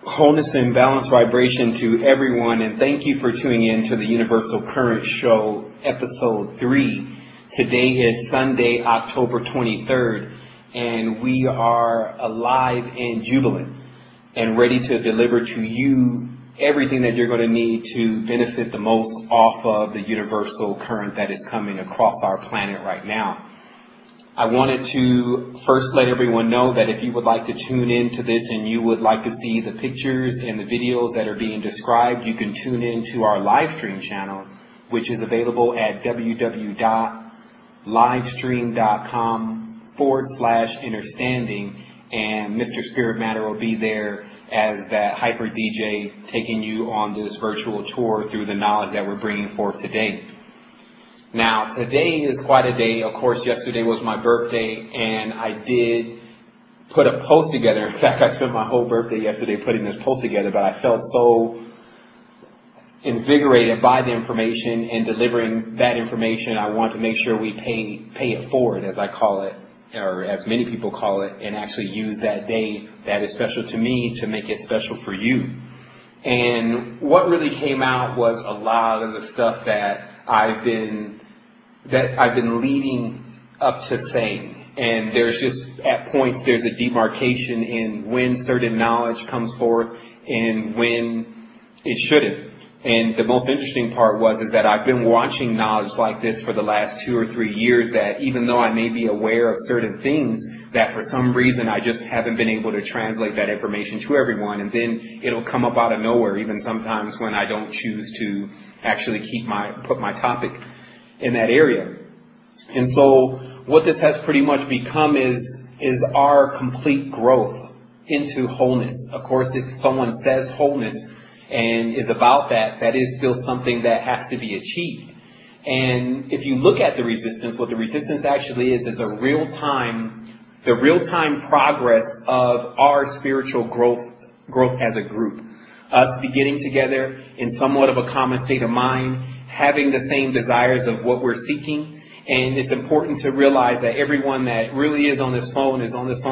Wholeness and balance vibration to everyone, and thank you for tuning in to the Universal Current Show, episode 3. Today is Sunday, October 23rd, and we are alive and jubilant and ready to deliver to you everything that you're going to need to benefit the most off of the universal current that is coming across our planet right now. I wanted to first let everyone know that if you would like to tune in to this and you would like to see the pictures and the videos that are being described, you can tune in to our live stream channel, which is available at www.livestream.com/understanding, and Mr. Spirit Matter will be there as that hyper DJ taking you on this virtual tour through the knowledge that we're bringing forth today. Now, today is quite a day. Of course, yesterday was my birthday, and I did put a post together. In fact, I spent my whole birthday yesterday putting this post together, but I felt so invigorated by the information and delivering that information. I want to make sure we pay it forward, as I call it, or as many people call it, and actually use that day that is special to me to make it special for you. And what really came out was a lot of the stuff that I've been leading up to saying. And there's just, at points, there's a demarcation in when certain knowledge comes forth and when it shouldn't. And the most interesting part is that I've been watching knowledge like this for the last 2 or 3 years, that even though I may be aware of certain things, that for some reason I just haven't been able to translate that information to everyone. And then it'll come up out of nowhere, even sometimes when I don't choose to actually put my topic in that area. And so what this has pretty much become is our complete growth into wholeness. Of course, if someone says wholeness and is about that, that is still something that has to be achieved. And if you look at the resistance, what the resistance actually is the real-time progress of our spiritual growth as a group. Us beginning together in somewhat of a common state of mind, having the same desires of what we're seeking. And it's important to realize that everyone that really is on this phone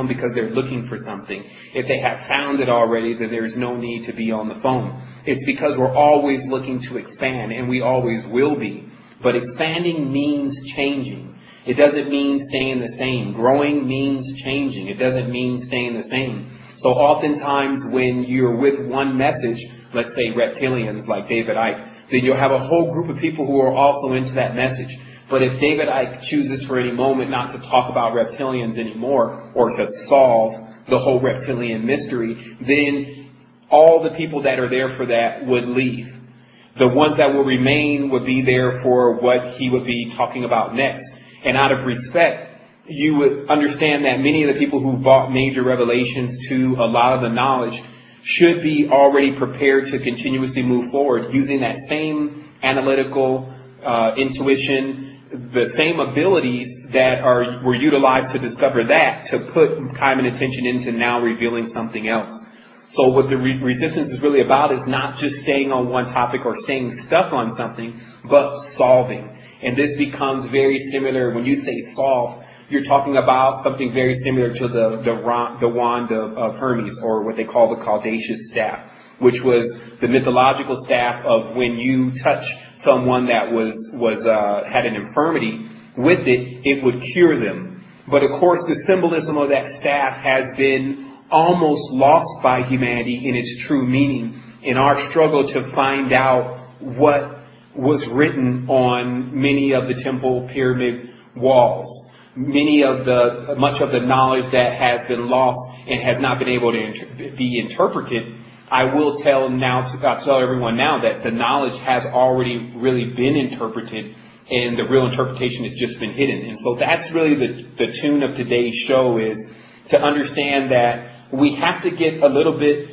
because they're looking for something. If they have found it already, then there's no need to be on the phone. It's because we're always looking to expand, and we always will be. But expanding means changing. It doesn't mean staying the same. Growing means changing. It doesn't mean staying the same. So oftentimes when you're with one message, let's say reptilians like David Icke, then you'll have a whole group of people who are also into that message. But if David Icke chooses for any moment not to talk about reptilians anymore, or to solve the whole reptilian mystery, then all the people that are there for that would leave. The ones that will remain would be there for what he would be talking about next. And out of respect, you would understand that many of the people who brought major revelations to a lot of the knowledge should be already prepared to continuously move forward using that same analytical intuition, the same abilities that were utilized to discover that, to put time and attention into now revealing something else. So what the resistance is really about is not just staying on one topic or staying stuck on something, but solving. And this becomes very similar. When you say solve, you're talking about something very similar to the wand of Hermes, or what they call the Caduceus staff, which was the mythological staff of when you touch someone that had an infirmity with it, it would cure them. But of course, the symbolism of that staff has been almost lost by humanity in its true meaning in our struggle to find out what was written on many of the temple pyramid walls. Much of the knowledge that has been lost and has not been able to be interpreted. I will tell everyone now that the knowledge has already really been interpreted, and the real interpretation has just been hidden. And so that's really the tune of today's show, is to understand that we have to get a little bit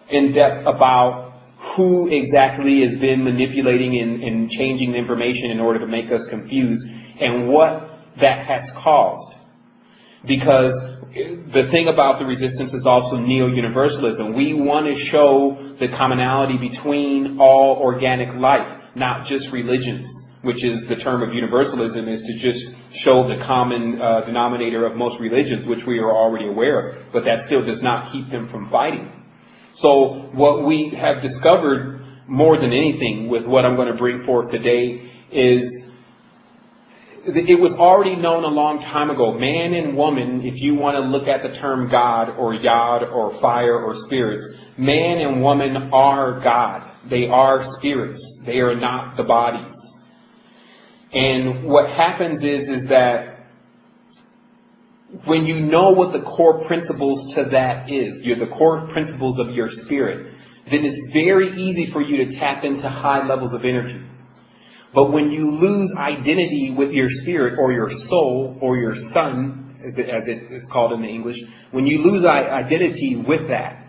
in depth about who exactly has been manipulating and changing the information in order to make us confused, and what that has caused. Because the thing about the resistance is also neo-universalism. We want to show the commonality between all organic life, not just religions, which is the term of universalism, is to just show the common denominator of most religions, which we are already aware of. But that still does not keep them from fighting. So what we have discovered more than anything with what I'm going to bring forth today is it was already known a long time ago. Man and woman, if you want to look at the term God or Yod or fire or spirits, man and woman are God. They are spirits. They are not the bodies. And what happens is that when you know what the core principles to that is, the core principles of your spirit, then it's very easy for you to tap into high levels of energy. But when you lose identity with your spirit or your soul or your son, as it is called in the English, when you lose identity with that,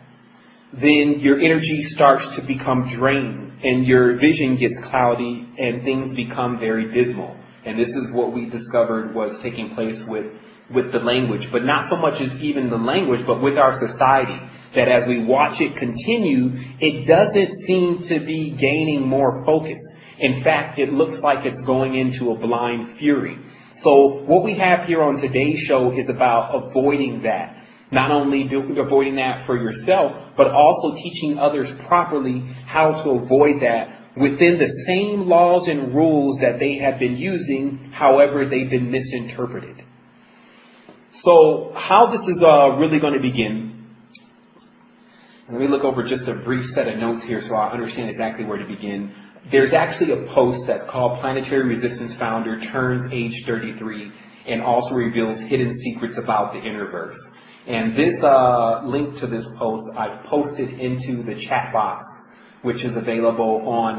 then your energy starts to become drained and your vision gets cloudy and things become very dismal. And this is what we discovered was taking place with the language, but not so much as even the language, but with our society. That as we watch it continue, it doesn't seem to be gaining more focus. In fact, it looks like it's going into a blind fury. So what we have here on today's show is about avoiding that. Not only avoiding that for yourself, but also teaching others properly how to avoid that within the same laws and rules that they have been using, however they've been misinterpreted. So how this is really going to begin. Let me look over just a brief set of notes here so I understand exactly where to begin. There's actually a post that's called Planetary Resistance Founder Turns Age 33 and also reveals hidden secrets about the Innerverse. And this link to this post I've posted into the chat box, which is available on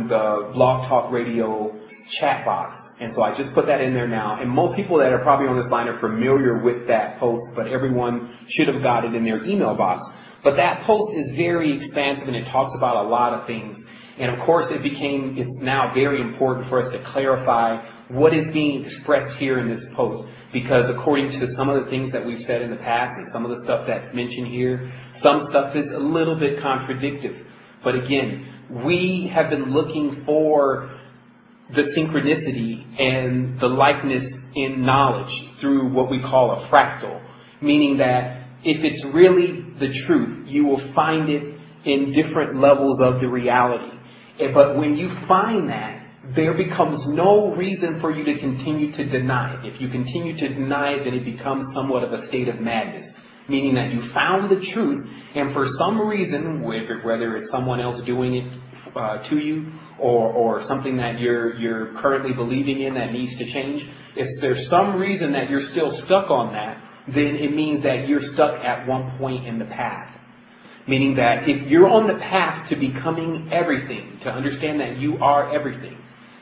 the Blog Talk Radio chat box. And so I just put that in there now. And most people that are probably on this line are familiar with that post, but everyone should have got it in their email box. But that post is very expansive and it talks about a lot of things. And of course it's now very important for us to clarify what is being expressed here in this post. Because according to some of the things that we've said in the past and some of the stuff that's mentioned here, some stuff is a little bit contradictory. But again, we have been looking for the synchronicity and the likeness in knowledge through what we call a fractal. Meaning that if it's really the truth, you will find it in different levels of the reality. But when you find that, there becomes no reason for you to continue to deny it. If you continue to deny it, then it becomes somewhat of a state of madness. Meaning that you found the truth, and for some reason, whether it's someone else doing it to you, or something that you're currently believing in that needs to change, if there's some reason that you're still stuck on that, then it means that you're stuck at one point in the path. Meaning that if you're on the path to becoming everything, to understand that you are everything,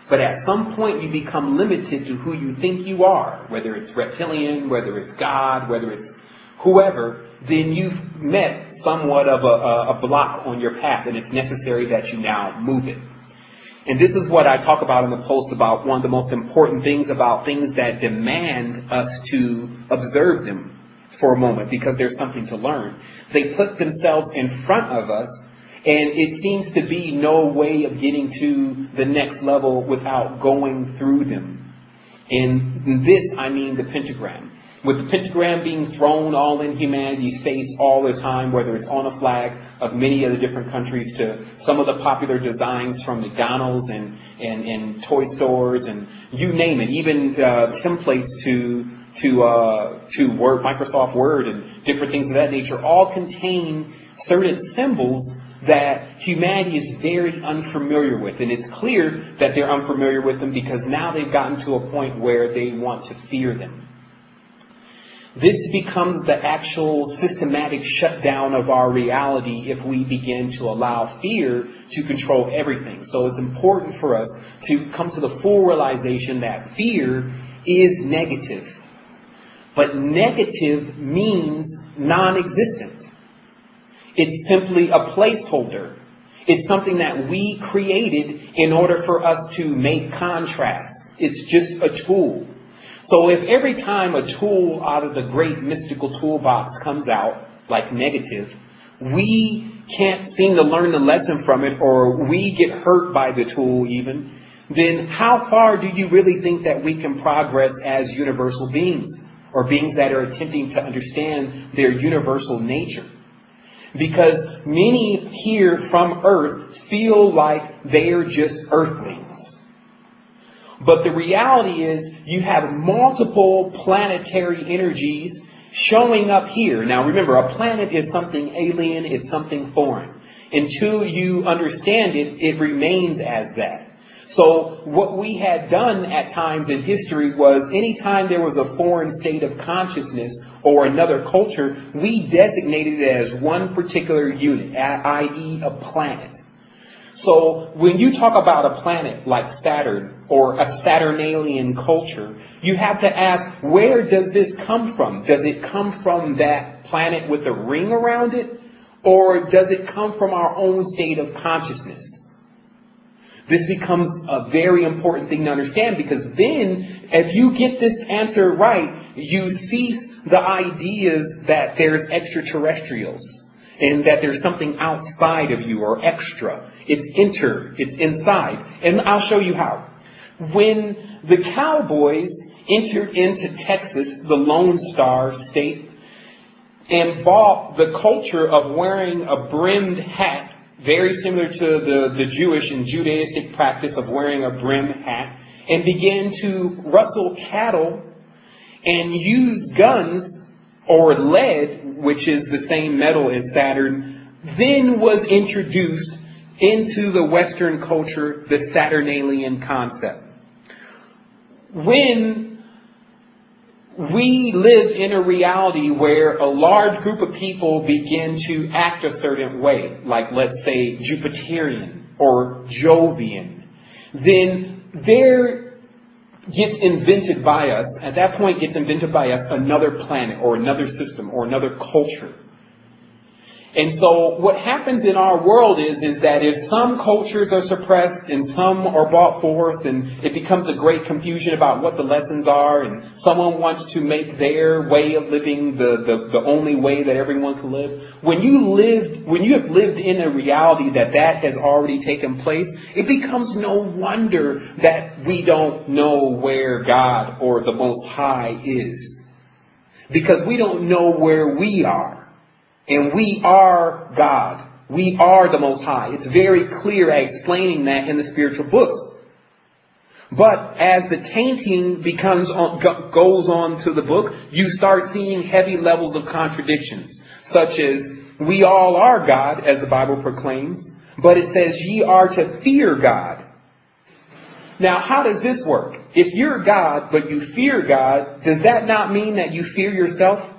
but at some point you become limited to who you think you are, whether it's reptilian, whether it's God, whether it's whoever, then you've met somewhat of a block on your path, and it's necessary that you now move it. And this is what I talk about in the post about one of the most important things about things that demand us to observe them for a moment because there's something to learn. They put themselves in front of us, and it seems to be no way of getting to the next level without going through them. And this, I mean the pentagram. With the pentagram being thrown all in humanity's face all the time, whether it's on a flag of many of the different countries to some of the popular designs from McDonald's and toy stores and you name it, even templates to Word, Microsoft Word and different things of that nature, all contain certain symbols that humanity is very unfamiliar with. And it's clear that they're unfamiliar with them because now they've gotten to a point where they want to fear them. This becomes the actual systematic shutdown of our reality if we begin to allow fear to control everything. So it's important for us to come to the full realization that fear is negative. But negative means non-existent. It's simply a placeholder. It's something that we created in order for us to make contrasts. It's just a tool. So if every time a tool out of the great mystical toolbox comes out, like negative, we can't seem to learn the lesson from it, or we get hurt by the tool even, then how far do you really think that we can progress as universal beings? or beings that are attempting to understand their universal nature. Because many here from Earth feel like they are just earthlings. But the reality is you have multiple planetary energies showing up here. Now remember, a planet is something alien, it's something foreign. Until you understand it, it remains as that. So what we had done at times in history was anytime there was a foreign state of consciousness or another culture, we designated it as one particular unit, i.e. a planet. So when you talk about a planet like Saturn or a Saturnalian culture, you have to ask, where does this come from? Does it come from that planet with a ring around it? Or does it come from our own state of consciousness? This becomes a very important thing to understand, because then if you get this answer right, you cease the ideas that there's extraterrestrials and that there's something outside of you or extra. It's inside. And I'll show you how. When the cowboys entered into Texas, the Lone Star State, and bought the culture of wearing a brimmed hat, very similar to the Jewish and Judaistic practice of wearing a brim hat, and began to rustle cattle and use guns or lead, which is the same metal as Saturn, then was introduced into the Western culture the Saturnalian concept. When we live in a reality where a large group of people begin to act a certain way, like let's say Jupiterian or Jovian, then there gets invented by us, at that point gets invented by us another planet or another system or another culture. And so what happens in our world is that if some cultures are suppressed and some are brought forth, and it becomes a great confusion about what the lessons are, and someone wants to make their way of living the only way that everyone can live. When you have lived in a reality that has already taken place, it becomes no wonder that we don't know where God or the Most High is. Because we don't know where we are. And we are God. We are the Most High. It's very clear at explaining that in the spiritual books. But as the tainting goes on to the book, you start seeing heavy levels of contradictions. Such as, we all are God, as the Bible proclaims. But it says, ye are to fear God. Now, how does this work? If you're God, but you fear God, does that not mean that you fear yourself?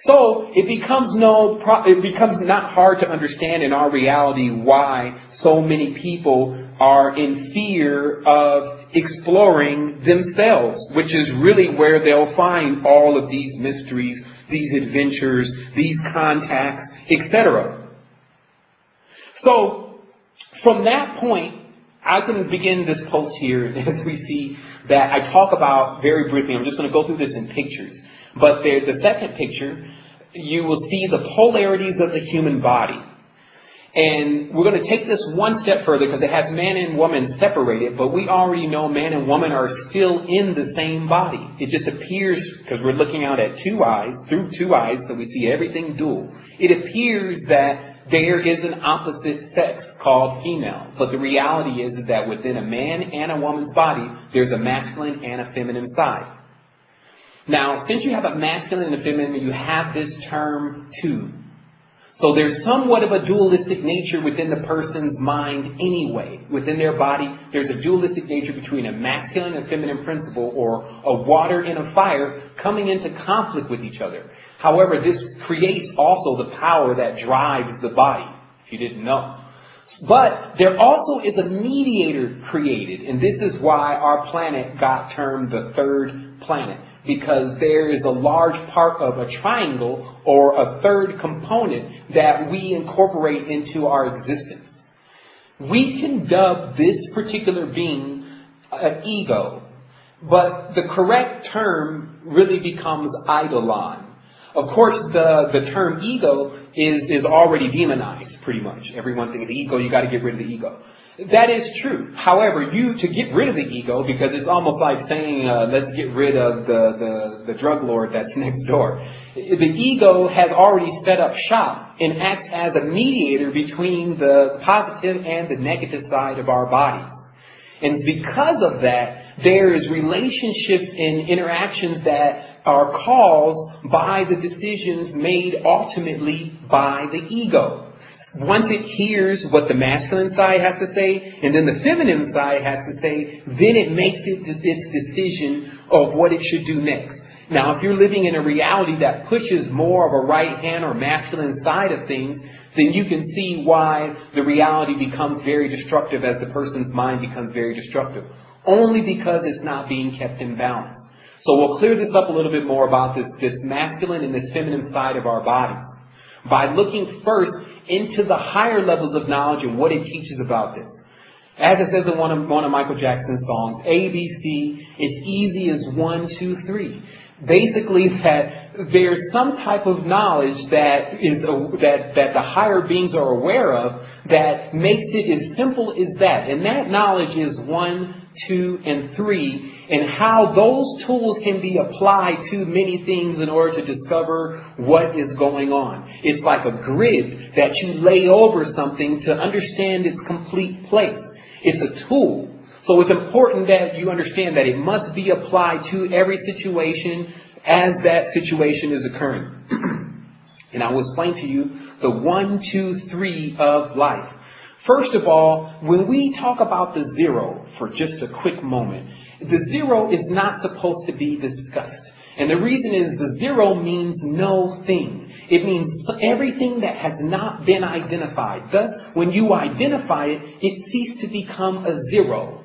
So it becomes not hard to understand in our reality why so many people are in fear of exploring themselves, which is really where they'll find all of these mysteries, these adventures, these contacts, etc. So from that point, I can begin this post here as we see that I talk about very briefly. I'm just going to go through this in pictures. But the second picture, you will see the polarities of the human body. And we're going to take this one step further because it has man and woman separated, but we already know man and woman are still in the same body. It just appears, because we're looking out at through two eyes, so we see everything dual. It appears that there is an opposite sex called female. But the reality is that within a man and a woman's body, there's a masculine and a feminine side. Now, since you have a masculine and a feminine, you have this term two. So there's somewhat of a dualistic nature within the person's mind anyway. Within their body, there's a dualistic nature between a masculine and feminine principle, or a water and a fire, coming into conflict with each other. However, this creates also the power that drives the body, if you didn't know. But there also is a mediator created, and this is why our planet got termed the third planet, because there is a large part of a triangle or a third component that we incorporate into our existence. We can dub this particular being an ego, but the correct term really becomes eidolon. Of course, the term ego is already demonized, pretty much. Everyone thinks the ego, you got to get rid of the ego. That is true. However, to get rid of the ego, because it's almost like saying, let's get rid of the drug lord that's next door. The ego has already set up shop and acts as a mediator between the positive and the negative side of our bodies. And it's because of that, there is relationships and interactions that are caused by the decisions made ultimately by the ego. Once it hears what the masculine side has to say, and then the feminine side has to say, then it makes its decision of what it should do next. Now, if you're living in a reality that pushes more of a right hand or masculine side of things, then you can see why the reality becomes very destructive as the person's mind becomes very destructive. Only because it's not being kept in balance. So we'll clear this up a little bit more about this masculine and this feminine side of our bodies by looking first into the higher levels of knowledge and what it teaches about this. As it says in one of Michael Jackson's songs, ABC is easy as 1, 2, 3. Basically, that there's some type of knowledge that the higher beings are aware of that makes it as simple as that. And that knowledge is 1, 2, and 3, and how those tools can be applied to many things in order to discover what is going on. It's like a grid that you lay over something to understand its complete place. It's a tool. So it's important that you understand that it must be applied to every situation as that situation is occurring. And I will explain to you the 1, 2, 3 of life. First of all, when we talk about the zero for just a quick moment, the zero is not supposed to be discussed. And the reason is the zero means no thing. It means everything that has not been identified. Thus, when you identify it, it ceases to become a zero.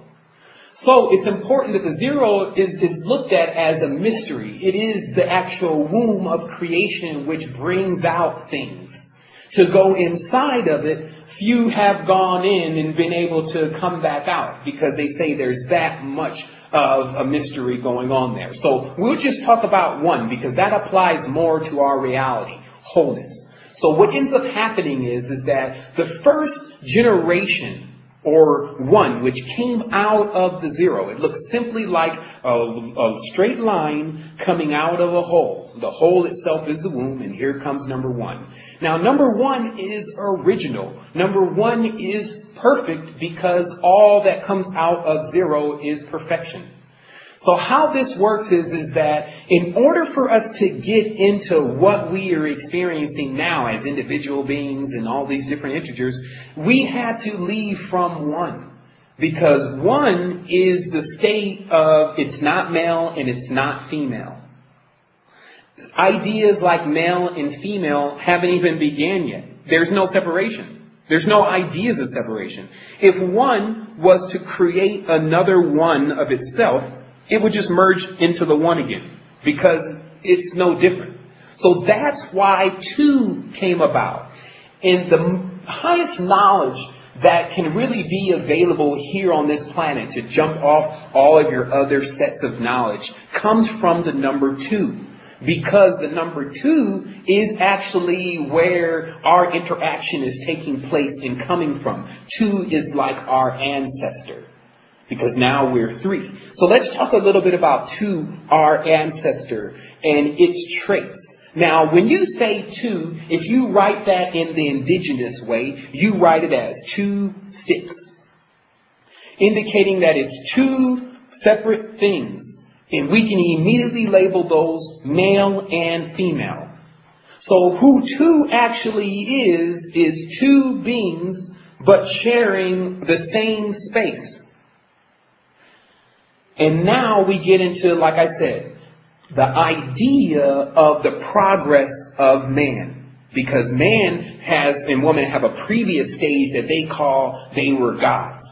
So it's important that the zero is looked at as a mystery. It is the actual womb of creation which brings out things. To go inside of it, few have gone in and been able to come back out because they say there's that much of a mystery going on there. So we'll just talk about one because that applies more to our reality, wholeness. So what ends up happening is that the first generation or one which came out of the zero. It looks simply like a straight line coming out of a hole. The hole itself is the womb, and here comes number one. Now, number one is original. Number one is perfect because all that comes out of zero is perfection. So how this works is that in order for us to get into what we are experiencing now as individual beings and all these different integers, we had to leave from one. Because one is the state of it's not male and it's not female. Ideas like male and female haven't even began yet. There's no separation. There's no ideas of separation. If one was to create another one of itself, it would just merge into the one again because it's no different. So that's why two came about. And the highest knowledge that can really be available here on this planet to jump off all of your other sets of knowledge comes from the number two. Because the number two is actually where our interaction is taking place and coming from. Two is like our ancestor. Because now we're three. So let's talk a little bit about two, our ancestor, and its traits. Now, when you say two, if you write that in the indigenous way, you write it as 2 sticks. Indicating that it's two separate things. And we can immediately label those male and female. So who two actually is two beings, but sharing the same space. And now we get into, like I said, the idea of the progress of man. Because man has and woman have a previous stage that they were gods.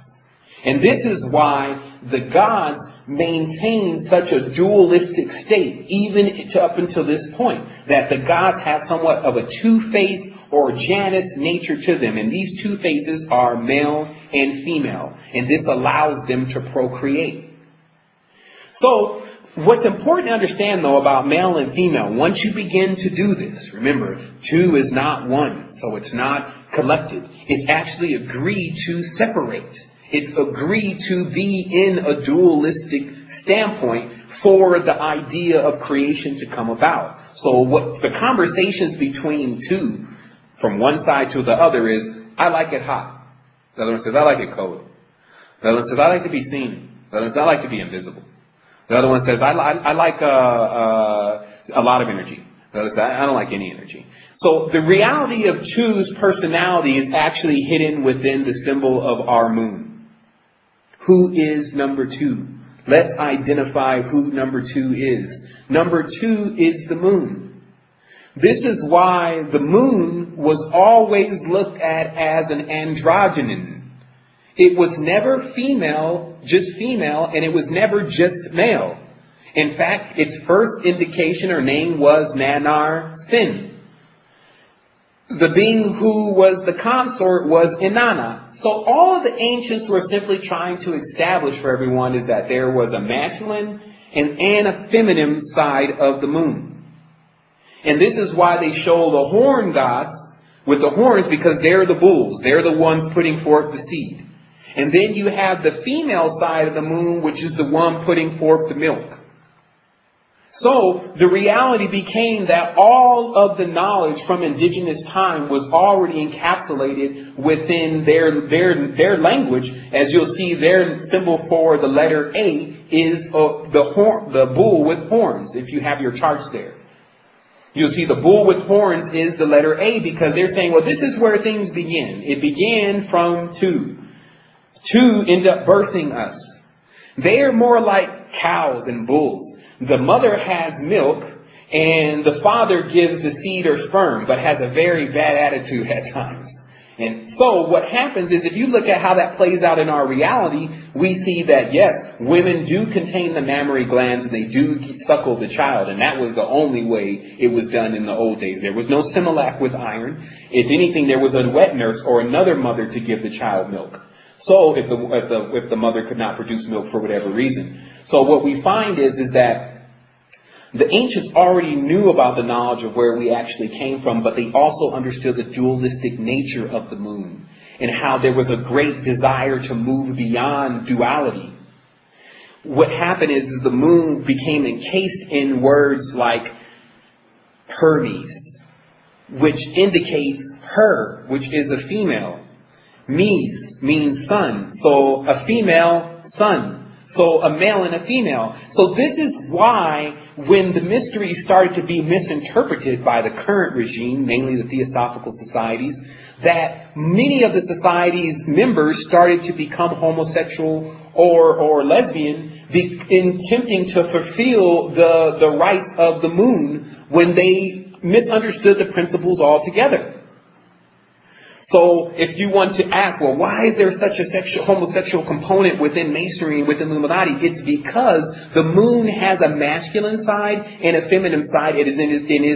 And this is why the gods maintain such a dualistic state, even up until this point. That the gods have somewhat of a two-face or Janus nature to them. And these two faces are male and female. And this allows them to procreate. So, what's important to understand, though, about male and female, once you begin to do this, remember, two is not one, so it's not collected. It's actually agreed to separate. It's agreed to be in a dualistic standpoint for the idea of creation to come about. So what the conversations between two, from one side to the other, is, I like it hot. The other one says, I like it cold. The other one says, I like to be seen. The other one says, I like to be invisible. The other one says, I like a lot of energy. The other says, I don't like any energy. So the reality of two's personality is actually hidden within the symbol of our moon. Who is number two? Let's identify who number two is. Number two is the moon. This is why the moon was always looked at as an androgynon. It was never female, just female, and it was never just male. In fact, its first indication or name was Nanar Sin. The being who was the consort was Inanna. So all of the ancients were simply trying to establish for everyone is that there was a masculine and a feminine side of the moon. And this is why they show the horn gods with the horns, because they're the bulls. They're the ones putting forth the seed. And then you have the female side of the moon, which is the one putting forth the milk. So the reality became that all of the knowledge from indigenous time was already encapsulated within their language. As you'll see, their symbol for the letter A is the bull with horns, if you have your charts there. You'll see the bull with horns is the letter A, because they're saying, well, this is where things begin. It began from two. Two end up birthing us. They are more like cows and bulls. The mother has milk, and the father gives the seed or sperm, but has a very bad attitude at times. And so what happens is, if you look at how that plays out in our reality, we see that, yes, women do contain the mammary glands, and they do suckle the child. And that was the only way it was done in the old days. There was no Similac with iron. If anything, there was a wet nurse or another mother to give the child milk. So if the mother could not produce milk for whatever reason. So what we find is that the ancients already knew about the knowledge of where we actually came from, but they also understood the dualistic nature of the moon and how there was a great desire to move beyond duality. What happened is the moon became encased in words like Hermes, which indicates her, which is a female. Mes means sun, so a female sun. So a male and a female. So this is why when the mysteries started to be misinterpreted by the current regime, mainly the Theosophical societies, that many of the society's members started to become homosexual or lesbian, in attempting to fulfill the rights of the moon when they misunderstood the principles altogether. So if you want to ask, well, why is there such a homosexual component within Masonry and within Illuminati? It's because the moon has a masculine side and a feminine side. It is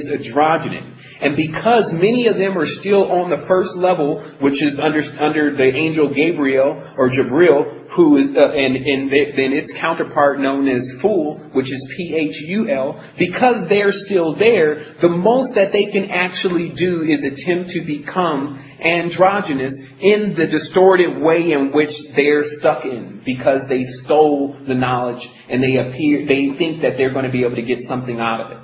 androgynous. And because many of them are still on the first level, which is under the angel Gabriel or Jabril, who is and then its counterpart known as Phul, which is Phul, because they're still there, the most that they can actually do is attempt to become androgynous in the distorted way in which they're stuck in, because they stole the knowledge and they think that they're going to be able to get something out of it.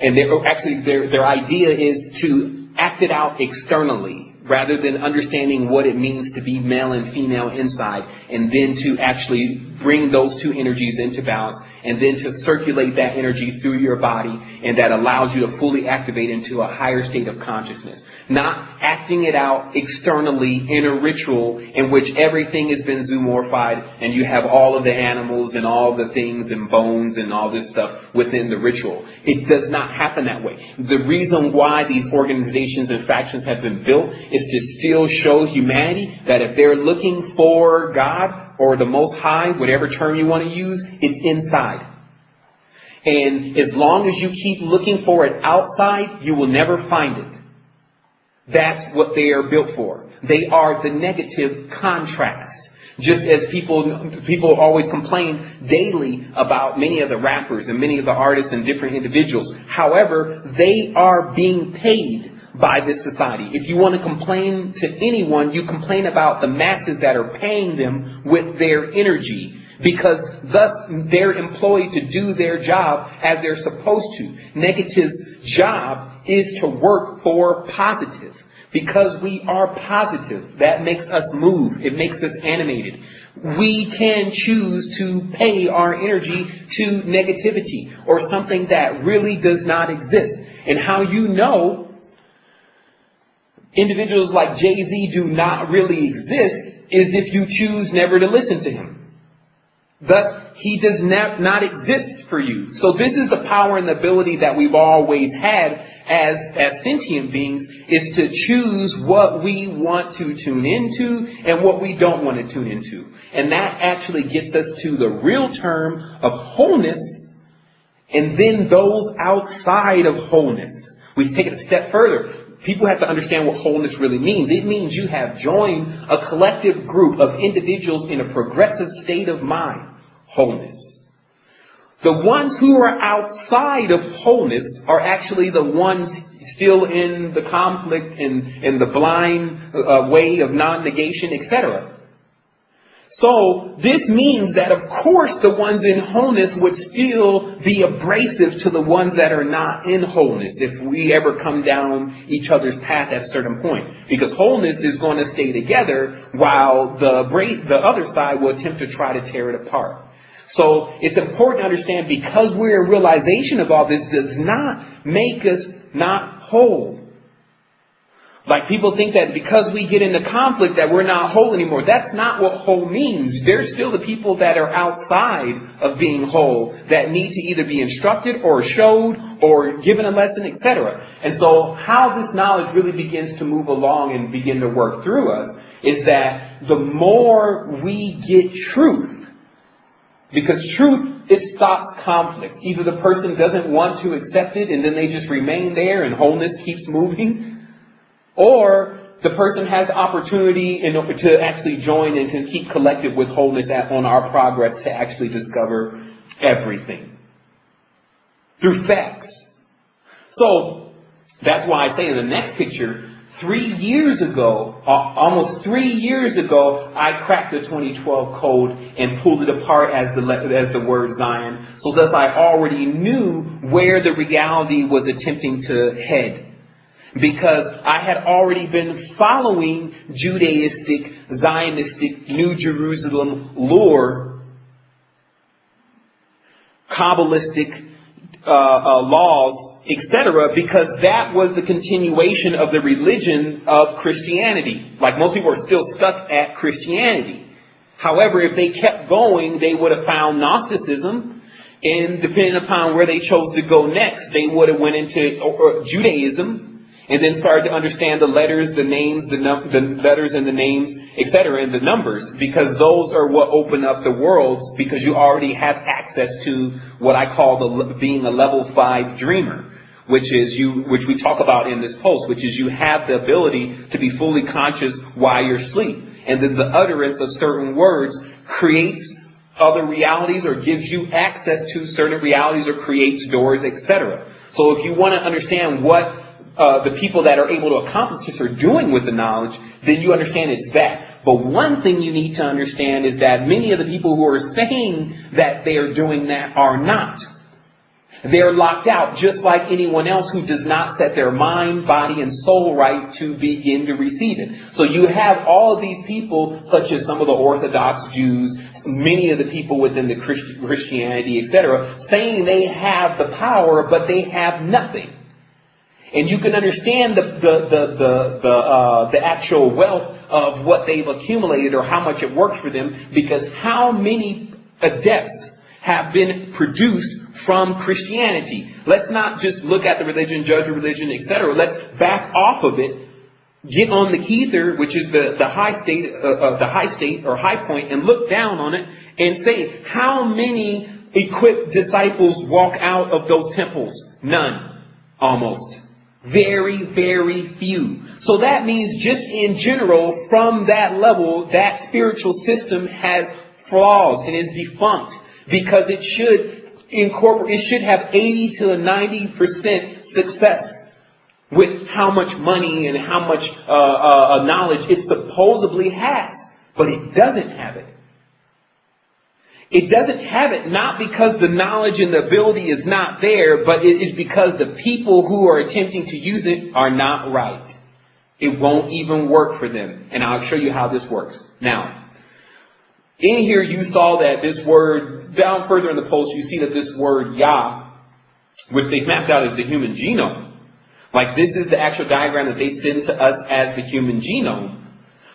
And their idea is to act it out externally, rather than understanding what it means to be male and female inside, and then to actually bring those two energies into balance, and then to circulate that energy through your body, and that allows you to fully activate into a higher state of consciousness. Not acting it out externally in a ritual in which everything has been zoomorphied and you have all of the animals and all the things and bones and all this stuff within the ritual. It does not happen that way. The reason why these organizations and factions have been built is to still show humanity that if they're looking for God or the Most High, whatever term you want to use, it's inside. And as long as you keep looking for it outside, you will never find it. That's what they are built for. They are the negative contrast. Just as people always complain daily about many of the rappers and many of the artists and different individuals. However, they are being paid by this society. If you want to complain to anyone, you complain about the masses that are paying them with their energy, because thus they're employed to do their job as they're supposed to. Negative's job is to work for positive. Because we are positive, that makes us move. It makes us animated. We can choose to pay our energy to negativity or something that really does not exist. And how you know individuals like Jay-Z do not really exist is if you choose never to listen to him. Thus, he does not exist for you. So this is the power and the ability that we've always had as sentient beings, is to choose what we want to tune into and what we don't want to tune into. And that actually gets us to the real term of wholeness, and then those outside of wholeness. We take it a step further. People have to understand what wholeness really means. It means you have joined a collective group of individuals in a progressive state of mind. Wholeness. The ones who are outside of wholeness are actually the ones still in the conflict and the blind way of non-negation, etc. So this means that, of course, the ones in wholeness would still be abrasive to the ones that are not in wholeness if we ever come down each other's path at a certain point. Because wholeness is going to stay together while the other side will attempt to try to tear it apart. So it's important to understand, because we're in realization of all this does not make us not whole. Like, people think that because we get into conflict that we're not whole anymore. That's not what whole means. There's still the people that are outside of being whole that need to either be instructed or showed or given a lesson, etc. And so how this knowledge really begins to move along and begin to work through us is that the more we get truth, because truth, it stops conflicts. Either the person doesn't want to accept it and then they just remain there and wholeness keeps moving, or the person has the opportunity to actually join and can keep collective with wholeness on our progress to actually discover everything through facts. So that's why I say in the next picture, 3 years ago, almost 3 years ago, I cracked the 2012 code and pulled it apart as the word Zion. So thus I already knew where the reality was attempting to head. Because I had already been following Judaistic, Zionistic, New Jerusalem lore, Kabbalistic laws, etc., because that was the continuation of the religion of Christianity. Like, most people are still stuck at Christianity. However, if they kept going, they would have found Gnosticism, and depending upon where they chose to go next, they would have went into Judaism, and then started to understand the letters, the names, the letters and the names, etc., and the numbers, because those are what open up the worlds, because you already have access to what I call being a level 5 dreamer, which we talk about in this post, which is you have the ability to be fully conscious while you're asleep. And then the utterance of certain words creates other realities or gives you access to certain realities or creates doors, etc. So if you want to understand what the people that are able to accomplish this are doing with the knowledge, then you understand it's that. But one thing you need to understand is that many of the people who are saying that they are doing that are not. They're locked out, just like anyone else who does not set their mind, body, and soul right to begin to receive it. So you have all of these people, such as some of the Orthodox Jews, many of the people within the Christianity, etc., saying they have the power, but they have nothing. And you can understand the actual wealth of what they've accumulated or how much it works for them, because how many adepts have been produced from Christianity. Let's not just look at the religion, judge the religion, etc. Let's back off of it, get on the kether, which is the high state or high point, and look down on it and say, how many equipped disciples walk out of those temples? None, almost. Very, very few. So that means just in general, from that level, that spiritual system has flaws and is defunct, because it should have 80 to 90% success with how much money and how much knowledge it supposedly has. But it doesn't have it. It doesn't have it not because the knowledge and the ability is not there, but it is because the people who are attempting to use it are not right. It won't even work for them. And I'll show you how this works. Now, in here you saw that this word, down further in the post, you see that this word Yah, which they've mapped out as the human genome. Like, this is the actual diagram that they send to us as the human genome.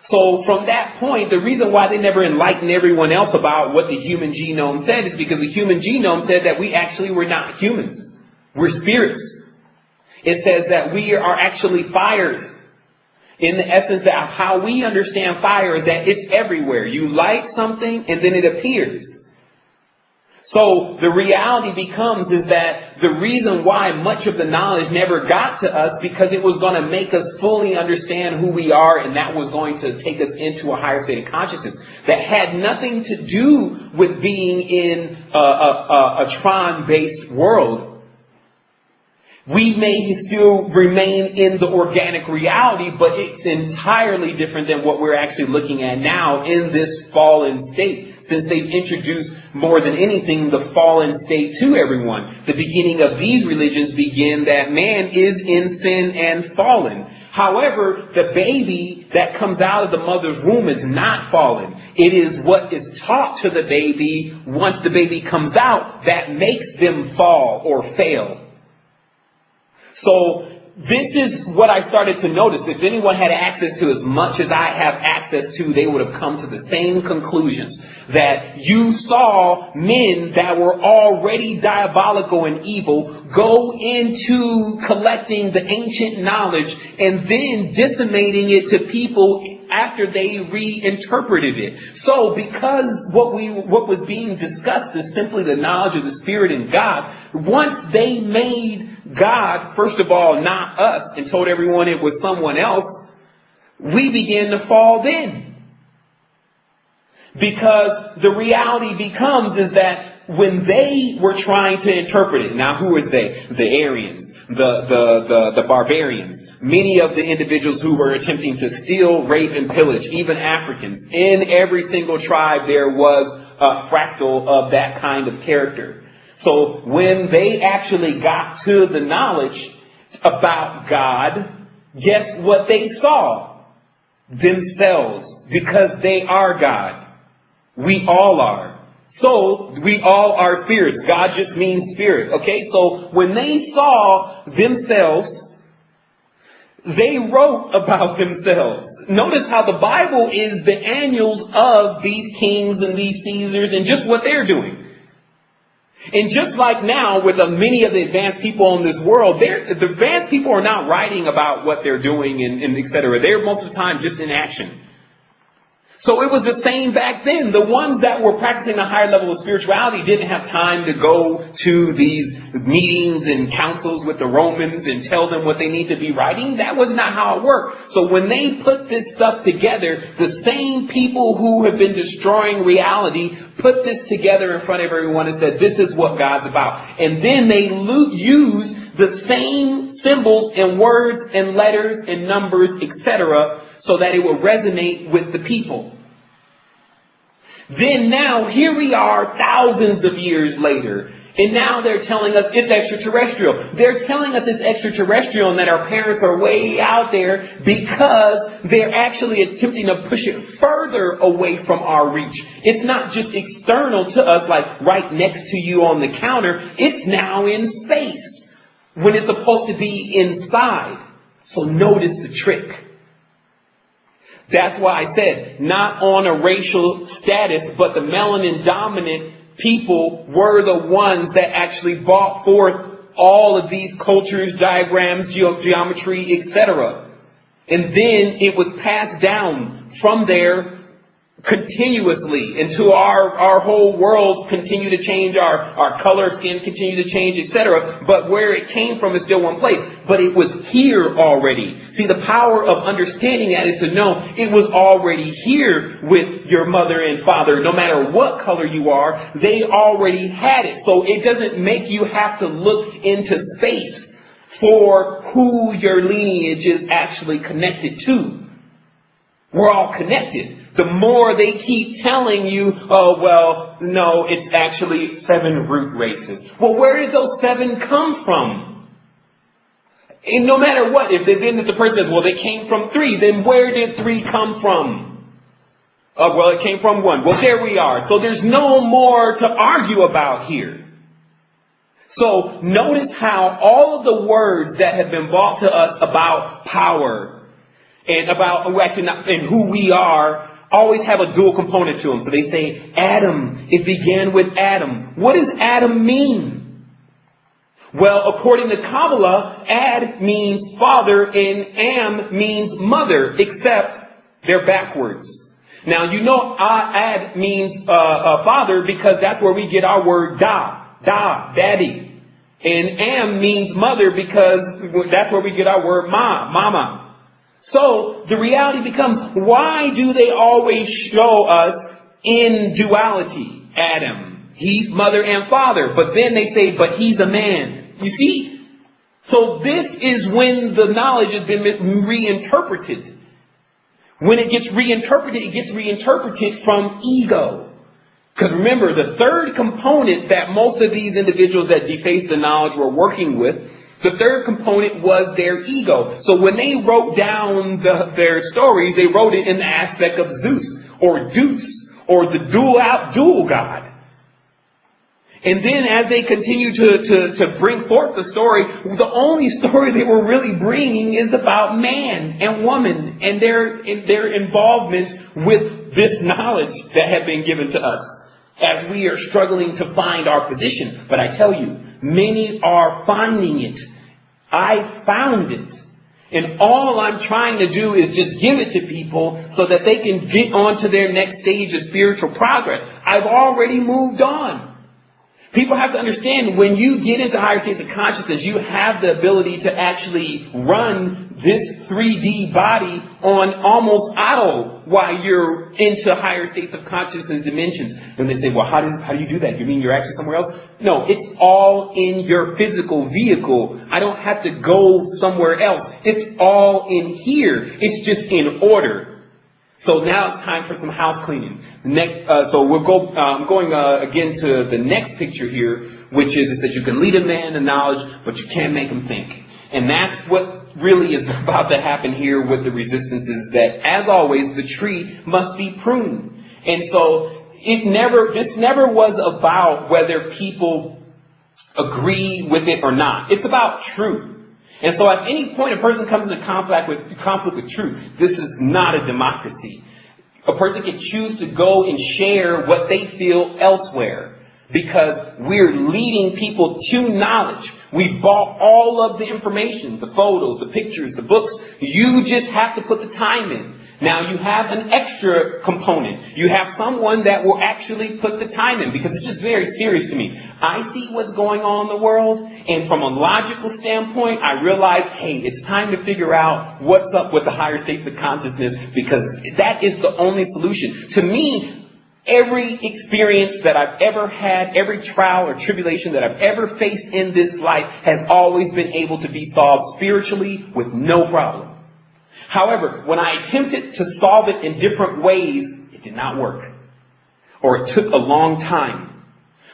So from that point, the reason why they never enlightened everyone else about what the human genome said is because the human genome said that we actually were not humans. We're spirits. It says that we are actually fires. In the essence that how we understand fire is that it's everywhere. You light something and then it appears. So the reality becomes is that the reason why much of the knowledge never got to us because it was going to make us fully understand who we are, and that was going to take us into a higher state of consciousness that had nothing to do with being in a Tron-based world. We may still remain in the organic reality, but it's entirely different than what we're actually looking at now in this fallen state. Since they've introduced more than anything the fallen state to everyone. The beginning of these religions begin that man is in sin and fallen. However, the baby that comes out of the mother's womb is not fallen. It is what is taught to the baby once the baby comes out that makes them fall or fail. So this is what I started to notice. If anyone had access to as much as I have access to, they would have come to the same conclusions. That you saw men that were already diabolical and evil go into collecting the ancient knowledge and then disseminating it to people after they reinterpreted it. So because what was being discussed is simply the knowledge of the Spirit and God, once they made God, first of all, not us, and told everyone it was someone else, we began to fall then. Because the reality becomes is that when they were trying to interpret it, now who is they? The Aryans, the barbarians, many of the individuals who were attempting to steal, rape, and pillage, even Africans. In every single tribe there was a fractal of that kind of character. So when they actually got to the knowledge about God, guess what they saw? Themselves, because they are God. We all are. So we all are spirits. God just means spirit. Okay, so when they saw themselves, they wrote about themselves. Notice how the Bible is the annuals of these kings and these Caesars and just what they're doing. And just like now with many of the advanced people in this world, the advanced people are not writing about what they're doing and etc. They're most of the time just in action. So it was the same back then. The ones that were practicing a higher level of spirituality didn't have time to go to these meetings and councils with the Romans and tell them what they need to be writing. That was not how it worked. So when they put this stuff together, the same people who have been destroying reality put this together in front of everyone and said, this is what God's about. And then they use the same symbols and words and letters and numbers, etc., so that it will resonate with the people. Then now, here we are thousands of years later. And now they're telling us it's extraterrestrial. They're telling us it's extraterrestrial and that our parents are way out there because they're actually attempting to push it further away from our reach. It's not just external to us, like right next to you on the counter. It's now in space when it's supposed to be inside. So notice the trick. That's why I said, not on a racial status, but the melanin dominant people were the ones that actually brought forth all of these cultures, diagrams, geometry, etc. And then it was passed down from there continuously until our whole worlds continue to change, our color, skin continue to change, etc. But where it came from is still one place. But it was here already. See, the power of understanding that is to know it was already here with your mother and father. No matter what color you are, they already had it. So it doesn't make you have to look into space for who your lineage is actually connected to. We're all connected. The more they keep telling you, oh, well, no, it's actually 7 root races. Well, where did those 7 come from? And no matter what, if the person says, well, they came from 3, then where did 3 come from? Well, it came from 1. Well, there we are. So there's no more to argue about here. So notice how all of the words that have been brought to us about power and about and who we are always have a dual component to them. So they say Adam, it began with Adam. What does Adam mean? Well, according to Kabbalah, Ad means father and Am means mother, except they're backwards. Now, you know Ad means father because that's where we get our word daddy. And Am means mother because that's where we get our word mama. So the reality becomes, why do they always show us in duality? Adam, he's mother and father, but then they say, but he's a man. You see? So this is when the knowledge has been reinterpreted. When it gets reinterpreted from ego. Because remember, the third component that most of these individuals that deface the knowledge were working with, the third component was their ego. So when they wrote down their stories, they wrote it in the aspect of Zeus or Deuce or the dual god. And then as they continue to bring forth the story, the only story they were really bringing is about man and woman and their involvements with this knowledge that had been given to us as we are struggling to find our position. But I tell you, many are finding it. I found it. And all I'm trying to do is just give it to people so that they can get on to their next stage of spiritual progress. I've already moved on. People have to understand, when you get into higher states of consciousness, you have the ability to actually run this 3D body on almost auto while you're into higher states of consciousness dimensions. And they say, well, how do you do that? You mean you're actually somewhere else? No, it's all in your physical vehicle. I don't have to go somewhere else. It's all in here. It's just in order. So now it's time for some house cleaning. So we'll go. I'm going again to the next picture here, which is that you can lead a man to knowledge, but you can't make him think. And that's what really is about to happen here with the resistance, is that, as always, the tree must be pruned. And so this never was about whether people agree with it or not. It's about truth. And so at any point a person comes into conflict with truth, this is not a democracy. A person can choose to go and share what they feel elsewhere, because we're leading people to knowledge. We bought all of the information, the photos, the pictures, the books. You just have to put the time in. Now you have an extra component. You have someone that will actually put the time in, because it's just very serious to me. I see what's going on in the world, and from a logical standpoint, I realize, hey, it's time to figure out what's up with the higher states of consciousness, because that is the only solution. To me, every experience that I've ever had, every trial or tribulation that I've ever faced in this life has always been able to be solved spiritually with no problem. However, when I attempted to solve it in different ways, it did not work. Or it took a long time.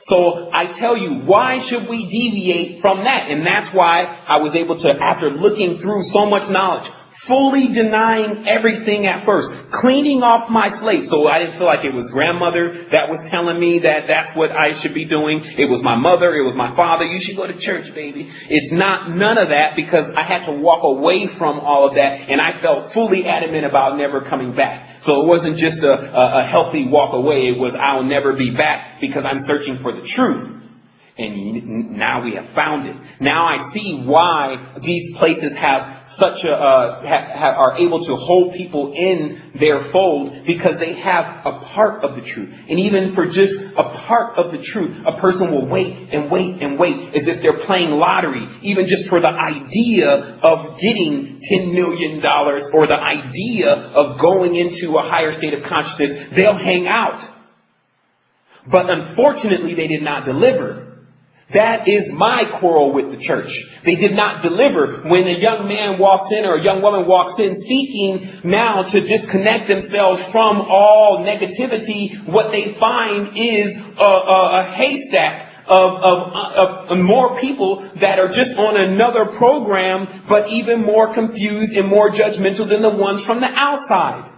So I tell you, why should we deviate from that? And that's why I was able to, after looking through so much knowledge, fully denying everything at first, cleaning off my slate. So I didn't feel like it was grandmother that was telling me that that's what I should be doing. It was my mother. It was my father. You should go to church, baby. It's none of that, because I had to walk away from all of that, and I felt fully adamant about never coming back. So it wasn't just a healthy walk away. It was, I'll never be back, because I'm searching for the truth. And now we have found it. Now I see why these places have such are able to hold people in their fold, because they have a part of the truth. And even for just a part of the truth, a person will wait and wait and wait, as if they're playing lottery, even just for the idea of getting $10 million or the idea of going into a higher state of consciousness. They'll hang out. But unfortunately, they did not deliver. That is my quarrel with the church. They did not deliver. When a young man walks in or a young woman walks in seeking now to disconnect themselves from all negativity, what they find is a haystack of more people that are just on another program, but even more confused and more judgmental than the ones from the outside.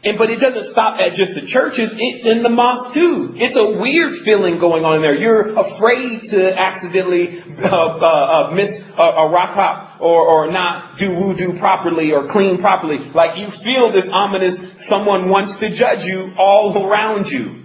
But it doesn't stop at just the churches. It's in the mosque too. It's a weird feeling going on in there. You're afraid to accidentally miss a rak'ah or not do wudu properly or clean properly. Like you feel this ominous, someone wants to judge you all around you.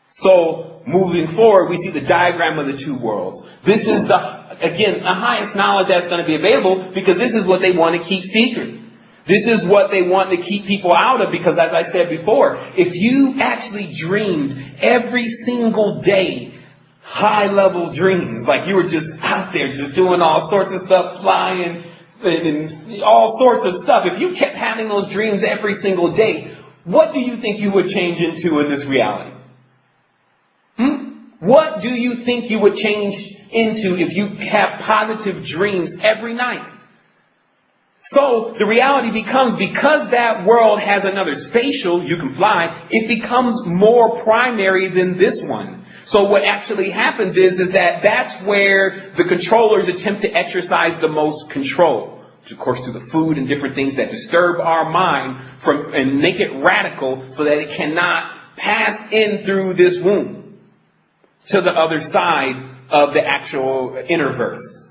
So moving forward, we see the diagram of the two worlds. This is the highest knowledge that's going to be available, because this is what they want to keep secret. This is what they want to keep people out of, because as I said before, if you actually dreamed every single day high-level dreams, like you were just out there just doing all sorts of stuff, flying and all sorts of stuff, if you kept having those dreams every single day, what do you think you would change into in this reality? What do you think you would change into if you have positive dreams every night? So the reality becomes, because that world has another spatial, you can fly, it becomes more primary than this one. So what actually happens is that that's where the controllers attempt to exercise the most control. Of course, through the food and different things that disturb our mind and make it radical so that it cannot pass in through this womb to the other side of the actual inner verse.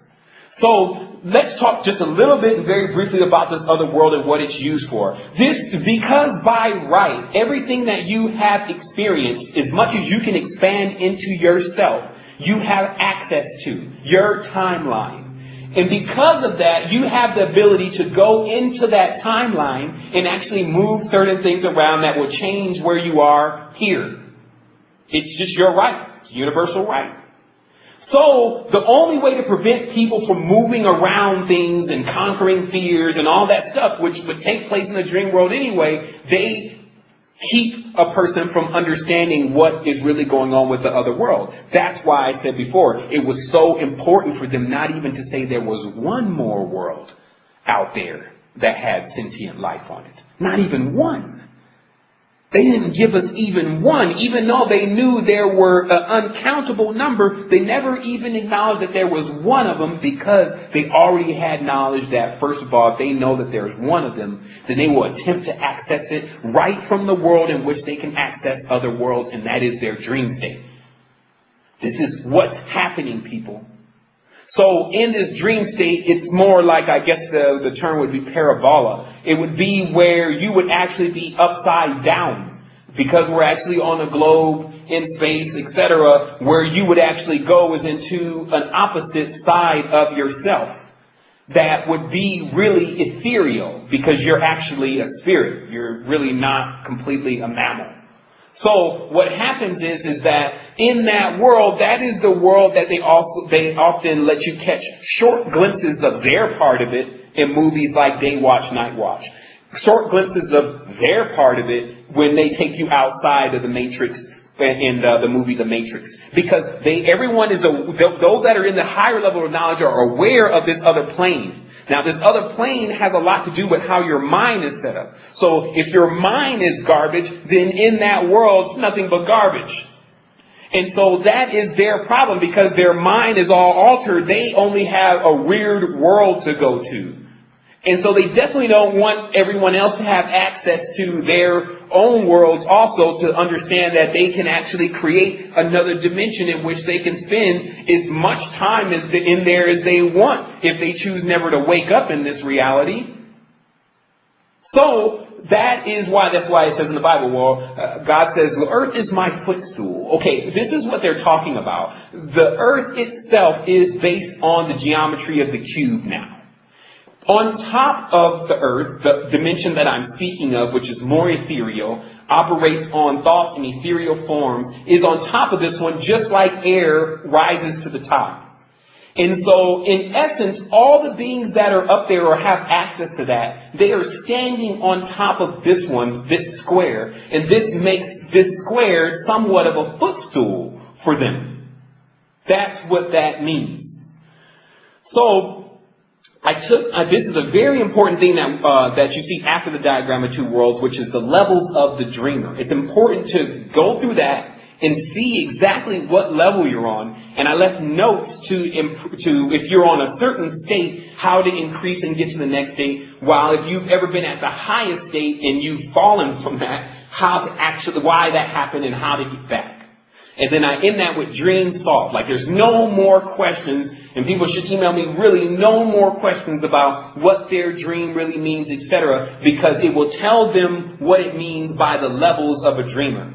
So let's talk just a little bit and very briefly about this other world and what it's used for. Because by right, everything that you have experienced, as much as you can expand into yourself, you have access to your timeline. And because of that, you have the ability to go into that timeline and actually move certain things around that will change where you are here. It's just your right. It's a universal right. So the only way to prevent people from moving around things and conquering fears and all that stuff, which would take place in the dream world anyway, they keep a person from understanding what is really going on with the other world. That's why I said before, it was so important for them not even to say there was one more world out there that had sentient life on it. Not even one. They didn't give us even one, even though they knew there were an uncountable number. They never even acknowledged that there was one of them, because they already had knowledge that, first of all, if they know that there's one of them, then they will attempt to access it right from the world in which they can access other worlds, and that is their dream state. This is what's happening, people. So in this dream state, it's more like, I guess the term would be parabola. It would be where you would actually be upside down, because we're actually on a globe in space, etc. Where you would actually go is into an opposite side of yourself that would be really ethereal, because you're actually a spirit. You're really not completely a mammal. So what happens is that in that world, that is the world that they often let you catch short glimpses of their part of it in movies like Day Watch, Night Watch. Short glimpses of their part of it when they take you outside of the Matrix in the movie The Matrix. Because everyone is, those that are in the higher level of knowledge are aware of this other plane. Now, this other plane has a lot to do with how your mind is set up. So if your mind is garbage, then in that world, it's nothing but garbage. And so that is their problem, because their mind is all altered. They only have a weird world to go to. And so they definitely don't want everyone else to have access to their own worlds also, to understand that they can actually create another dimension in which they can spend as much time in there as they want, if they choose never to wake up in this reality. So that's why it says in the Bible, God says, well, earth is my footstool. Okay, this is what they're talking about. The earth itself is based on the geometry of the cube now. On top of the earth, the dimension that I'm speaking of, which is more ethereal, operates on thoughts in ethereal forms, is on top of this one, just like air rises to the top. And so, in essence, all the beings that are up there or have access to that, they are standing on top of this one, this square, and this makes this square somewhat of a footstool for them. That's what that means. So, this is a very important thing that you see after the diagram of two worlds, which is the levels of the dreamer. It's important to go through that and see exactly what level you're on. And I left notes to if you're on a certain state, how to increase and get to the next state. While if you've ever been at the highest state and you've fallen from that, why that happened and how to get back. And then I end that with dream solved. Like there's no more questions, and people should email me really no more questions about what their dream really means, etc. Because it will tell them what it means by the levels of a dreamer.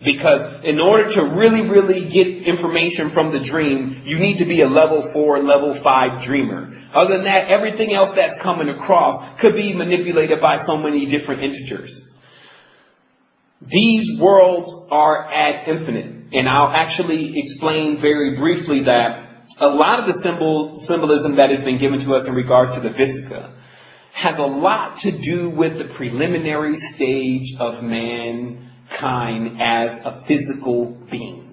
Because in order to really, really get information from the dream, you need to be a level 4, level 5 dreamer. Other than that, everything else that's coming across could be manipulated by so many different integers. These worlds are ad infinite. And I'll actually explain very briefly that a lot of the symbolism that has been given to us in regards to the Vesica has a lot to do with the preliminary stage of mankind as a physical being.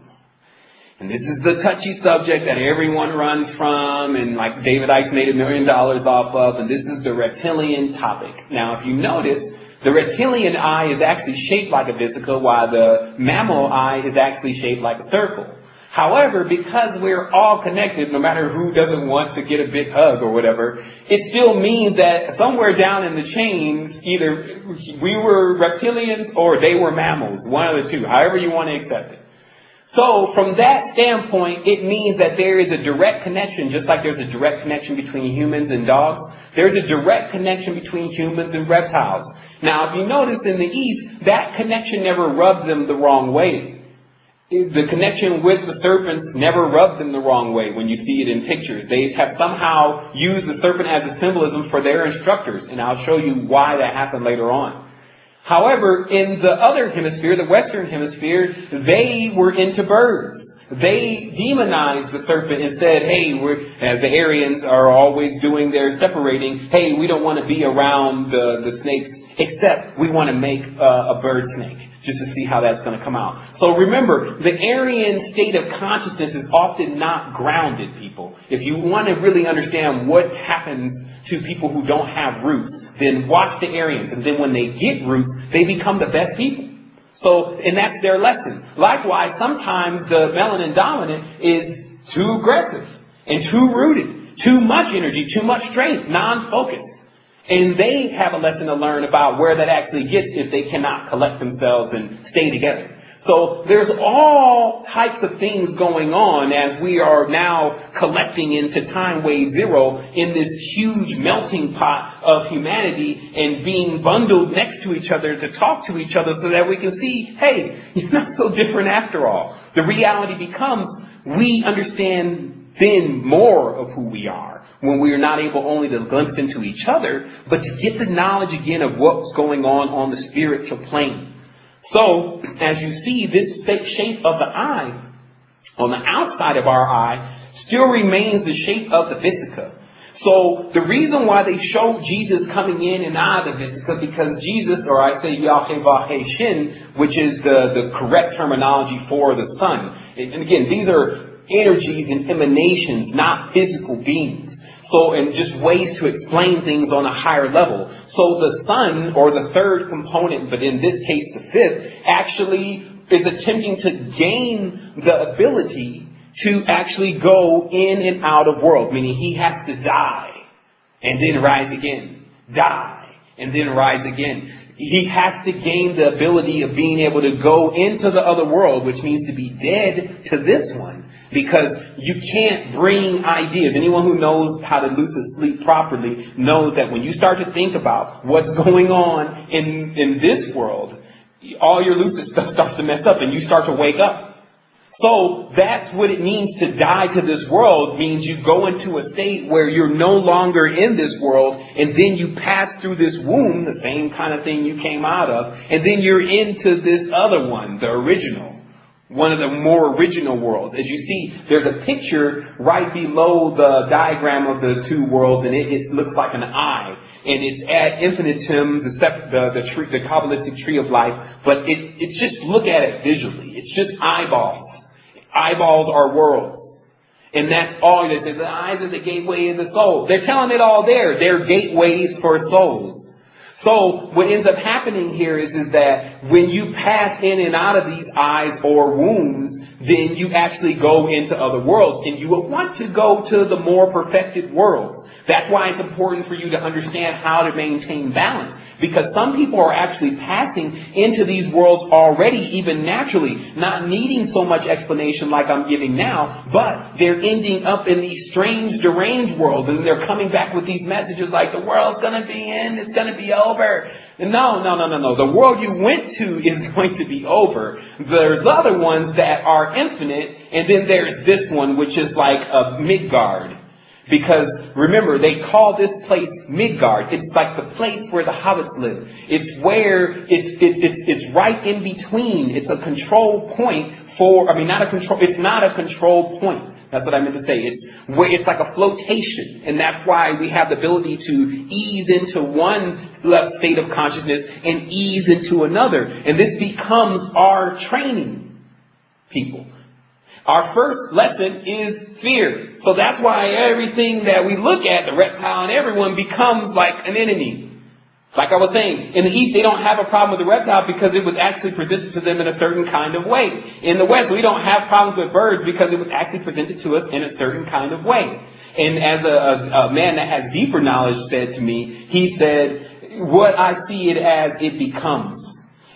And this is the touchy subject that everyone runs from and like David Icke made $1 million off of, and this is the reptilian topic. Now, if you notice, the reptilian eye is actually shaped like a vesica, while the mammal eye is actually shaped like a circle. However, because we're all connected, no matter who doesn't want to get a big hug or whatever, it still means that somewhere down in the chains, either we were reptilians or they were mammals, one of the two, however you want to accept it. So from that standpoint, it means that there is a direct connection, just like there's a direct connection between humans and dogs. There's a direct connection between humans and reptiles. Now, if you notice in the East, that connection never rubbed them the wrong way. The connection with the serpents never rubbed them the wrong way when you see it in pictures. They have somehow used the serpent as a symbolism for their instructors, and I'll show you why that happened later on. However, in the other hemisphere, the Western hemisphere, they were into birds. They demonized the serpent and said, hey, as the Aryans are always doing their separating, hey, we don't want to be around the snakes, except we want to make a bird snake, just to see how that's going to come out. So remember, the Aryan state of consciousness is often not grounded, people. If you want to really understand what happens to people who don't have roots, then watch the Aryans. And then when they get roots, they become the best people. So, and that's their lesson. Likewise, sometimes the melanin dominant is too aggressive and too rooted, too much energy, too much strength, non-focused. And they have a lesson to learn about where that actually gets if they cannot collect themselves and stay together. So there's all types of things going on as we are now collecting into time wave zero in this huge melting pot of humanity and being bundled next to each other to talk to each other so that we can see, hey, you're not so different after all. The reality becomes we understand then more of who we are when we are not able only to glimpse into each other, but to get the knowledge again of what's going on the spiritual plane. So, as you see, this shape of the eye, on the outside of our eye, still remains the shape of the Vesica. So, the reason why they show Jesus coming in and out of the Vesica, because Jesus, or I say Yahweh Shin, which is the correct terminology for the sun. And again, these are energies and emanations, not physical beings. So, and just ways to explain things on a higher level. So the sun, or the third component, but in this case the fifth, actually is attempting to gain the ability to actually go in and out of worlds. Meaning he has to die and then rise again. Die and then rise again. He has to gain the ability of being able to go into the other world, which means to be dead to this one. Because you can't bring ideas. Anyone who knows how to lucid sleep properly knows that when you start to think about what's going on in this world, all your lucid stuff starts to mess up and you start to wake up. So that's what it means to die to this world. Means you go into a state where you're no longer in this world, and then you pass through this womb, the same kind of thing you came out of, and then you're into this other one, the original. One of the more original worlds. As you see, there's a picture right below the diagram of the two worlds, and it looks like an eye. And it's ad infinitum, the Kabbalistic tree of life. But it's just, look at it visually. It's just eyeballs. Eyeballs are worlds. And that's all they say. The eyes are the gateway of the soul. They're telling it all there. They're gateways for souls. So what ends up happening here is that when you pass in and out of these eyes or wombs, then you actually go into other worlds, and you will want to go to the more perfected worlds. That's why it's important for you to understand how to maintain balance. Because some people are actually passing into these worlds already, even naturally, not needing so much explanation like I'm giving now, but they're ending up in these strange, deranged worlds, and they're coming back with these messages like, the world's going to be in, it's going to be over. No. The world you went to is going to be over. There's other ones that are infinite, and then there's this one, which is like a Midgard. Because remember, they call this place Midgard. It's like the place where the hobbits live. It's where it's right in between. It's a control point it's not a control point. That's what I meant to say. It's like a flotation. And that's why we have the ability to ease into one state of consciousness and ease into another. And this becomes our training, people. Our first lesson is fear. So that's why everything that we look at, the reptile and everyone, becomes like an enemy. Like I was saying, in the East, they don't have a problem with the reptile because it was actually presented to them in a certain kind of way. In the West, we don't have problems with birds because it was actually presented to us in a certain kind of way. And as a man that has deeper knowledge said to me, he said, what I see it as, it becomes.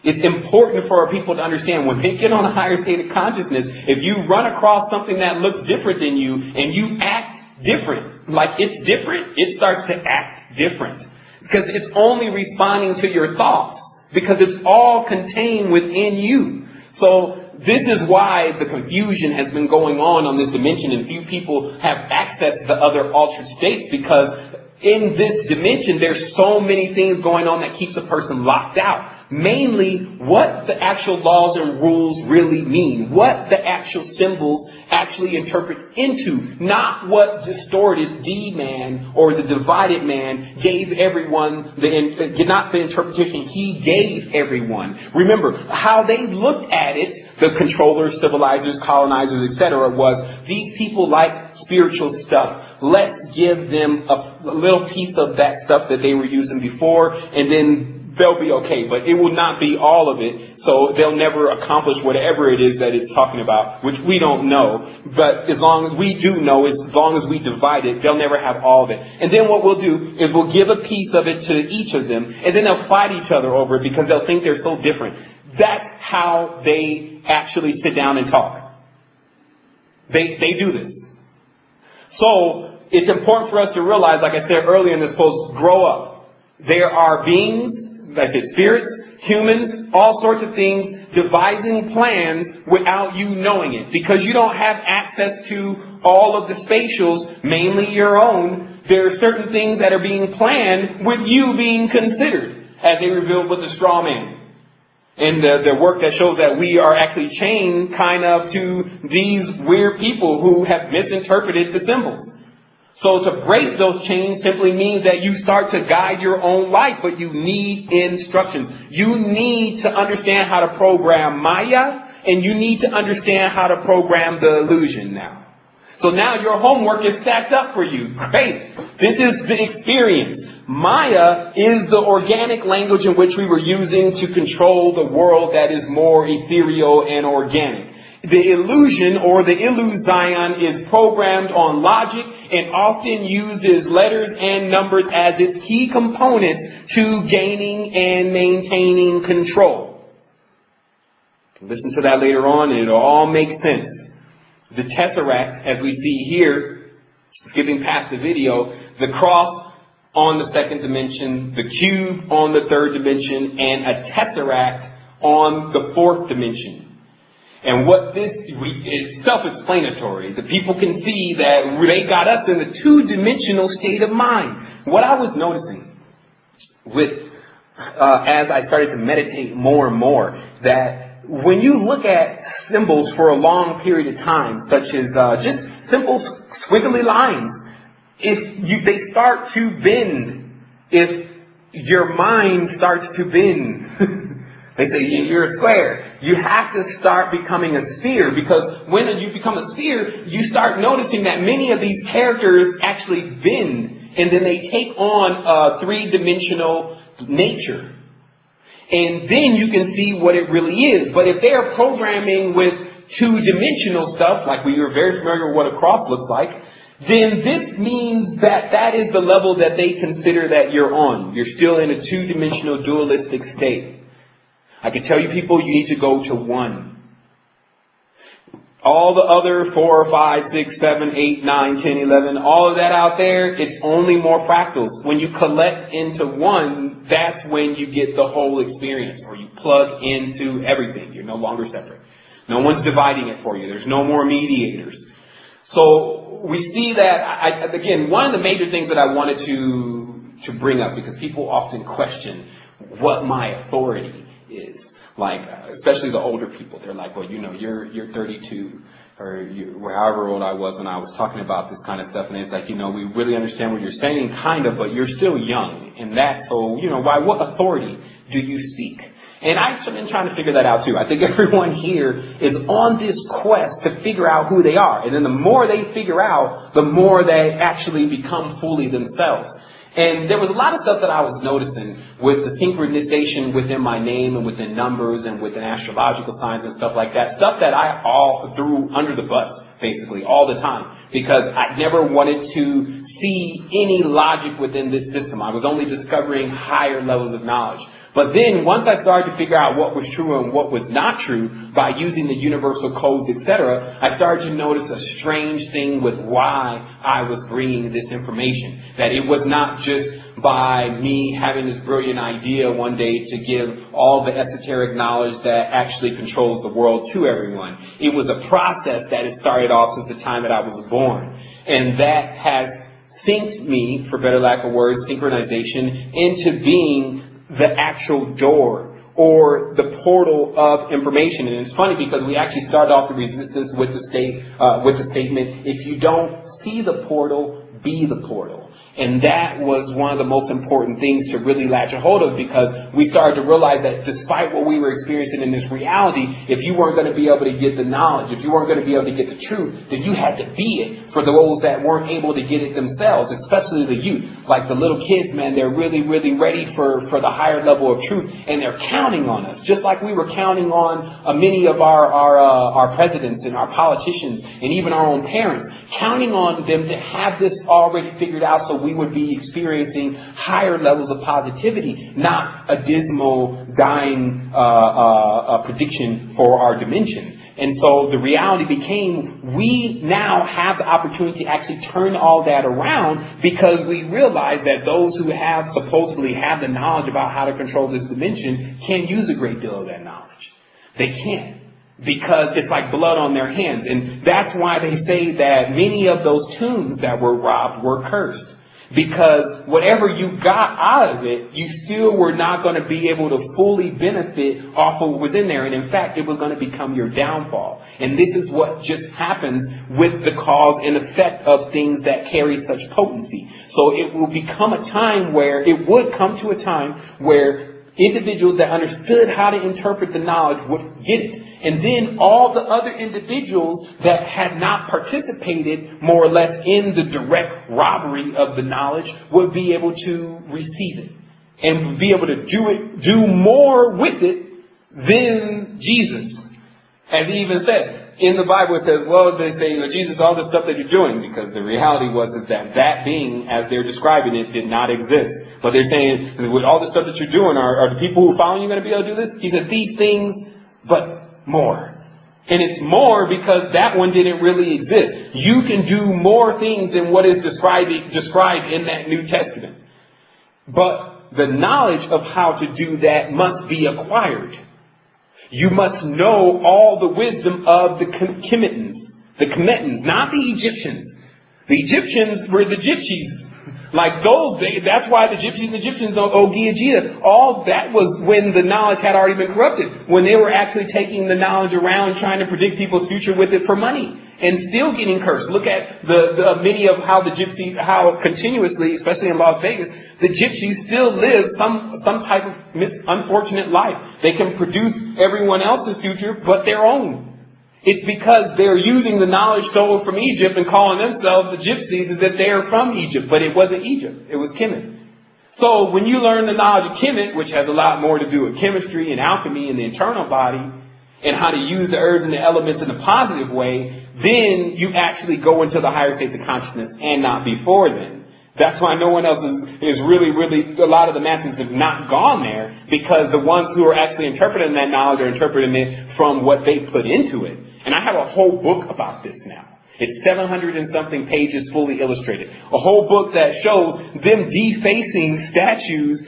It's important for people to understand when they get on a higher state of consciousness, if you run across something that looks different than you and you act different, like it's different, it starts to act different. Because it's only responding to your thoughts. Because it's all contained within you. So this is why the confusion has been going on this dimension, and few people have access to other altered states, because in this dimension there's so many things going on that keeps a person locked out. Mainly what the actual laws and rules really mean. What the actual symbols actually interpret into. Not what distorted D-man or the divided man gave everyone, not the interpretation he gave everyone. Remember, how they looked at it, the controllers, civilizers, colonizers, etc., was these people like spiritual stuff. Let's give them a little piece of that stuff that they were using before, and then they'll be okay, but it will not be all of it, so they'll never accomplish whatever it is that it's talking about, which we don't know. But as long as we do know, as long as we divide it, they'll never have all of it. And then what we'll do is we'll give a piece of it to each of them, and then they'll fight each other over it because they'll think they're so different. That's how they actually sit down and talk. They do this. So it's important for us to realize, like I said earlier in this post, grow up. There are beings, like I said, spirits, humans, all sorts of things, devising plans without you knowing it. Because you don't have access to all of the spatials, mainly your own. There are certain things that are being planned with you being considered, as they revealed with the straw man. And the work that shows that we are actually chained kind of to these weird people who have misinterpreted the symbols. So to break those chains simply means that you start to guide your own life, but you need instructions. You need to understand how to program Maya, and you need to understand how to program the illusion now. So now your homework is stacked up for you. Great. This is the experience. Maya is the organic language in which we were using to control the world that is more ethereal and organic. The illusion or the illusion is programmed on logic and often uses letters and numbers as its key components to gaining and maintaining control. Listen to that later on and it'll all make sense. The tesseract, as we see here, skipping past the video, the cross on the second dimension, the cube on the third dimension, and a tesseract on the fourth dimension. And what this is self-explanatory. The people can see that they got us in a two-dimensional state of mind. What I was noticing with as I started to meditate more and more, that when you look at symbols for a long period of time, such as just simple squiggly lines, they start to bend. If your mind starts to bend, they say you're a square. You have to start becoming a sphere, because when you become a sphere, you start noticing that many of these characters actually bend, and then they take on a three-dimensional nature. And then you can see what it really is. But if they're programming with two-dimensional stuff, like we are very familiar with what a cross looks like, then this means that that is the level that they consider that you're on. You're still in a two-dimensional dualistic state. I can tell you people, you need to go to one. All the other 4, 5, 6, 7, 8, 9, 10, 11, all of that out there, it's only more fractals. When you collect into one, that's when you get the whole experience, or you plug into everything. You're no longer separate. No one's dividing it for you. There's no more mediators. So we see that, again, one of the major things that I wanted to bring up, because people often question what my authority is. Like, especially the older people, they're like, well, you're 32, or however old I was when I was talking about this kind of stuff, and it's like, we really understand what you're saying, kind of, but you're still young, and that's so, by what authority do you speak? And I've been trying to figure that out too. I think everyone here is on this quest to figure out who they are, and then the more they figure out, the more they actually become fully themselves. And there was a lot of stuff that I was noticing with the synchronization within my name and within numbers and within astrological signs and stuff like that. Stuff that I all threw under the bus, basically, all the time. Because I never wanted to see any logic within this system. I was only discovering higher levels of knowledge. But then once I started to figure out what was true and what was not true by using the universal codes, etc., I started to notice a strange thing with why I was bringing this information. That it was not just by me having this brilliant idea one day to give all the esoteric knowledge that actually controls the world to everyone. It was a process that has started off since the time that I was born. And that has synced me, for better lack of words, synchronization, into being the actual door or the portal of information. And it's funny because we actually started off the resistance with the statement, if you don't see the portal, be the portal. And that was one of the most important things to really latch a hold of, because we started to realize that despite what we were experiencing in this reality, if you weren't going to be able to get the knowledge, if you weren't going to be able to get the truth, then you had to be it for those that weren't able to get it themselves, especially the youth. Like the little kids, man, they're really, really ready for the higher level of truth, and they're counting on us, just like we were counting on many of our presidents and our politicians and even our own parents, counting on them to have this already figured out so we would be experiencing higher levels of positivity, not a dismal, dying prediction for our dimension. And so the reality became, we now have the opportunity to actually turn all that around, because we realize that those who supposedly have the knowledge about how to control this dimension can't use a great deal of that knowledge. They can't. Because it's like blood on their hands. And that's why they say that many of those tombs that were robbed were cursed. Because whatever you got out of it, you still were not going to be able to fully benefit off of what was in there. And in fact, it was going to become your downfall. And this is what just happens with the cause and effect of things that carry such potency. So it will become a time where, it would come to a time where individuals that understood how to interpret the knowledge would get it. And then all the other individuals that had not participated more or less in the direct robbery of the knowledge would be able to receive it and be able to do more with it than Jesus. As he even says, in the Bible it says, well, they say, Jesus, all the stuff that you're doing, because the reality is that that being, as they're describing it, did not exist. But they're saying, with all the stuff that you're doing, are the people who follow you going to be able to do this? He said, these things, but more. And it's more because that one didn't really exist. You can do more things than what is described in that New Testament. But the knowledge of how to do that must be acquired. You must know all the wisdom of the Kemetans, not the Egyptians. The Egyptians were the gypsies. Like those days, that's why the gypsies and Egyptians, Ogiajita, all that was when the knowledge had already been corrupted. When they were actually taking the knowledge around trying to predict people's future with it for money. And still getting cursed. Look at the many of how the gypsies, how continuously, especially in Las Vegas, the gypsies still live some type of unfortunate life. They can produce everyone else's future but their own. It's because they're using the knowledge stolen from Egypt and calling themselves the gypsies as if they are from Egypt. But it wasn't Egypt. It was Kemet. So when you learn the knowledge of Kemet, which has a lot more to do with chemistry and alchemy and the internal body, and how to use the herbs and the elements in a positive way, then you actually go into the higher states of consciousness and not before then. That's why no one else is really, a lot of the masses have not gone there, because the ones who are actually interpreting that knowledge are interpreting it from what they put into it. And I have a whole book about this now. It's 700 and something pages fully illustrated. A whole book that shows them defacing statues,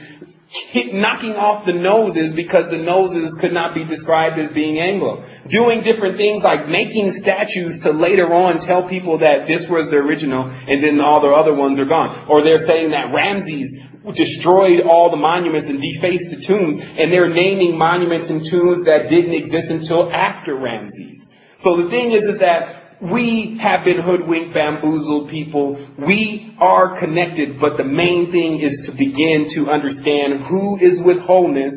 knocking off the noses because the noses could not be described as being Anglo. Doing different things like making statues to later on tell people that this was the original and then all the other ones are gone. Or they're saying that Ramses destroyed all the monuments and defaced the tombs, and they're naming monuments and tombs that didn't exist until after Ramses. So the thing is that we have been hoodwinked, bamboozled people. We are connected, but the main thing is to begin to understand who is with wholeness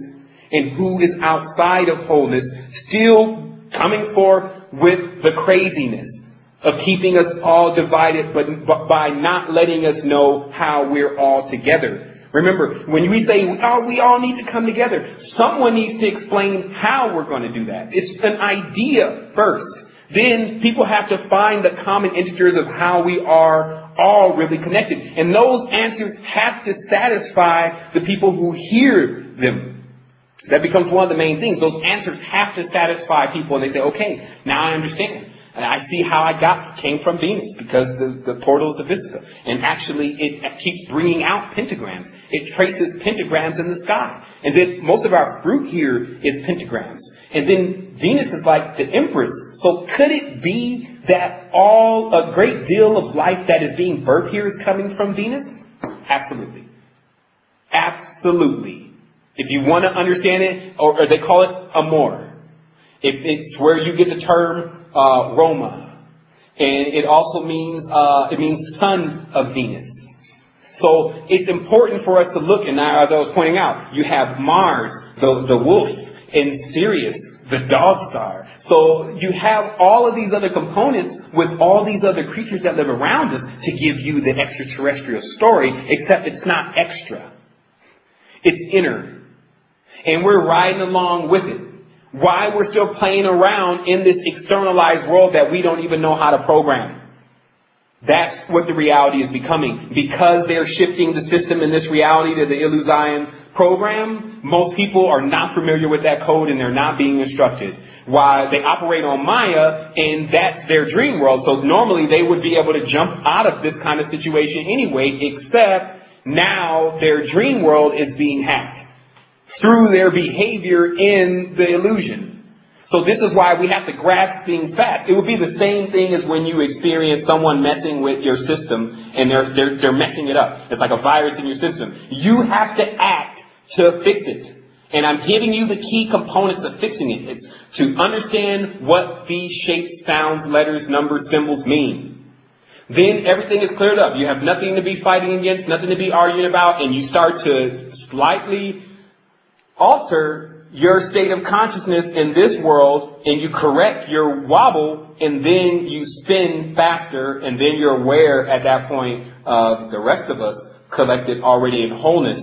and who is outside of wholeness, still coming forth with the craziness of keeping us all divided, but by not letting us know how we're all together. Remember, when we say, oh, we all need to come together, someone needs to explain how we're going to do that. It's an idea first. Then people have to find the common integers of how we are all really connected. And those answers have to satisfy the people who hear them. That becomes one of the main things. Those answers have to satisfy people, and they say, okay, now I understand. And I see how I came from Venus, because the portals of Vista. And actually, it keeps bringing out pentagrams. It traces pentagrams in the sky. And then most of our fruit here is pentagrams. And then Venus is like the Empress. So could it be that a great deal of life that is being birthed here is coming from Venus? Absolutely. Absolutely. If you want to understand it, or they call it amor. It's where you get the term Roma. And it also means, son of Venus. So it's important for us to look, and now, as I was pointing out, you have Mars, the wolf, and Sirius, the dog star. So you have all of these other components with all these other creatures that live around us to give you the extraterrestrial story, except it's not extra. It's inner. And we're riding along with it. Why we're still playing around in this externalized world that we don't even know how to program. That's what the reality is becoming. Because they're shifting the system in this reality to the Illusian program, most people are not familiar with that code and they're not being instructed. Why they operate on Maya, and that's their dream world. So normally they would be able to jump out of this kind of situation anyway, except now their dream world is being hacked through their behavior in the illusion. So this is why we have to grasp things fast. It would be the same thing as when you experience someone messing with your system and they're messing it up. It's like a virus in your system. You have to act to fix it. And I'm giving you the key components of fixing it. It's to understand what these shapes, sounds, letters, numbers, symbols mean. Then everything is cleared up. You have nothing to be fighting against, nothing to be arguing about, and you start to slightly alter your state of consciousness in this world, and you correct your wobble, and then you spin faster, and then you're aware at that point of the rest of us collected already in wholeness,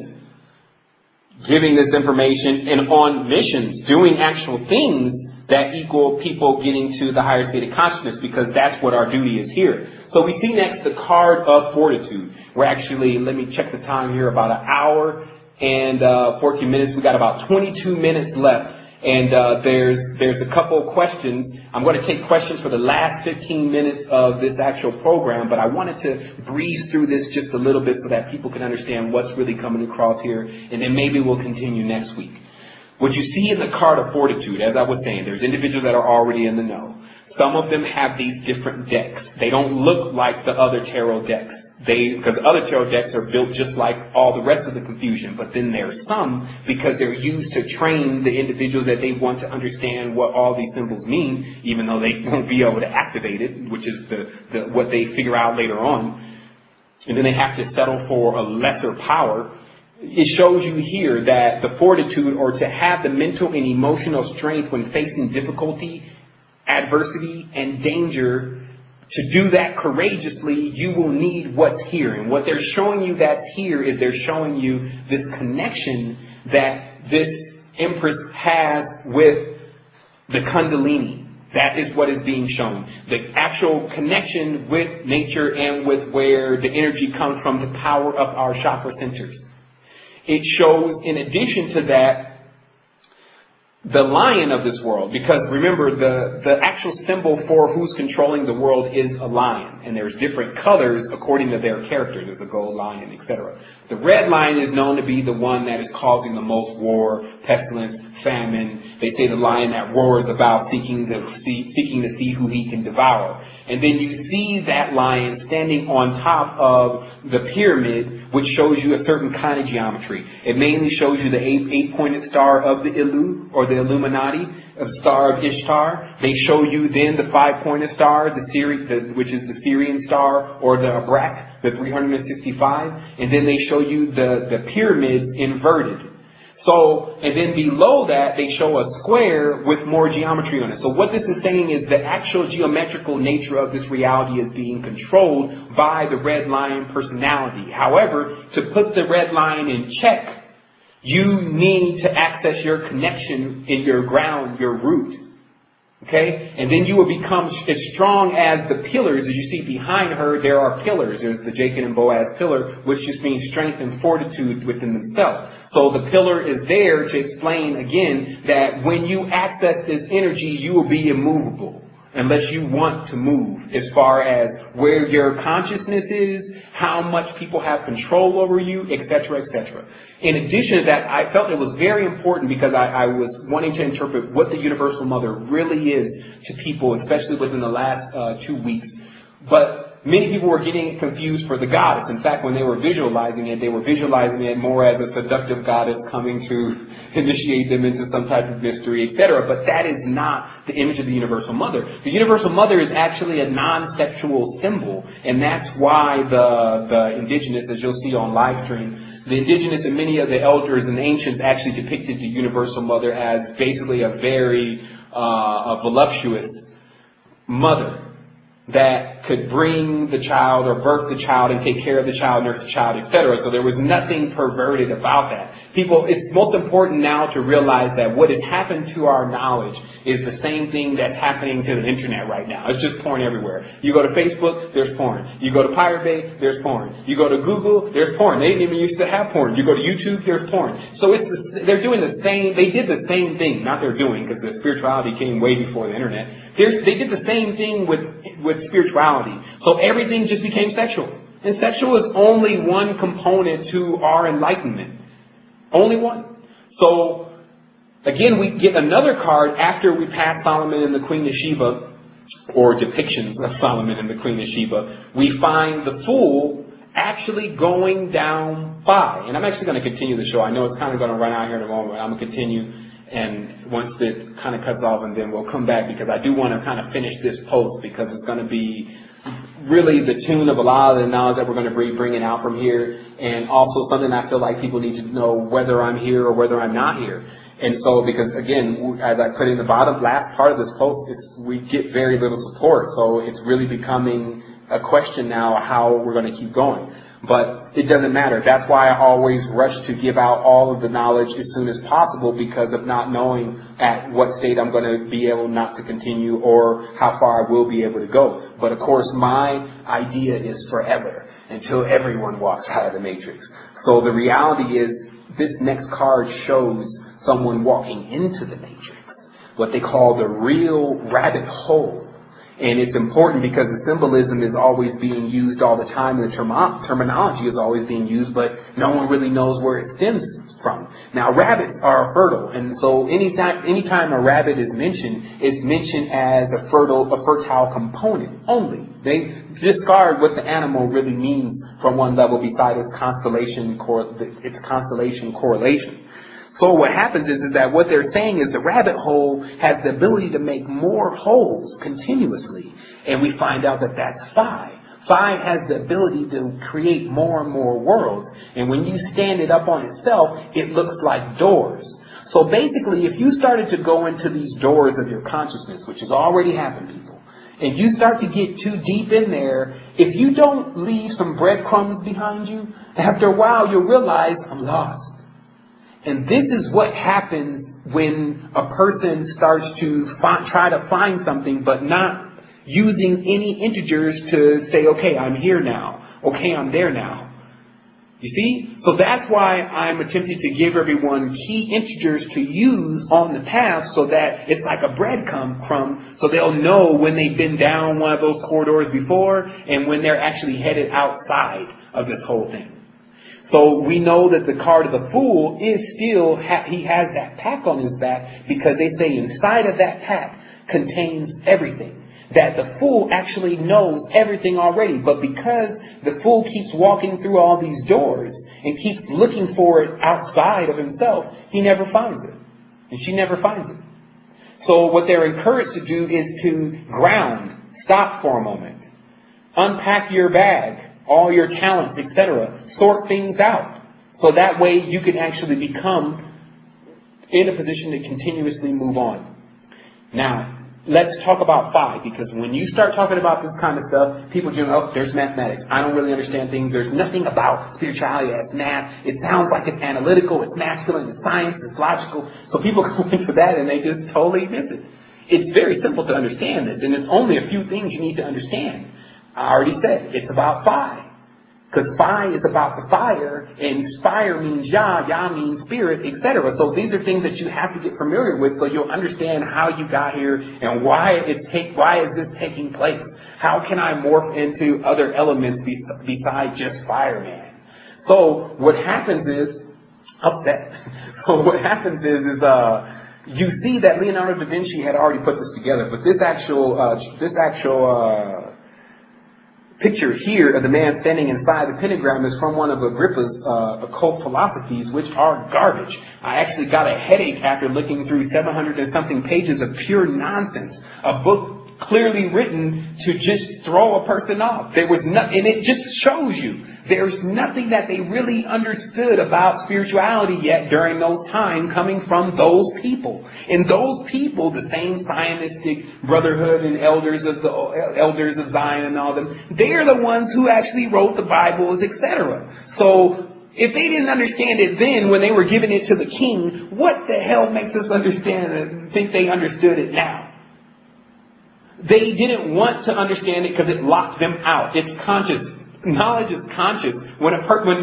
giving this information and on missions, doing actual things that equal people getting to the higher state of consciousness, because that's what our duty is here. So we see next the card of Fortitude. We're actually, let me check the time here, about an hour and 14 minutes. We got about 22 minutes left. And there's a couple of questions. I'm going to take questions for the last 15 minutes of this actual program, but I wanted to breeze through this just a little bit so that people can understand what's really coming across here, and then maybe we'll continue next week. What you see in the card of Fortitude, as I was saying, there's individuals that are already in the know. Some of them have these different decks. They don't look like the other tarot decks. Because the other tarot decks are built just like all the rest of the confusion. But then there's some, because they're used to train the individuals that they want to understand what all these symbols mean, even though they won't be able to activate it, which is what they figure out later on. And then they have to settle for a lesser power. It shows you here that the fortitude, or to have the mental and emotional strength when facing difficulty, adversity, and danger, to do that courageously, you will need what's here. And what they're showing you that's here is they're showing you this connection that this Empress has with the Kundalini. That is what is being shown. The actual connection with nature and with where the energy comes from to power up our chakra centers. It shows, in addition to that, the lion of this world. Because remember, the actual symbol for who's controlling the world is a lion. And there's different colors according to their character. There's a gold lion, etc. The red lion is known to be the one that is causing the most war, pestilence, famine. They say the lion that roars about seeking to see who he can devour. And then you see that lion standing on top of the pyramid, which shows you a certain kind of geometry. It mainly shows you the eight-pointed star of the Ilu, or the Illuminati, a star of Ishtar. They show you then the five-pointed star, which is the Syrian star, or the Abrak, the 365. And then they show you the pyramids inverted. So, and then below that, they show a square with more geometry on it. So what this is saying is the actual geometrical nature of this reality is being controlled by the red lion personality. However, to put the red lion in check, you need to access your connection in your ground, your root. Okay? And then you will become as strong as the pillars. As you see behind her, there are pillars. There's the Jacob and Boaz pillar, which just means strength and fortitude within themselves. So the pillar is there to explain again that when you access this energy, you will be immovable. Unless you want to move, as far as where your consciousness is, how much people have control over you, etc., etc. In addition to that, I felt it was very important because I was wanting to interpret what the Universal Mother really is to people, especially within the last 2 weeks. But many people were getting confused for the goddess. In fact, when they were visualizing it, they were visualizing it more as a seductive goddess coming to initiate them into some type of mystery, etc. But that is not the image of the Universal Mother. The Universal Mother is actually a non-sexual symbol, and that's why the indigenous, as you'll see on live stream, the indigenous and many of the elders and ancients actually depicted the Universal Mother as basically a very a voluptuous mother that could bring the child or birth the child and take care of the child, nurse the child, etc. So there was nothing perverted about that. People, it's most important now to realize that what has happened to our knowledge is the same thing that's happening to the internet right now. It's just porn everywhere. You go to Facebook, there's porn. You go to Pirate Bay, there's porn. You go to Google, there's porn. They didn't even used to have porn. You go to YouTube, there's porn. So they're doing the same, they did the same thing. Not they're doing, because the spirituality came way before the internet. They did the same thing with spirituality. So everything just became sexual. And sexual is only one component to our enlightenment. Only one. So, again, we get another card after we pass Solomon and the Queen of Sheba, or depictions of Solomon and the Queen of Sheba. We find the Fool actually going down by. And I'm actually going to continue the show. I know it's kind of going to run out here in a moment. I'm going to continue. And once it kind of cuts off, and then we'll come back, because I do want to kind of finish this post, because it's going to be really the tune of a lot of the knowledge that we're going to be bringing out from here, and also something I feel like people need to know whether I'm here or whether I'm not here. And so, because again, as I put in the last part of this post, we get very little support, so it's really becoming a question now how we're going to keep going. But it doesn't matter. That's why I always rush to give out all of the knowledge as soon as possible, because of not knowing at what state I'm going to be able not to continue or how far I will be able to go. But of course, my idea is forever, until everyone walks out of the matrix. So the reality is, this next card shows someone walking into the matrix, what they call the real rabbit hole. And it's important because the symbolism is always being used all the time, and the terminology is always being used, but no one really knows where it stems from. Now, rabbits are fertile, and so anytime a rabbit is mentioned, it's mentioned as a fertile component only. They discard what the animal really means from one level beside its constellation correlation. So what happens is that what they're saying is the rabbit hole has the ability to make more holes continuously. And we find out that that's Phi. Phi has the ability to create more and more worlds. And when you stand it up on itself, it looks like doors. So basically, if you started to go into these doors of your consciousness, which has already happened, people, and you start to get too deep in there, if you don't leave some breadcrumbs behind you, after a while you'll realize, I'm lost. And this is what happens when a person starts to try to find something, but not using any integers to say, okay, I'm here now. Okay, I'm there now. You see? So that's why I'm attempting to give everyone key integers to use on the path, so that it's like a breadcrumb, so they'll know when they've been down one of those corridors before and when they're actually headed outside of this whole thing. So we know that the card of the Fool is still, he has that pack on his back, because they say inside of that pack contains everything. That the Fool actually knows everything already. But because the Fool keeps walking through all these doors and keeps looking for it outside of himself, he never finds it. And she never finds it. So what they're encouraged to do is to ground, stop for a moment, unpack your bag, all your talents, etc. Sort things out. So that way you can actually become in a position to continuously move on. Now, let's talk about Phi, because when you start talking about this kind of stuff, people just, oh, there's mathematics. I don't really understand things. There's nothing about spirituality that's math. It sounds like it's analytical, it's masculine, it's science, it's logical. So people go into that and they just totally miss it. It's very simple to understand this, and it's only a few things you need to understand. I already said, it's about Phi. Because Phi is about the fire, and fire means Yah, Yah means spirit, etc. So these are things that you have to get familiar with, so you'll understand how you got here and why is this taking place. How can I morph into other elements besides just fireman? So what happens is, upset. So what happens is you see that Leonardo da Vinci had already put this together, but this actual picture here of the man standing inside the pentagram is from one of Agrippa's occult philosophies, which are garbage. I actually got a headache after looking through 700 and something pages of pure nonsense. A book clearly written to just throw a person off. There was nothing, and it just shows you there's nothing that they really understood about spirituality yet during those times, coming from those people. And those people, the same Zionistic brotherhood and elders of Zion and all them, they're the ones who actually wrote the Bibles, etc. So if they didn't understand it then when they were giving it to the king, what the hell makes us understand and think they understood it now? They didn't want to understand it because it locked them out. It's conscious. Knowledge is conscious. When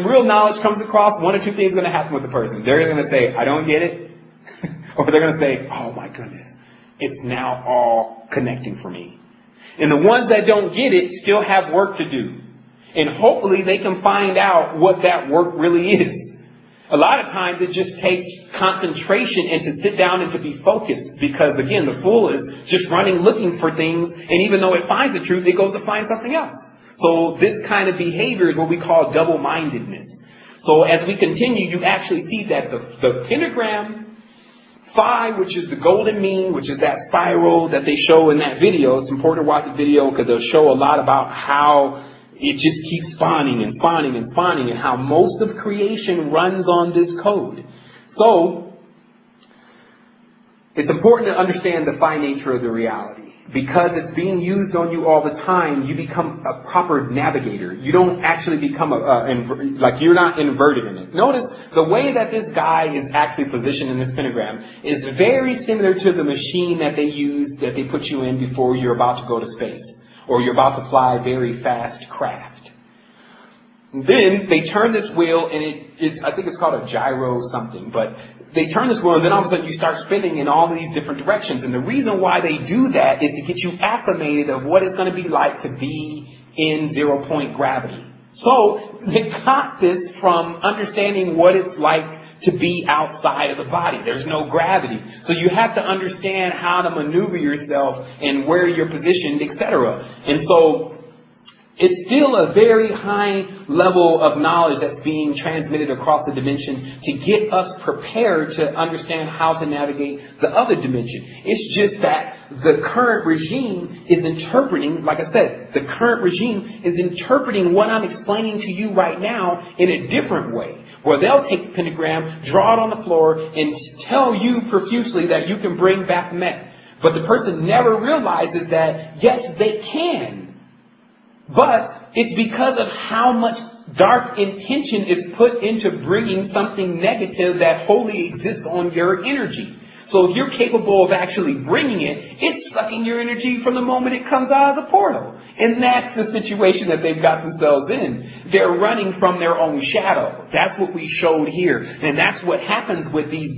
real knowledge comes across, one or two things are going to happen with the person. They're going to say, I don't get it. Or they're going to say, oh my goodness, it's now all connecting for me. And the ones that don't get it still have work to do. And hopefully they can find out what that work really is. A lot of times it just takes concentration and to sit down and to be focused, because again, the fool is just running looking for things, and even though it finds the truth, it goes to find something else. So this kind of behavior is what we call double-mindedness. So as we continue, you actually see that the pentagram, Phi, which is the golden mean, which is that spiral that they show in that video. It's important to watch the video because they'll show a lot about how it just keeps spawning and spawning and spawning, and how most of creation runs on this code. So, It's important to understand the fine nature of the reality. Because it's being used on you all the time, you become a proper navigator. You don't actually become like you're not inverted in it. Notice the way that this guy is actually positioned in this pentagram is very similar to the machine that they use, that they put you in before you're about to go to space. Or you're about to fly a very fast craft. Then they turn this wheel, and I think it's called a gyro something, but they turn this wheel, and then all of a sudden you start spinning in all these different directions. And the reason why they do that is to get you acclimated of what it's going to be like to be in 0-point gravity. So they got this from understanding what it's like to be outside of the body. There's no gravity. So you have to understand how to maneuver yourself and where you're positioned, etc. And so it's still a very high level of knowledge that's being transmitted across the dimension to get us prepared to understand how to navigate the other dimension. It's just that the current regime is interpreting, like I said, the current regime is interpreting what I'm explaining to you right now in a different way. Where they'll take the pentagram, draw it on the floor, and tell you profusely that you can bring back Met. But the person never realizes that, yes, they can. But it's because of how much dark intention is put into bringing something negative that wholly exists on your energy. So if you're capable of actually bringing it, it's sucking your energy from the moment it comes out of the portal. And that's the situation that they've got themselves in. They're running from their own shadow. That's what we showed here. And that's what happens with these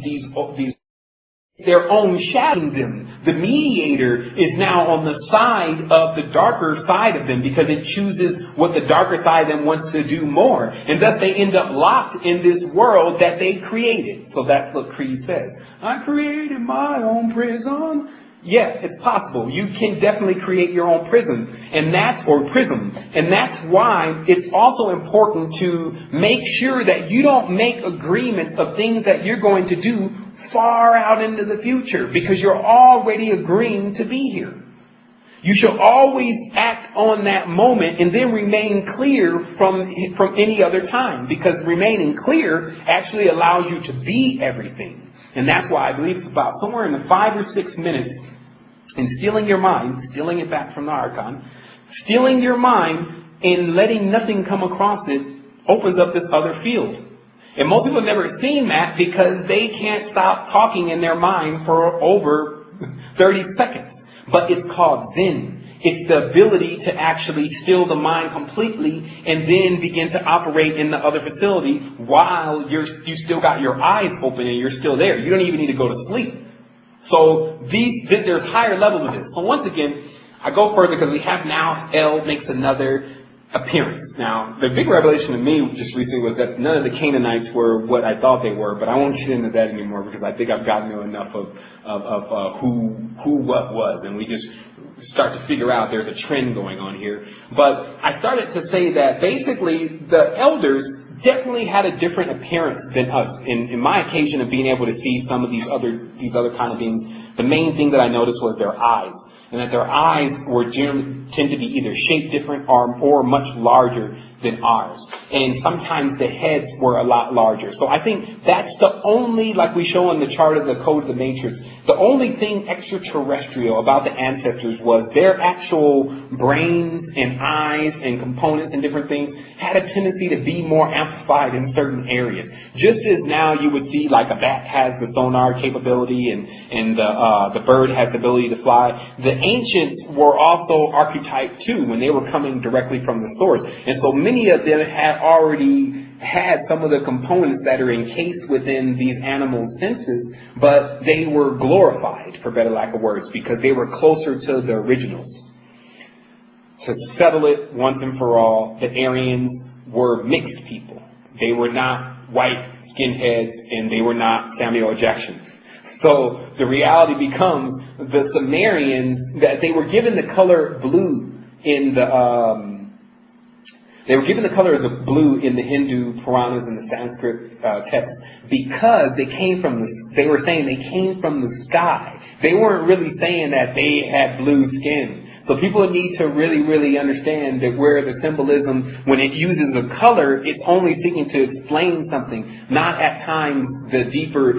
their own shadowing them. The mediator is now on the side of the darker side of them because it chooses what the darker side of them wants to do more. And thus they end up locked in this world that they created. So that's what Creed says. I created my own prison. Yeah, it's possible. You can definitely create your own prism. And that's why it's also important to make sure that you don't make agreements of things that you're going to do far out into the future, because you're already agreeing to be here. You should always act on that moment and then remain clear from any other time, because remaining clear actually allows you to be everything. And that's why I believe it's about somewhere in the 5 or 6 minutes in stealing your mind, stealing it back from the Archon, stealing your mind and letting nothing come across it opens up this other field. And most people have never seen that because they can't stop talking in their mind for over 30 seconds. But it's called Zen. It's the ability to actually still the mind completely and then begin to operate in the other facility while you still got your eyes open and you're still there. You don't even need to go to sleep. So there's higher levels of this. So once again, I go further because we have now El makes another appearance. Now, the big revelation to me just recently was that none of the Canaanites were what I thought they were, but I won't get into that anymore because I think I've gotten to enough of who what was, and we just start to figure out there's a trend going on here. But I started to say that basically the elders definitely had a different appearance than us. In my occasion of being able to see some of these other kind of beings, the main thing that I noticed was their eyes. And that their eyes tend to be either shaped different or much larger than ours. And sometimes the heads were a lot larger. So I think that's the only, like we show on the chart of the Code of the Matrix, the only thing extraterrestrial about the ancestors was their actual brains and eyes and components and different things had a tendency to be more amplified in certain areas. Just as now you would see like a bat has the sonar capability and the bird has the ability to fly. The ancients were also archetype too when they were coming directly from the source. And so many of them had already had some of the components that are encased within these animal senses, but they were glorified, for better lack of words, because they were closer to the originals. To settle it once and for all, the Aryans were mixed people. They were not white skinheads and they were not Samuel L. Jackson. So the reality becomes the Sumerians, that they were given the color blue in the they were given the color of the blue in the Hindu Puranas and the Sanskrit texts because they were saying they came from the sky. They weren't really saying that they had blue skin. So people need to really, really understand that where the symbolism, when it uses a color, it's only seeking to explain something, not at times the deeper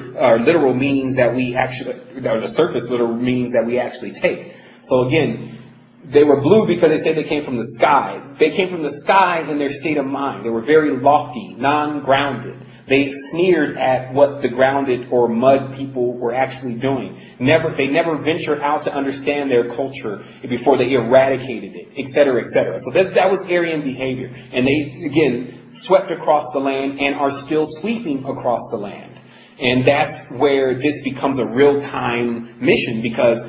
literal meanings that we actually, or the surface literal meanings that we actually take. So again, they were blue because they say they came from the sky. They came from the sky in their state of mind. They were very lofty, non-grounded. They sneered at what the grounded or mud people were actually doing. They never ventured out to understand their culture before they eradicated it, etc., etc. So that was Aryan behavior. And they, again, swept across the land and are still sweeping across the land. And that's where this becomes a real-time mission, because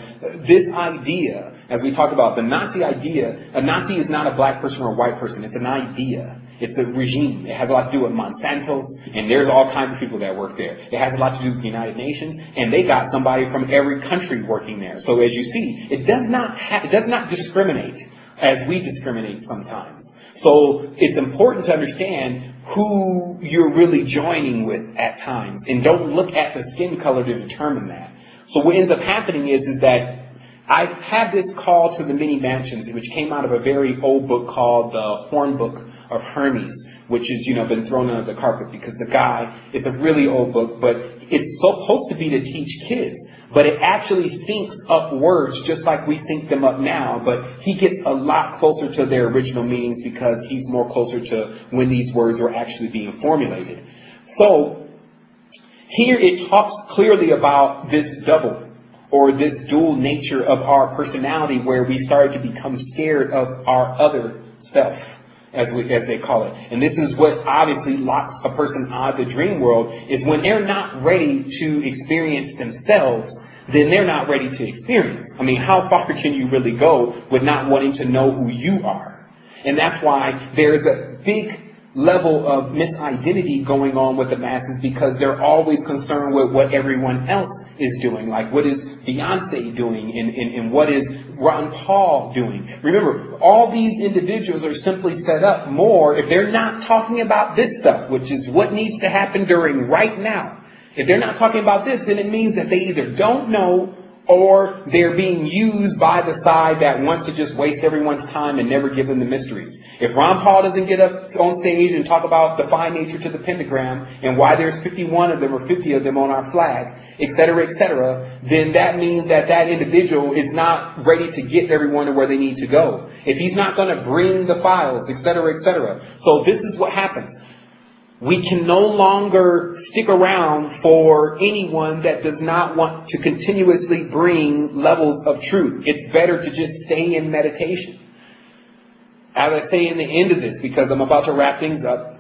this idea, as we talk about the Nazi idea, a Nazi is not a black person or a white person. It's an idea. It's a regime. It has a lot to do with Monsantos, and there's all kinds of people that work there. It has a lot to do with the United Nations, and they got somebody from every country working there. So as you see, it does not discriminate as we discriminate sometimes. So it's important to understand who you're really joining with at times, and don't look at the skin color to determine that. So what ends up happening is that I had this call to the many mansions, which came out of a very old book called the Horn Book of Hermes, which has, been thrown under the carpet because the guy, it's a really old book, but it's supposed to be to teach kids, but it actually syncs up words just like we sync them up now, but he gets a lot closer to their original meanings because he's more closer to when these words are actually being formulated. So here it talks clearly about this double, or this dual nature of our personality, where we started to become scared of our other self, as they call it. And this is what obviously locks a person out of the dream world, is when they're not ready to experience themselves, then they're not ready to experience. I mean, how far can you really go with not wanting to know who you are? And that's why there's a big level of misidentity going on with the masses, because they're always concerned with what everyone else is doing. Like, what is Beyonce doing, and what is Ron Paul doing? Remember, all these individuals are simply set up more if they're not talking about this stuff, which is what needs to happen during right now. If they're not talking about this, then it means that they either don't know, or they're being used by the side that wants to just waste everyone's time and never give them the mysteries. If Ron Paul doesn't get up on stage and talk about the fine nature to the pentagram and why there's 51 of them or 50 of them on our flag, etc., then that means that that individual is not ready to get everyone to where they need to go. If he's not going to bring the files, etc. So this is what happens. We can no longer stick around for anyone that does not want to continuously bring levels of truth. It's better to just stay in meditation. As I say in the end of this, because I'm about to wrap things up,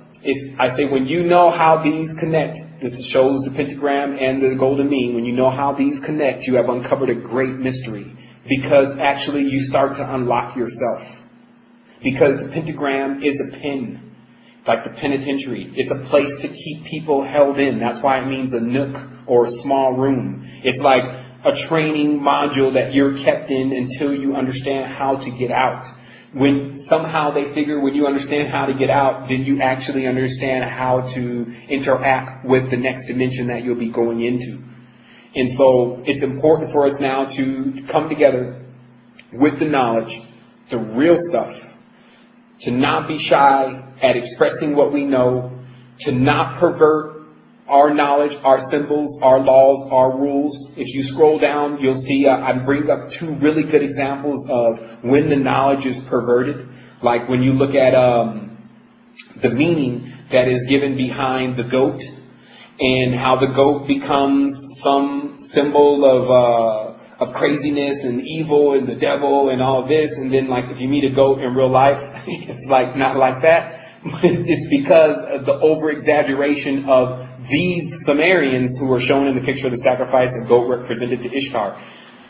I say when you know how these connect, this shows the pentagram and the golden mean, when you know how these connect, you have uncovered a great mystery, because actually you start to unlock yourself. Because the pentagram is a pin. Like the penitentiary. It's a place to keep people held in. That's why it means a nook or a small room. It's like a training module that you're kept in until you understand how to get out. When somehow they figure when you understand how to get out, then you actually understand how to interact with the next dimension that you'll be going into. And so it's important for us now to come together with the knowledge, the real stuff, to not be shy at expressing what we know, to not pervert our knowledge, our symbols, our laws, our rules. If you scroll down, you'll see I bring up two really good examples of when the knowledge is perverted. Like when you look at the meaning that is given behind the goat, and how the goat becomes some symbol of craziness and evil and the devil and all of this. And then, like, if you meet a goat in real life, it's like not like that. But it's because of the over-exaggeration of these Sumerians who were shown in the picture of the sacrifice of goat represented to Ishtar.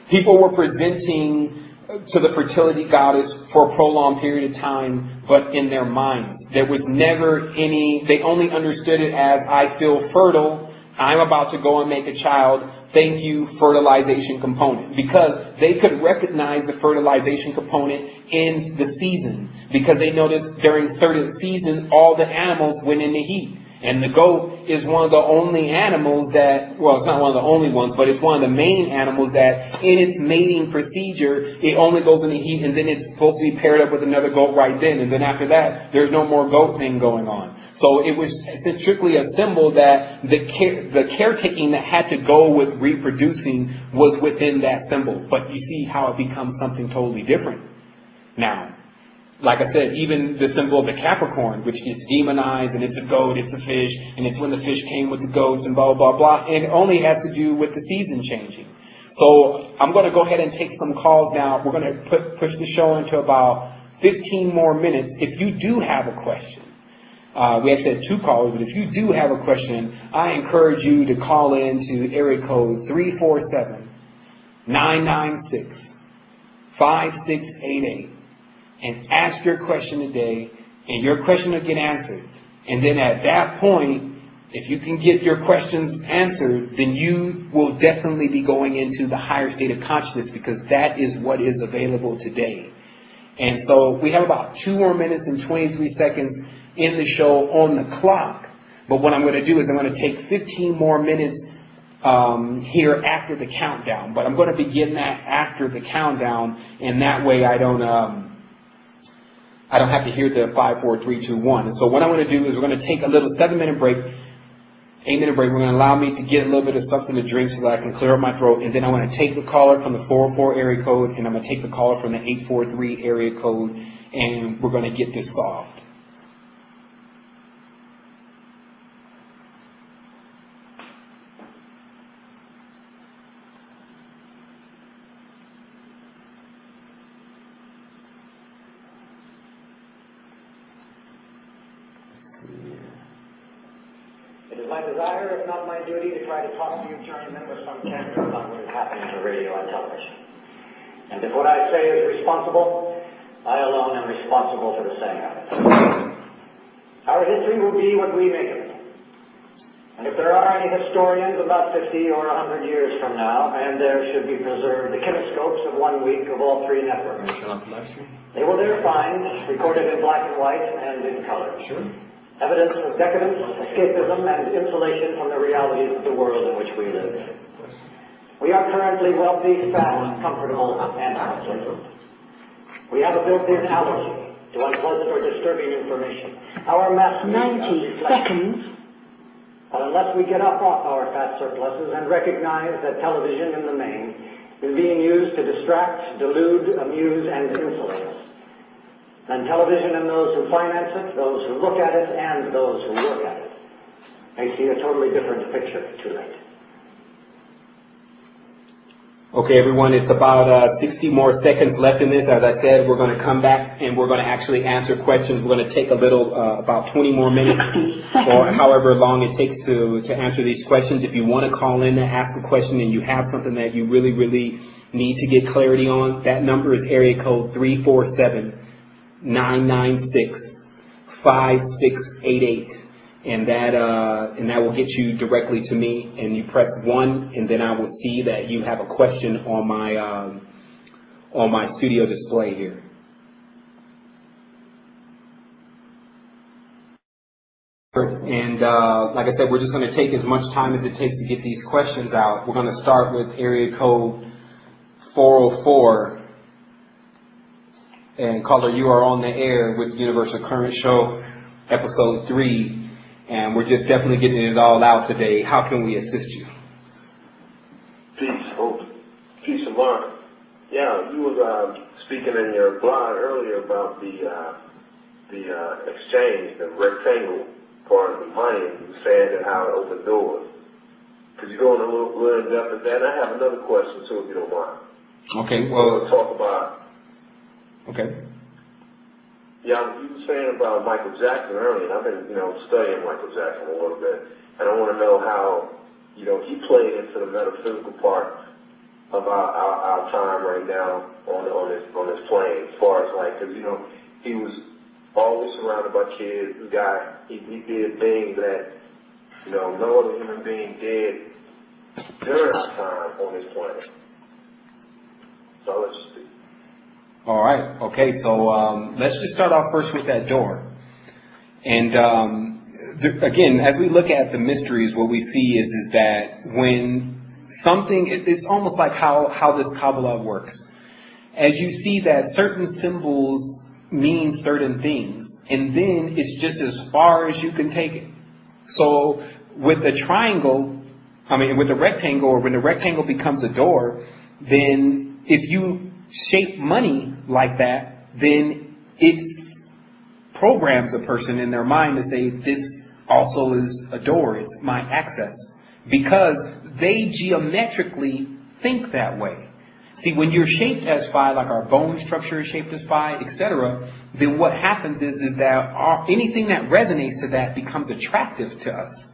People were presenting to the fertility goddess for a prolonged period of time, but in their minds. There was never any, they only understood it as, I feel fertile, I'm about to go and make a child, thank you, fertilization component. Because they could recognize the fertilization component in the season. Because they noticed during certain seasons, all the animals went into heat. And the goat is one of the only animals that, well, it's not one of the only ones, but it's one of the main animals that in its mating procedure, it only goes into heat and then it's supposed to be paired up with another goat right then. And then after that, there's no more goat thing going on. So it was strictly a symbol that the caretaking that had to go with reproducing was within that symbol. But you see how it becomes something totally different now. Like I said, even the symbol of the Capricorn, which gets demonized, and it's a goat, it's a fish, and it's when the fish came with the goats, and blah, blah, blah, and it only has to do with the season changing. So I'm going to go ahead and take some calls now. We're going to push the show into about 15 more minutes. If you do have a question, we actually had 2 callers, but if you do have a question, I encourage you to call in to area code 347-996-5688. And ask your question today, and your question will get answered. And then at that point, if you can get your questions answered, then you will definitely be going into the higher state of consciousness, because that is what is available today. And so we have about 2 more minutes and 23 seconds in the show on the clock. But what I'm going to do is I'm going to take 15 more minutes here after the countdown. But I'm going to begin that after the countdown, and that way I don't have to hear the 5, 4, 3, 2, 1. And so what I'm going to do is we're going to take a little 7-minute break, 8-minute break. We're going to allow me to get a little bit of something to drink so that I can clear up my throat. And then I'm going to take the caller from the 404 area code, and I'm going to take the caller from the 843 area code, and we're going to get this solved. It is my desire, if not my duty, to try to talk to you journeymen with some candor about what is happening to radio and television. And if what I say is responsible, I alone am responsible for the saying of it. Our history will be what we make of it. And if there are any historians about 50 or 100 years from now, and there should be preserved the kinescopes of 1 week of all 3 networks, they will there find, recorded in black and white and in color, evidence of decadence, escapism, and insulation from the realities of the world in which we live. We are currently wealthy, fat, comfortable, and comfortable. We have a built-in allergy to unpleasant or disturbing information. Our mass 90 seconds. But unless we get up off our fat surpluses and recognize that television in the main is being used to distract, delude, amuse, and insulate us, then television and those who finance it, those who look at it, and those who work at it may see a totally different picture too late. Okay, everyone, it's about 60 more seconds left in this. As I said, we're going to come back and we're going to actually answer questions. We're going to take a little, about 20 more minutes or however long it takes to answer these questions. If you want to call in and ask a question and you have something that you really, really need to get clarity on, that number is area code 347-996-5688. And that will get you directly to me, and you press 1, and then I will see that you have a question on my studio display here. And like I said, we're just going to take as much time as it takes to get these questions out. We're going to start with area code 404. And caller, you are on the air with Universal Current Show, episode 3. And we're just definitely getting it all out today. How can we assist you? Peace, hope, peace and love. Yeah, you was speaking in your blog earlier about the exchange, the rectangle part of the money, and you were saying that how it opened doors. Could you go in a little in depth with that? And I have another question too, if you don't mind. Okay, well, we'll talk about. Okay. Yeah, you were saying about Michael Jackson earlier, and I've been, studying Michael Jackson a little bit, and I want to know how, he played into the metaphysical part of our time right now on this plane, as far as because he was always surrounded by kids. This guy, he did things that no other human being did during our time on this planet. So I'll let you speak. All right. Okay. So let's just start off first with that door. And again, as we look at the mysteries, what we see is that when something, it's almost like how this Kabbalah works. As you see that certain symbols mean certain things, and then it's just as far as you can take it. So with the triangle, with the rectangle, or when the rectangle becomes a door, then if you shape money like that, then it programs a person in their mind to say, this also is a door, it's my access. Because they geometrically think that way. See, when you're shaped as phi, like our bone structure is shaped as phi, etc., then what happens is that anything that resonates to that becomes attractive to us.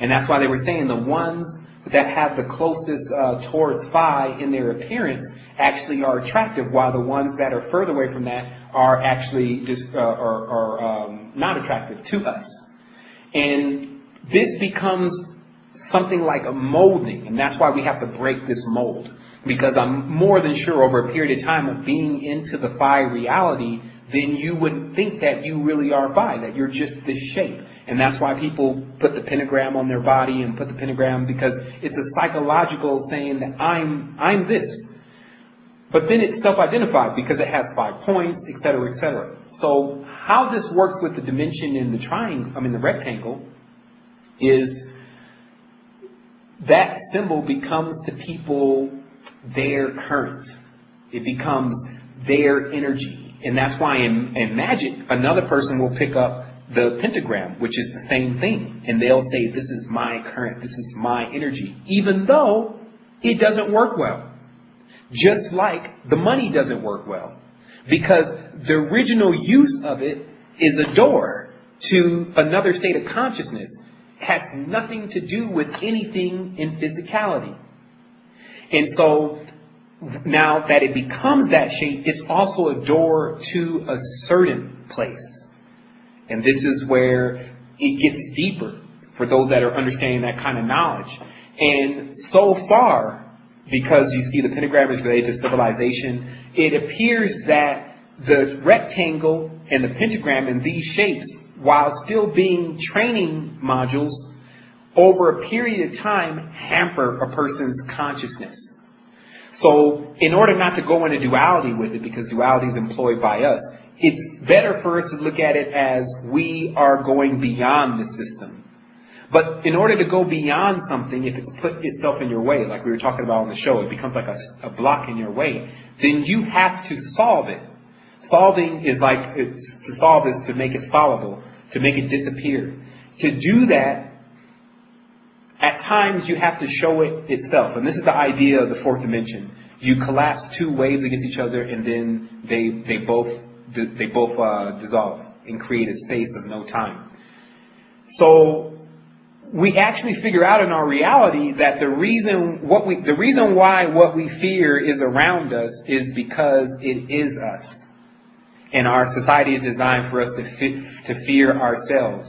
And that's why they were saying the ones that have the closest towards phi in their appearance actually are attractive, while the ones that are further away from that are actually just not attractive to us. And this becomes something like a molding, and that's why we have to break this mold. Because I'm more than sure over a period of time of being into the phi reality, then you would think that you really are phi, that you're just this shape. And that's why people put the pentagram on their body and put the pentagram, because it's a psychological saying that I'm this. But then it's self-identified because it has 5 points, etc., etc. So how this works with the dimension in the the rectangle, is that symbol becomes to people their current. It becomes their energy. And that's why in magic, another person will pick up the pentagram, which is the same thing. And they'll say, this is my current, this is my energy. Even though it doesn't work well. Just like the money doesn't work well. Because the original use of it is a door to another state of consciousness. It has nothing to do with anything in physicality. And so now that it becomes that shape, it's also a door to a certain place. And this is where it gets deeper for those that are understanding that kind of knowledge. And so far, because you see the pentagram is related to civilization, it appears that the rectangle and the pentagram and these shapes, while still being training modules, over a period of time hamper a person's consciousness. So in order not to go into duality with it, because duality is employed by us, it's better for us to look at it as we are going beyond the system. But in order to go beyond something, if it's put itself in your way, like we were talking about on the show, it becomes like a block in your way, then you have to solve it. Solving is to solve is to make it solvable, to make it disappear. To do that, at times you have to show it itself. And this is the idea of the fourth dimension. You collapse 2 waves against each other, and then they both dissolve and create a space of no time. So we actually figure out in our reality that the reason why what we fear is around us is because it is us. And our society is designed for us to fear ourselves.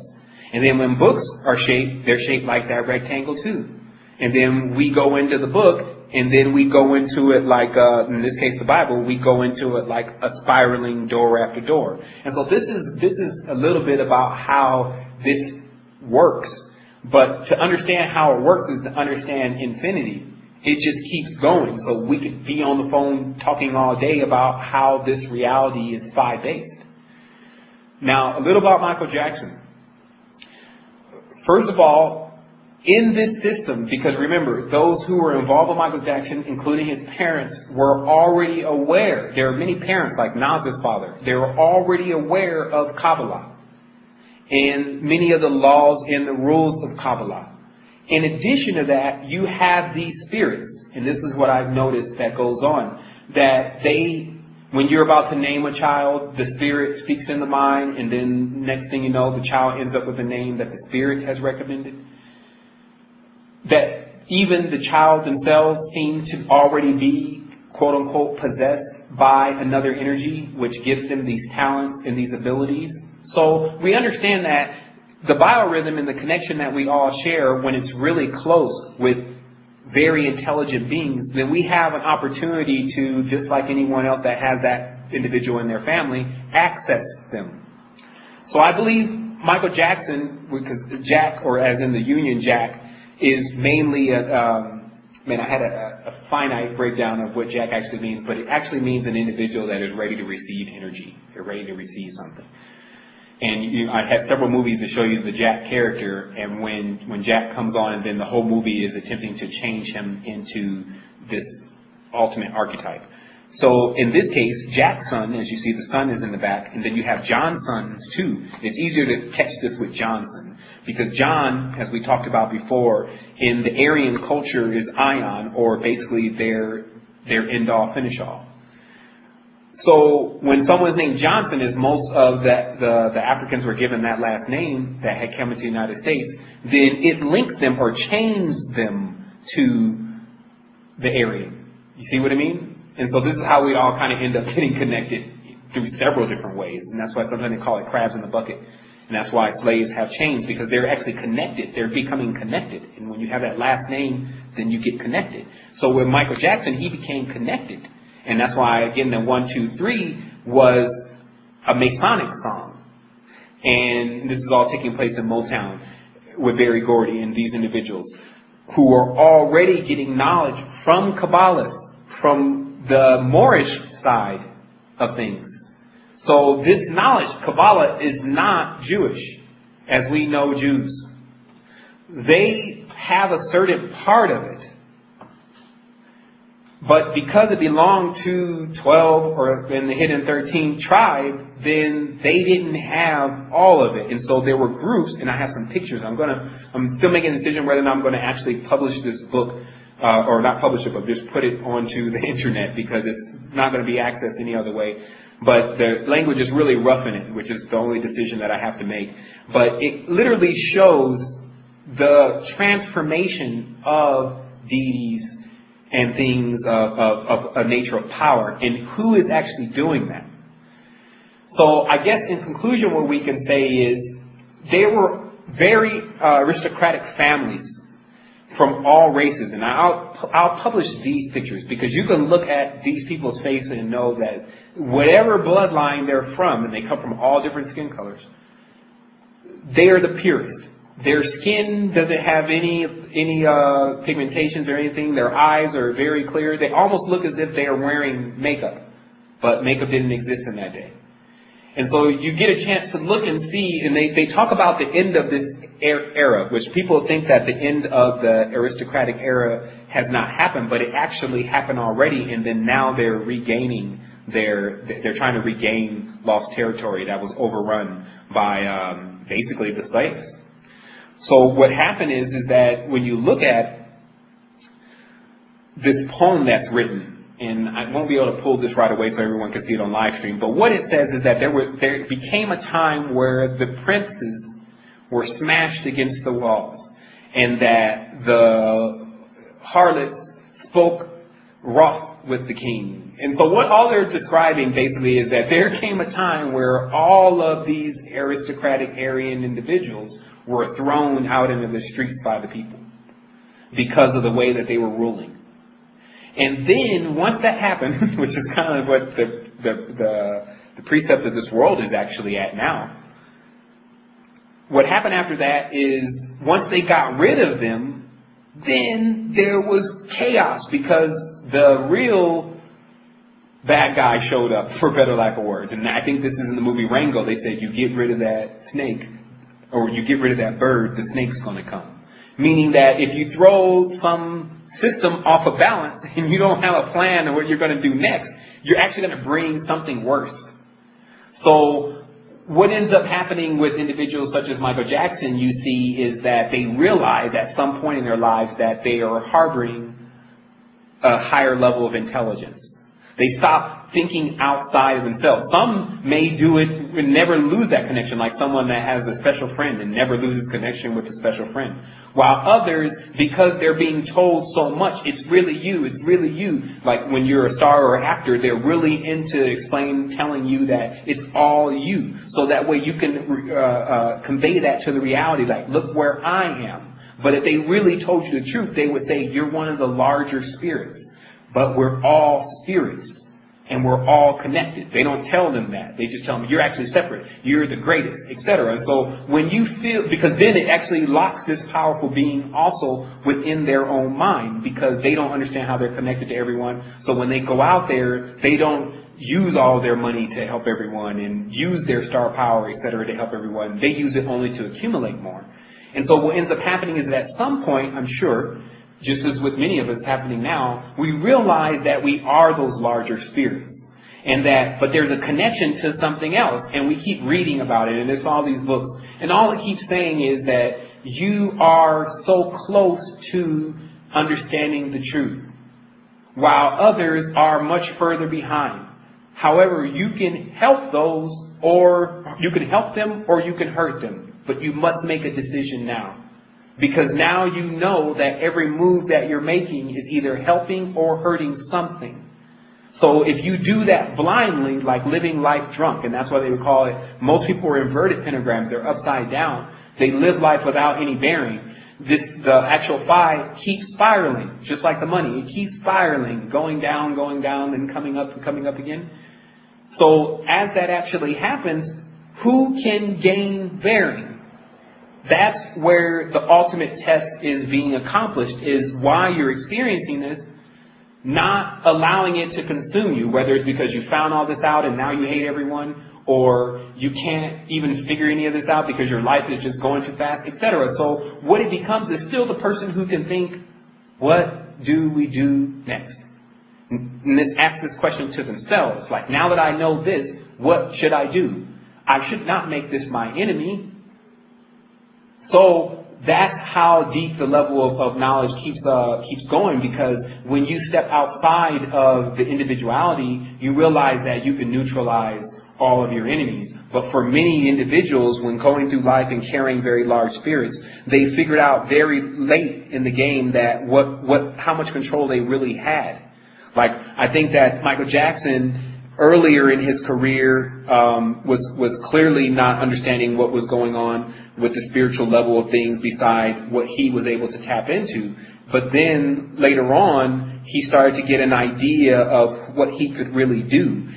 And then when books are shaped, they're shaped like that rectangle too. And then we go into the book, and then we go into it like, in this case the Bible, we go into it like a spiraling door after door. And so this is a little bit about how this works. But to understand how it works is to understand infinity. It just keeps going. So we could be on the phone talking all day about how this reality is phi based. Now, a little about Michael Jackson. First of all, in this system, because remember, those who were involved with Michael Jackson, including his parents, were already aware. There are many parents, like Nas's father. They were already aware of Kabbalah and many of the laws and the rules of Kabbalah. In addition to that, you have these spirits, and this is what I've noticed that goes on, that when you're about to name a child, the spirit speaks in the mind, and then next thing you know, the child ends up with a name that the spirit has recommended. That even the child themselves seem to already be, quote unquote, possessed by another energy, which gives them these talents and these abilities. So we understand that the biorhythm and the connection that we all share, when it's really close with very intelligent beings, then we have an opportunity to, just like anyone else that has that individual in their family, access them. So I believe Michael Jackson, because Jack, or as in the Union Jack, is mainly I had a finite breakdown of what Jack actually means, but it actually means an individual that is ready to receive energy. They're ready to receive something. And I have several movies that show you the Jack character, and when Jack comes on, and then the whole movie is attempting to change him into this ultimate archetype. So in this case, Jack's son, as you see, the son is in the back, and then you have John's sons too. It's easier to catch this with John's son, because John, as we talked about before, in the Aryan culture is Ion, or basically their end-all, finish-all. So when someone's named Johnson, as most of the Africans were given that last name that had come into the United States, then it links them or chains them to the Aryan. You see what I mean? And so this is how we all kind of end up getting connected through several different ways. And that's why sometimes they call it crabs in the bucket. And that's why slaves have chains, because they're actually connected. They're becoming connected. And when you have that last name, then you get connected. So with Michael Jackson, he became connected. And that's why, again, the 1, 2, 3 was a Masonic song. And this is all taking place in Motown with Berry Gordy and these individuals who are already getting knowledge from Kabbalists, from the Moorish side of things. So this knowledge, Kabbalah, is not Jewish, as we know Jews. They have a certain part of it. But because it belonged to 12 or in the hidden 13 tribe, then they didn't have all of it. And so there were groups, and I have some pictures. I'm still making a decision whether or not I'm going to actually publish this book, or not publish it, but just put it onto the internet, because it's not going to be accessed any other way. But the language is really rough in it, which is the only decision that I have to make. But it literally shows the transformation of deities and things of a nature of power, and who is actually doing that. So I guess in conclusion, what we can say is there were very aristocratic families from all races. And I'll publish these pictures, because you can look at these people's faces and know that whatever bloodline they're from, and they come from all different skin colors, they are the purest. Their skin doesn't have any pigmentations or anything. Their eyes are very clear. They almost look as if they are wearing makeup, but makeup didn't exist in that day. And so you get a chance to look and see, and they talk about the end of this era, which people think that the end of the aristocratic era has not happened, but it actually happened already, and then now they're regaining they're trying to regain lost territory that was overrun by basically the slaves. So what happened is that when you look at this poem that's written, and I won't be able to pull this right away so everyone can see it on live stream, but what it says is that there became a time where the princes were smashed against the walls, and that the harlots spoke wrath with the king. And so what all they're describing basically is that there came a time where all of these aristocratic Aryan individuals were thrown out into the streets by the people because of the way that they were ruling. And then once that happened, which is kind of what the precept of this world is actually at now, what happened after that is once they got rid of them, then there was chaos, because the real bad guy showed up, for better lack of words. And I think this is in the movie Rango. They said, you get rid of that snake, or you get rid of that bird, the snake's going to come. Meaning that if you throw some system off of balance and you don't have a plan of what you're going to do next, you're actually going to bring something worse. So what ends up happening with individuals such as Michael Jackson, you see, is that they realize at some point in their lives that they are harboring a higher level of intelligence. They stop thinking outside of themselves. Some may do it and never lose that connection, like someone that has a special friend and never loses connection with a special friend. While others, because they're being told so much, it's really you, it's really you. Like when you're a star or actor, they're really into telling you that it's all you. So that way you can convey that to the reality, like, look where I am. But if they really told you the truth, they would say, you're one of the larger spirits. But we're all spirits. And we're all connected. They don't tell them that. They just tell them, you're actually separate. You're the greatest, etc. So when you feel, because then it actually locks this powerful being also within their own mind, because they don't understand how they're connected to everyone. So when they go out there, they don't use all their money to help everyone and use their star power, etc. to help everyone. They use it only to accumulate more. And so what ends up happening is that at some point, I'm sure, just as with many of us happening now, we realize that we are those larger spirits. And that, but there's a connection to something else. And we keep reading about it. And it's all these books. And all it keeps saying is that you are so close to understanding the truth, while others are much further behind. However, you can help those, or you can help them, or you can hurt them. But you must make a decision now. Because now you know that every move that you're making is either helping or hurting something. So if you do that blindly, like living life drunk, and that's why they would call it, most people are inverted pentagrams, they're upside down. They live life without any bearing. The actual phi keeps spiraling, just like the money. It keeps spiraling, going down, and coming up again. So as that actually happens, who can gain bearing? That's where the ultimate test is being accomplished, is why you're experiencing this, not allowing it to consume you, whether it's because you found all this out and now you hate everyone, or you can't even figure any of this out because your life is just going too fast, etc. So what it becomes is still the person who can think, what do we do next? And this asks this question to themselves, like, now that I know this, what should I do? I should not make this my enemy. So that's how deep the level of knowledge keeps going, because when you step outside of the individuality, you realize that you can neutralize all of your enemies. But for many individuals, when going through life and carrying very large spirits, they figured out very late in the game that how much control they really had. Like, I think that Michael Jackson, earlier in his career, was clearly not understanding what was going on with the spiritual level of things beside what he was able to tap into. But then later on, he started to get an idea of what he could really do,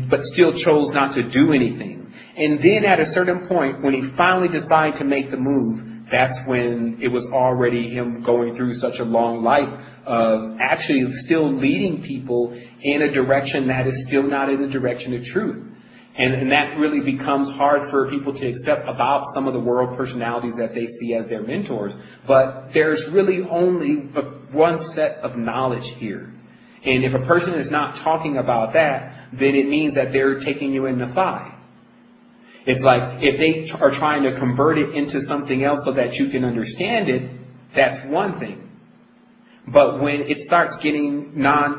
but still chose not to do anything. And then at a certain point, when he finally decided to make the move, that's when it was already him going through such a long life of actually still leading people in a direction that is still not in the direction of truth. And that really becomes hard for people to accept about some of the world personalities that they see as their mentors. But there's really only one set of knowledge here. And if a person is not talking about that, then it means that they're taking you in the thigh. It's like if they are trying to convert it into something else so that you can understand it, that's one thing. But when it starts getting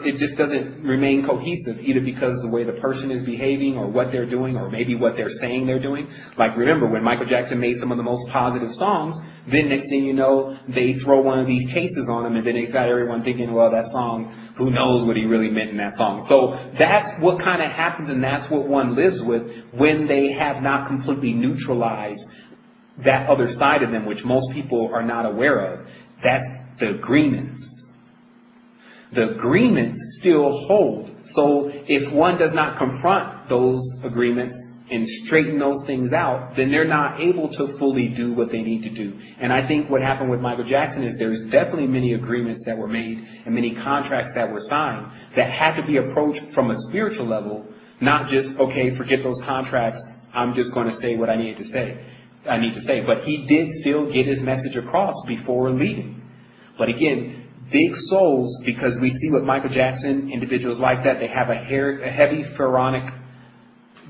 it just doesn't remain cohesive, either because of the way the person is behaving or what they're doing or maybe what they're saying they're doing. Like, remember when Michael Jackson made some of the most positive songs, then next thing you know, they throw one of these cases on him, and then it's got everyone thinking, well, that song, who knows what he really meant in that song. So that's what kind of happens, and that's what one lives with when they have not completely neutralized that other side of them, which most people are not aware of. That's the agreements. The agreements still hold. So if one does not confront those agreements and straighten those things out, then they're not able to fully do what they need to do. And I think what happened with Michael Jackson is there's definitely many agreements that were made and many contracts that were signed that had to be approached from a spiritual level, not just, okay, forget those contracts, I'm just going to say what I need to say. But he did still get his message across before leaving. But again, big souls, because we see with Michael Jackson, individuals like that, they have a heavy pharaonic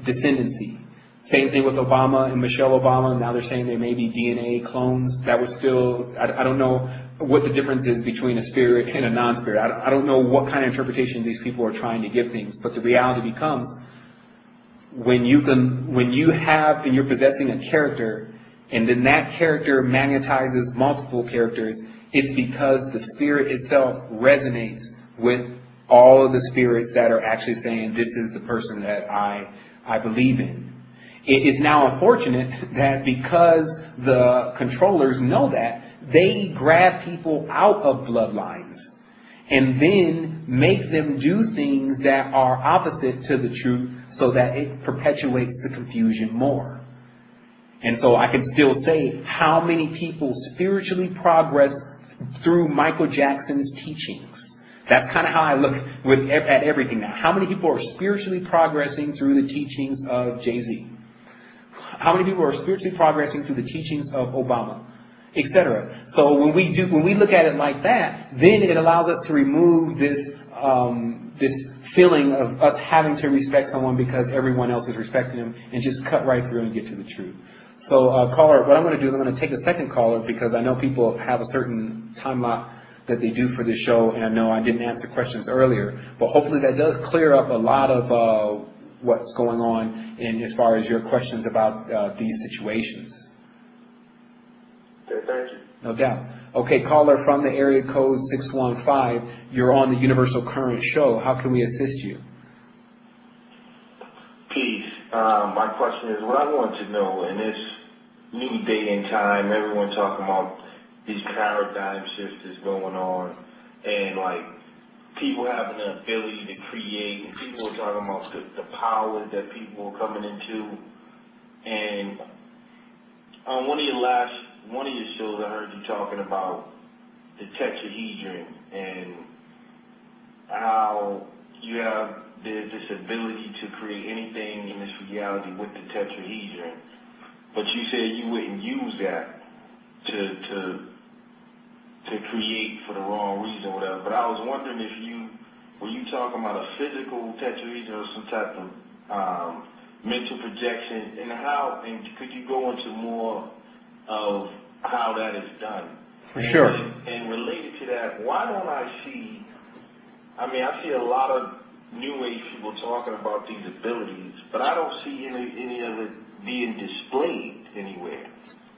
descendancy. Same thing with Obama and Michelle Obama. Now they're saying they may be DNA clones. That was still, I don't know what the difference is between a spirit and a non-spirit. I don't know what kind of interpretation these people are trying to give things. But the reality becomes, when you have and you're possessing a character, and then that character magnetizes multiple characters, it's because the spirit itself resonates with all of the spirits that are actually saying, this is the person that I believe in. It is now unfortunate that because the controllers know that, they grab people out of bloodlines. and then make them do things that are opposite to the truth so that it perpetuates the confusion more. And so I can still say how many people spiritually progress through Michael Jackson's teachings. That's kind of how I look at everything now. How many people are spiritually progressing through the teachings of Jay-Z? How many people are spiritually progressing through the teachings of Obama, etc.? So when we look at it like that, then it allows us to remove this feeling of us having to respect someone because everyone else is respecting them, and just cut right through and get to the truth. So, caller, what I'm going to do is I'm going to take a second caller because I know people have a certain time lot that they do for this show, and I know I didn't answer questions earlier, but hopefully that does clear up a lot of what's going on in as far as your questions about these situations. Okay, thank you. No doubt. Okay, caller from the area code 615, you're on the Universal Current show. How can we assist you? Peace. My question is, what I want to know in this new day and time, everyone talking about these paradigm shifts that's going on, and like people having the ability to create, and people are talking about the powers that people are coming into. And on one of your shows, I heard you talking about the tetrahedron and how there's this ability to create anything in this reality with the tetrahedron, but you said you wouldn't use that to create for the wrong reason or whatever. But I was wondering were you talking about a physical tetrahedron or some type of mental projection, and could you go into more of how that is done? For sure. And related to that, why don't I see a lot of New Age people talking about these abilities, but I don't see any of it being displayed anywhere.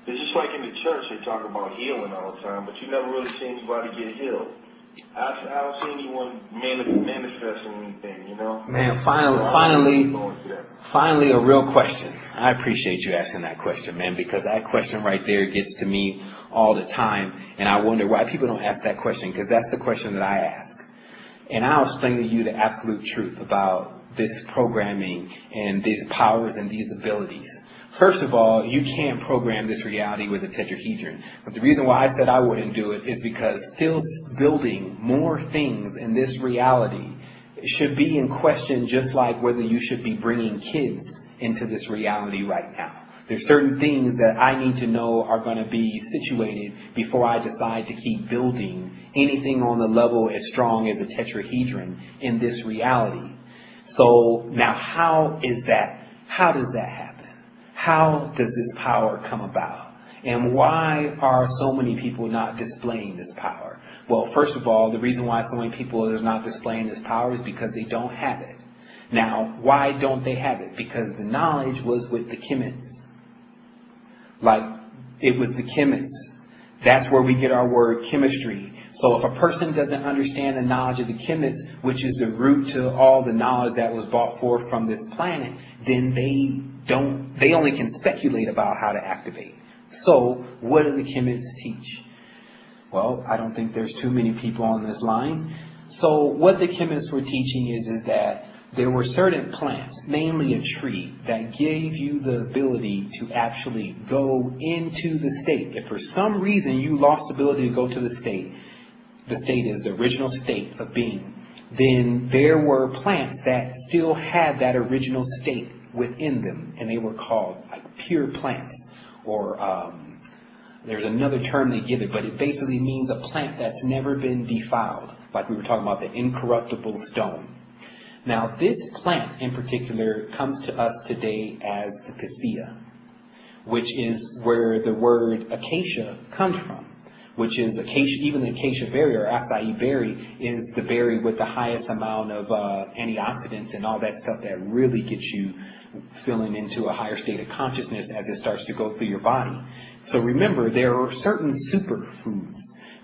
It's just like in the church, they talk about healing all the time, but you never really see anybody get healed. I don't see anyone manifesting anything, you know? Man, finally a real question. I appreciate you asking that question, man, because that question right there gets to me all the time, and I wonder why people don't ask that question, because that's the question that I ask. And I'll explain to you the absolute truth about this programming and these powers and these abilities. First of all, you can't program this reality with a tetrahedron. But the reason why I said I wouldn't do it is because still building more things in this reality should be in question, just like whether you should be bringing kids into this reality right now. There's certain things that I need to know are going to be situated before I decide to keep building anything on the level as strong as a tetrahedron in this reality. So now how does that happen? How does this power come about? And why are so many people not displaying this power? Well, first of all, the reason why so many people are not displaying this power is because they don't have it. Now, why don't they have it? Because the knowledge was with the chemists. Like, it was the chemists. That's where we get our word chemistry. So if a person doesn't understand the knowledge of the chemists, which is the root to all the knowledge that was brought forth from this planet, then they only can speculate about how to activate. So what do the chemists teach? Well, I don't think there's too many people on this line. So what the chemists were teaching is that there were certain plants, namely a tree, that gave you the ability to actually go into the state. If for some reason you lost the ability to go to the state is the original state of being, then there were plants that still had that original state within them, and they were called like pure plants, or there's another term they give it, but it basically means a plant that's never been defiled, like we were talking about the incorruptible stone. Now, this plant in particular comes to us today as the cassia, which is where the word acacia comes from, which is acacia. Even the acacia berry or acai berry is the berry with the highest amount of antioxidants and all that stuff that really gets you feeling into a higher state of consciousness as it starts to go through your body. So remember, there are certain superfoods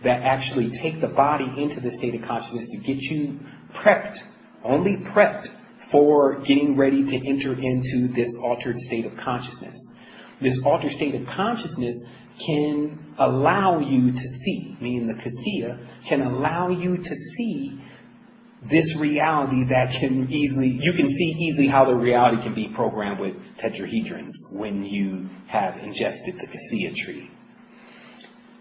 that actually take the body into the state of consciousness to get you prepped, only prepped for getting ready to enter into this altered state of consciousness. This altered state of consciousness can allow you to see, meaning the Kasiya, can allow you to see this reality that you can see easily how the reality can be programmed with tetrahedrons when you have ingested the Kasiya tree.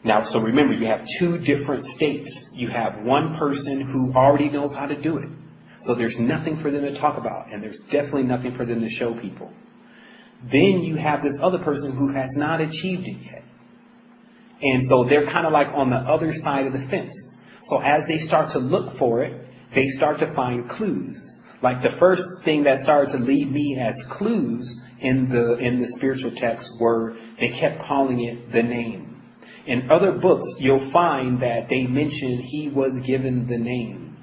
Now, so remember, you have two different states. You have one person who already knows how to do it. So there's nothing for them to talk about, and there's definitely nothing for them to show people. Then you have this other person who has not achieved it yet. And so they're kind of like on the other side of the fence. So as they start to look for it, they start to find clues. Like the first thing that started to lead me as clues in the spiritual text were they kept calling it the name. In other books, you'll find that they mention he was given the name.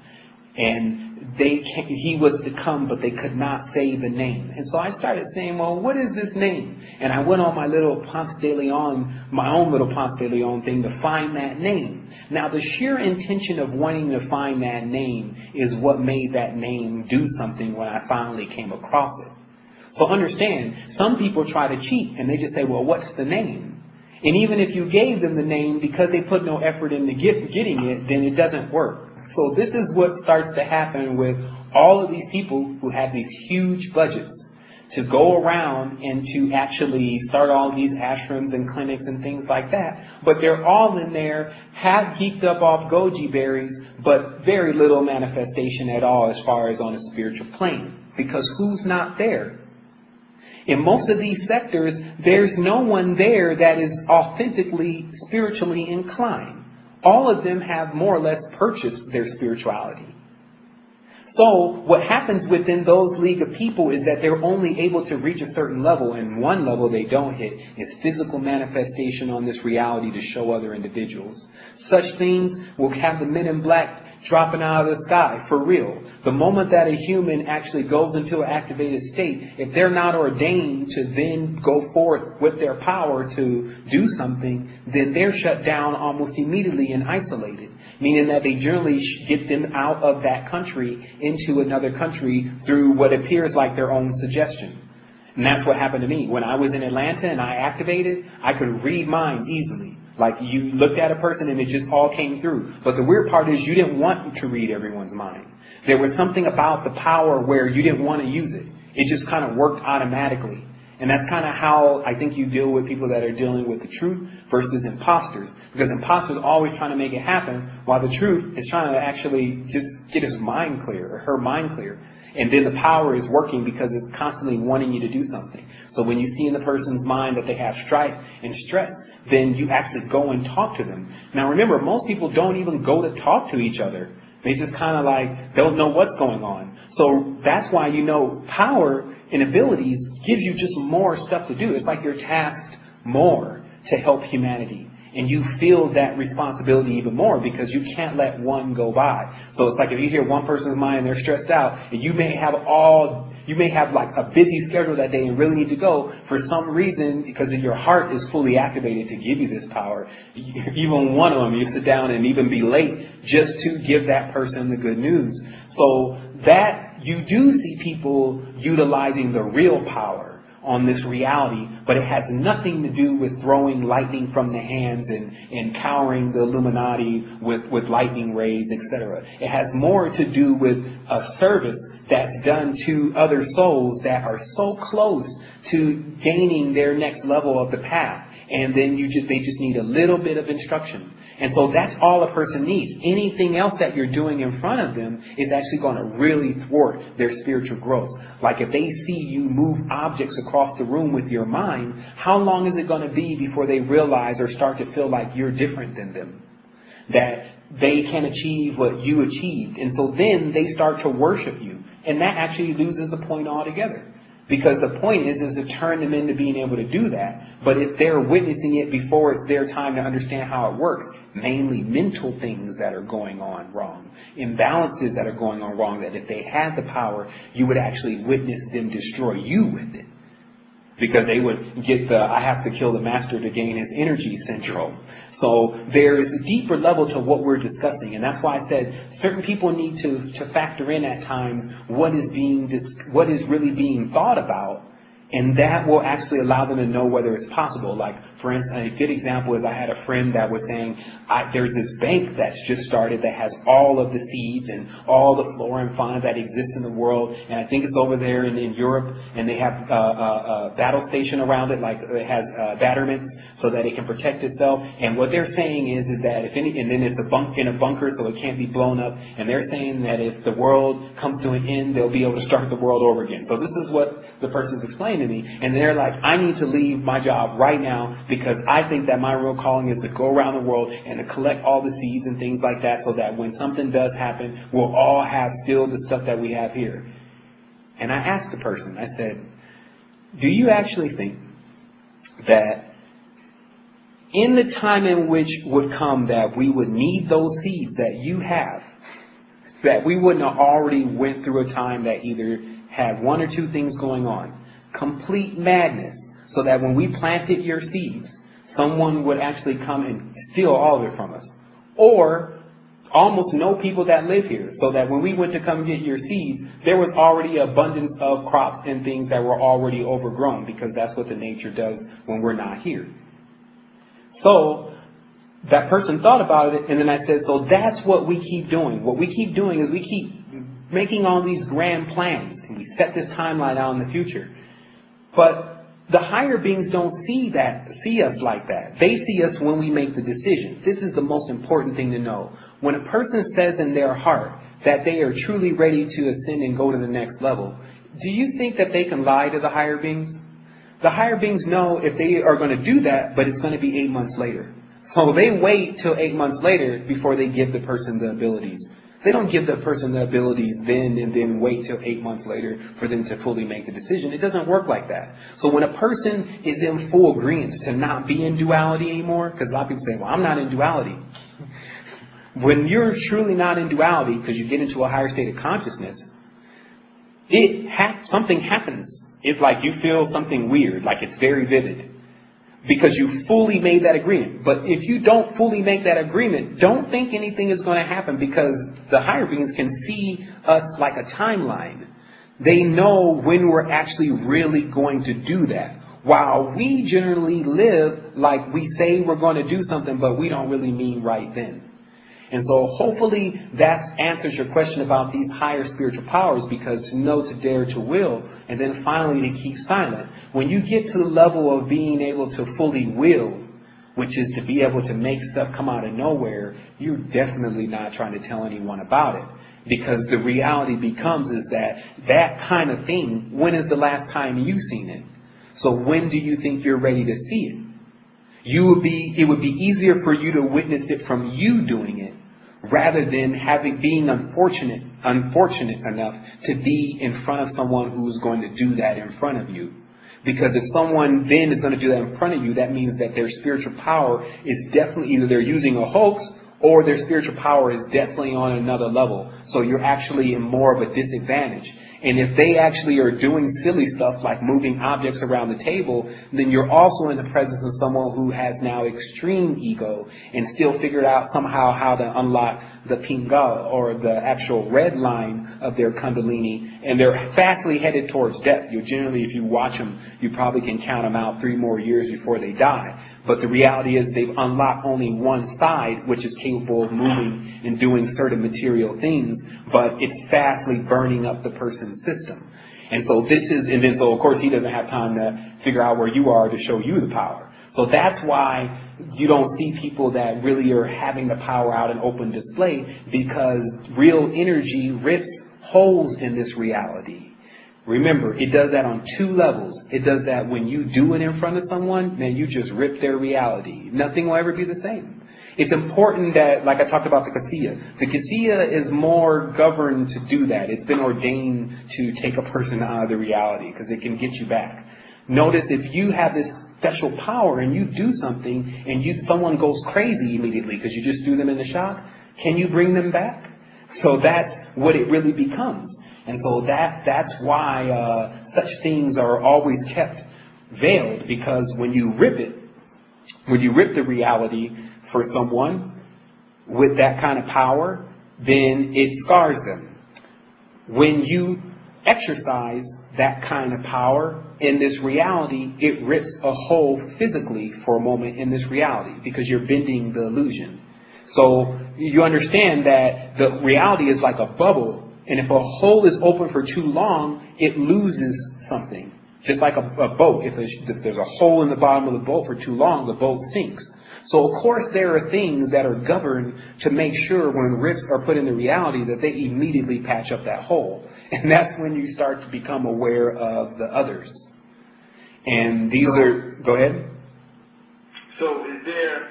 And he was to come, but they could not say the name. And so I started saying, well, what is this name? And I went on my little Ponce de Leon, my own little Ponce de Leon thing to find that name. Now, the sheer intention of wanting to find that name is what made that name do something when I finally came across it. So understand, some people try to cheat and they just say, well, what's the name? And even if you gave them the name, because they put no effort into getting it, then it doesn't work. So this is what starts to happen with all of these people who have these huge budgets to go around and to actually start all these ashrams and clinics and things like that. But they're all in there, half geeked up off goji berries, but very little manifestation at all as far as on a spiritual plane. Because who's not there? In most of these sectors, there's no one there that is authentically spiritually inclined. All of them have more or less purchased their spirituality. So what happens within those league of people is that they're only able to reach a certain level, and one level they don't hit is physical manifestation on this reality to show other individuals. Such things will have the men in black dropping out of the sky, for real. The moment that a human actually goes into an activated state, if they're not ordained to then go forth with their power to do something, then they're shut down almost immediately and isolated. Meaning that they generally get them out of that country into another country through what appears like their own suggestion. And that's what happened to me. When I was in Atlanta and I activated, I could read minds easily. Like you looked at a person and it just all came through. But the weird part is you didn't want to read everyone's mind. There was something about the power where you didn't want to use it. It just kind of worked automatically. And that's kind of how I think you deal with people that are dealing with the truth versus imposters. Because imposters are always trying to make it happen, while the truth is trying to actually just get his mind clear, or her mind clear. And then the power is working because it's constantly wanting you to do something. So when you see in the person's mind that they have strife and stress, then you actually go and talk to them. Now remember, most people don't even go to talk to each other. They just kind of like don't know what's going on. So that's why, power and abilities gives you just more stuff to do. It's like you're tasked more to help humanity. And you feel that responsibility even more because you can't let one go by. So it's like if you hear one person's mind and they're stressed out, and you may have like a busy schedule that day and really need to go for some reason because your heart is fully activated to give you this power. Even one of them, you sit down and even be late just to give that person the good news. So that you do see people utilizing the real power on this reality, but it has nothing to do with throwing lightning from the hands and cowering the Illuminati with lightning rays, etc. It has more to do with a service that's done to other souls that are so close to gaining their next level of the path. And then they just need a little bit of instruction. And so that's all a person needs. Anything else that you're doing in front of them is actually going to really thwart their spiritual growth. Like if they see you move objects across the room with your mind, how long is it going to be before they realize or start to feel like you're different than them? That they can achieve what you achieved. And so then they start to worship you. And that actually loses the point altogether. Because the point is to turn them into being able to do that. But if they're witnessing it before it's their time to understand how it works, mainly mental things that are going on wrong, imbalances that are going on wrong, that if they had the power, you would actually witness them destroy you with it. Because they would get I have to kill the master to gain his energy syndrome. So there is a deeper level to what we're discussing. And that's why I said certain people need to factor in at times what is really being thought about And that will actually allow them to know whether it's possible. Like, for instance, a good example is I had a friend that was saying, there's this bank that's just started that has all of the seeds and all the flora and fauna that exists in the world. And I think it's over there in Europe, and they have a battle station around it, like it has batterments so that it can protect itself. And what they're saying is that and then it's in a bunker so it can't be blown up. And they're saying that if the world comes to an end, they'll be able to start the world over again. So this is what the person's explaining to me, and they're like, I need to leave my job right now because I think that my real calling is to go around the world and to collect all the seeds and things like that so that when something does happen, we'll all have still the stuff that we have here. And I asked the person, I said, do you actually think that in the time in which would come that we would need those seeds that you have, that we wouldn't have already went through a time that either had one or two things going on? Complete madness, so that when we planted your seeds, someone would actually come and steal all of it from us. Or almost no people that live here, so that when we went to come get your seeds, there was already abundance of crops and things that were already overgrown, because that's what the nature does when we're not here. So that person thought about it, and then I said, so that's what we keep doing. What we keep doing is we keep making all these grand plans, and we set this timeline out in the future. But the higher beings don't see us like that. They see us when we make the decision. This is the most important thing to know. When a person says in their heart that they are truly ready to ascend and go to the next level, do you think that they can lie to the higher beings? The higher beings know if they are going to do that, but it's going to be 8 months later. So they wait till 8 months later before they give the person the abilities. They don't give the person the abilities then and then wait till 8 months later for them to fully make the decision. It doesn't work like that. So when a person is in full agreement to not be in duality anymore, because a lot of people say, well, I'm not in duality. When you're truly not in duality, because you get into a higher state of consciousness, something happens. It's like you feel something weird, like it's very vivid, because you fully made that agreement. But if you don't fully make that agreement, don't think anything is going to happen, because the higher beings can see us like a timeline. They know when we're actually really going to do that. While we generally live like we say we're going to do something, but we don't really mean right then. And so hopefully that answers your question about these higher spiritual powers, because to know, to dare, to will, and then finally to keep silent. When you get to the level of being able to fully will, which is to be able to make stuff come out of nowhere, you're definitely not trying to tell anyone about it. Because the reality becomes is that kind of thing, when is the last time you've seen it? So when do you think you're ready to see it? It would be easier for you to witness it from you doing it, rather than being unfortunate enough to be in front of someone who's going to do that in front of you. Because if someone then is going to do that in front of you, that means that their spiritual power is definitely either they're using a hoax, or their spiritual power is definitely on another level. So you're actually in more of a disadvantage. And if they actually are doing silly stuff like moving objects around the table, then you're also in the presence of someone who has now extreme ego and still figured out somehow how to unlock the pingala, or the actual red line of their kundalini, and they're fastly headed towards death. Generally, if you watch them, you probably can count them out 3 more years before they die. But the reality is they've unlocked only one side, which is capable of moving and doing certain material things, but it's fastly burning up the person's system. And so so of course he doesn't have time to figure out where you are to show you the power. So that's why you don't see people that really are having the power out in open display, because real energy rips holes in this reality. Remember, it does that on 2 levels. It does that when you do it in front of someone, man, you just rip their reality. Nothing will ever be the same. It's important that, like I talked about the Kasiya is more governed to do that. It's been ordained to take a person out of the reality, because it can get you back. Notice if you have this special power and you do something and someone goes crazy immediately because you just threw them in the shock, can you bring them back? So that's what it really becomes. And so that's why such things are always kept veiled, because when you rip the reality for someone with that kind of power, then it scars them. When you exercise that kind of power in this reality, it rips a hole physically for a moment in this reality because you're bending the illusion. So you understand that the reality is like a bubble, and if a hole is open for too long, it loses something. Just like a boat, if there's a hole in the bottom of the boat for too long, the boat sinks. So of course there are things that are governed to make sure when rips are put into reality that they immediately patch up that hole. And that's when you start to become aware of the others. And these are, go ahead. So is there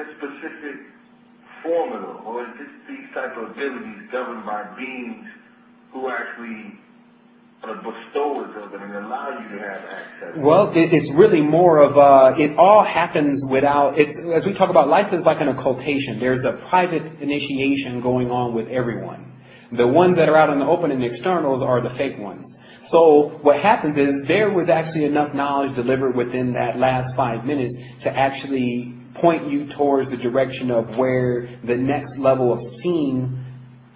a specific formula, or is this these type of abilities governed by beings who actually are bestowers of it and allow you to have access? Well, it's really more of it all happens without, as we talk about, life is like an occultation. There's a private initiation going on with everyone. The ones that are out in the open and externals are the fake ones. So what happens is there was actually enough knowledge delivered within that last 5 minutes to actually point you towards the direction of where the next level of seeing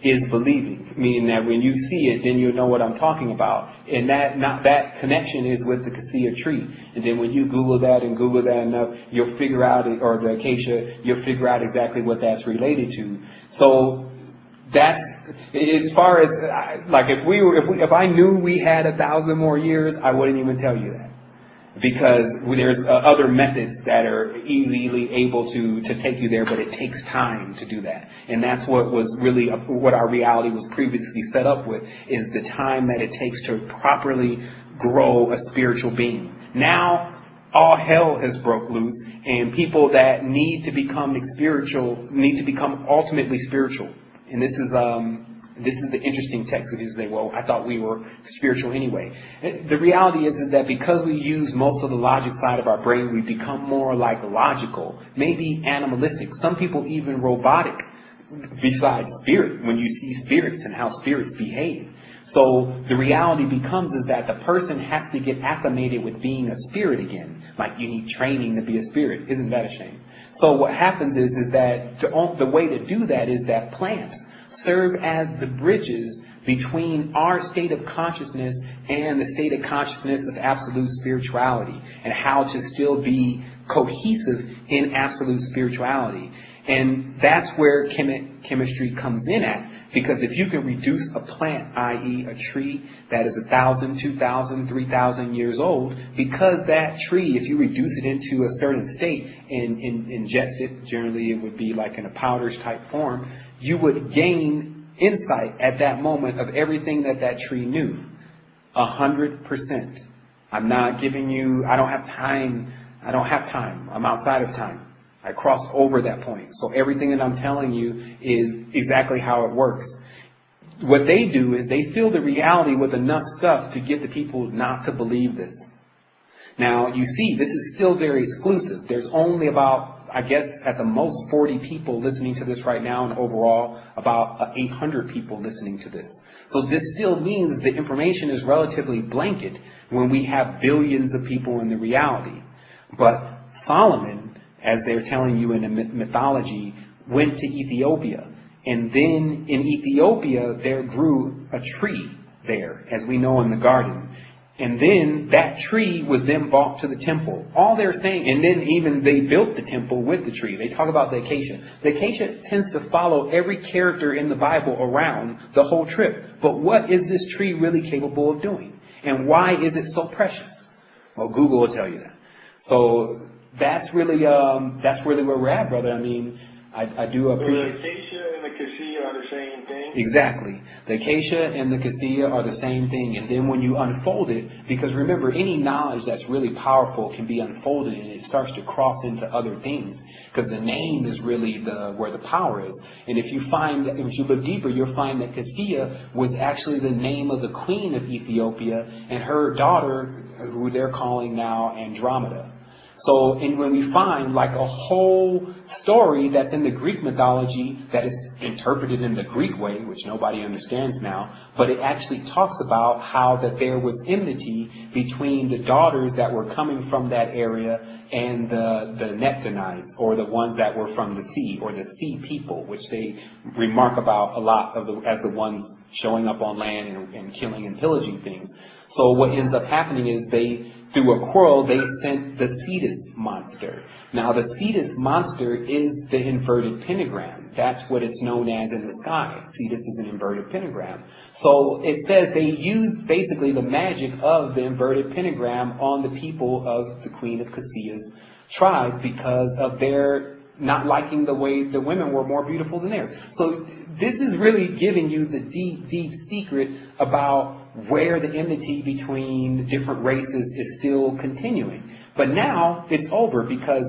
is believing, meaning that when you see it, then you'll know what I'm talking about. And that connection is with the cassia tree. And then when you Google that enough, you'll figure out, or the acacia, you'll figure out exactly what that's related to. So that's, as far as, like, if I knew we had 1,000 more years, I wouldn't even tell you that. Because there's other methods that are easily able to take you there, but it takes time to do that. And that's what was really, what our reality was previously set up with, is the time that it takes to properly grow a spiritual being. Now, all hell has broke loose, and people that need to become spiritual need to become ultimately spiritual. And this is the interesting text, because you say, well, I thought we were spiritual anyway. The reality is that because we use most of the logic side of our brain, we become more like logical, maybe animalistic, some people even robotic, besides spirit, when you see spirits and how spirits behave. So the reality becomes is that the person has to get acclimated with being a spirit again. Like you need training to be a spirit. Isn't that a shame? So what happens is that the way to do that is that plants serve as the bridges between our state of consciousness and the state of consciousness of absolute spirituality, and how to still be cohesive in absolute spirituality. And that's where chemistry comes in at, because if you can reduce a plant, i.e. a tree that is 1,000, 2,000, 3,000 years old, because that tree, if you reduce it into a certain state and ingest it, generally it would be like in a powders type form, you would gain insight at that moment of everything that tree knew. 100%. I'm not giving you, I don't have time. I'm outside of time. I crossed over that point. So everything that I'm telling you is exactly how it works. What they do is they fill the reality with enough stuff to get the people not to believe this. Now, you see, this is still very exclusive. There's only about, I guess, at the most 40 people listening to this right now, and overall about 800 people listening to this. So this still means the information is relatively blanket when we have billions of people in the reality. But Solomon, as they're telling you in the mythology, went to Ethiopia. And then in Ethiopia, there grew a tree there, as we know in the garden. And then that tree was then brought to the temple. All they're saying, and then even they built the temple with the tree. They talk about the acacia. The acacia tends to follow every character in the Bible around the whole trip. But what is this tree really capable of doing? And why is it so precious? Well, Google will tell you that. So that's really where we're at, brother. I mean, I do appreciate. The acacia and the cassia are the same thing? Exactly. The acacia and the cassia are the same thing. And then when you unfold it, because remember, any knowledge that's really powerful can be unfolded, and it starts to cross into other things. Because the name is really where the power is. And if you look deeper, you'll find that cassia was actually the name of the queen of Ethiopia and her daughter, who they're calling now Andromeda. So, and when we find like a whole story that's in the Greek mythology that is interpreted in the Greek way, which nobody understands now, but it actually talks about how that there was enmity between the daughters that were coming from that area and the Neptunites, or the ones that were from the sea, or the sea people, which they remark about a lot as the ones showing up on land and killing and pillaging things. So what ends up happening is through a quarrel, they sent the Cetus monster. Now, the Cetus monster is the inverted pentagram. That's what it's known as in the sky. Cetus is an inverted pentagram. So it says they used basically the magic of the inverted pentagram on the people of the Queen of Cassia's tribe because of their not liking the way the women were more beautiful than theirs. So this is really giving you the deep, deep secret about where the enmity between different races is still continuing. But now it's over, because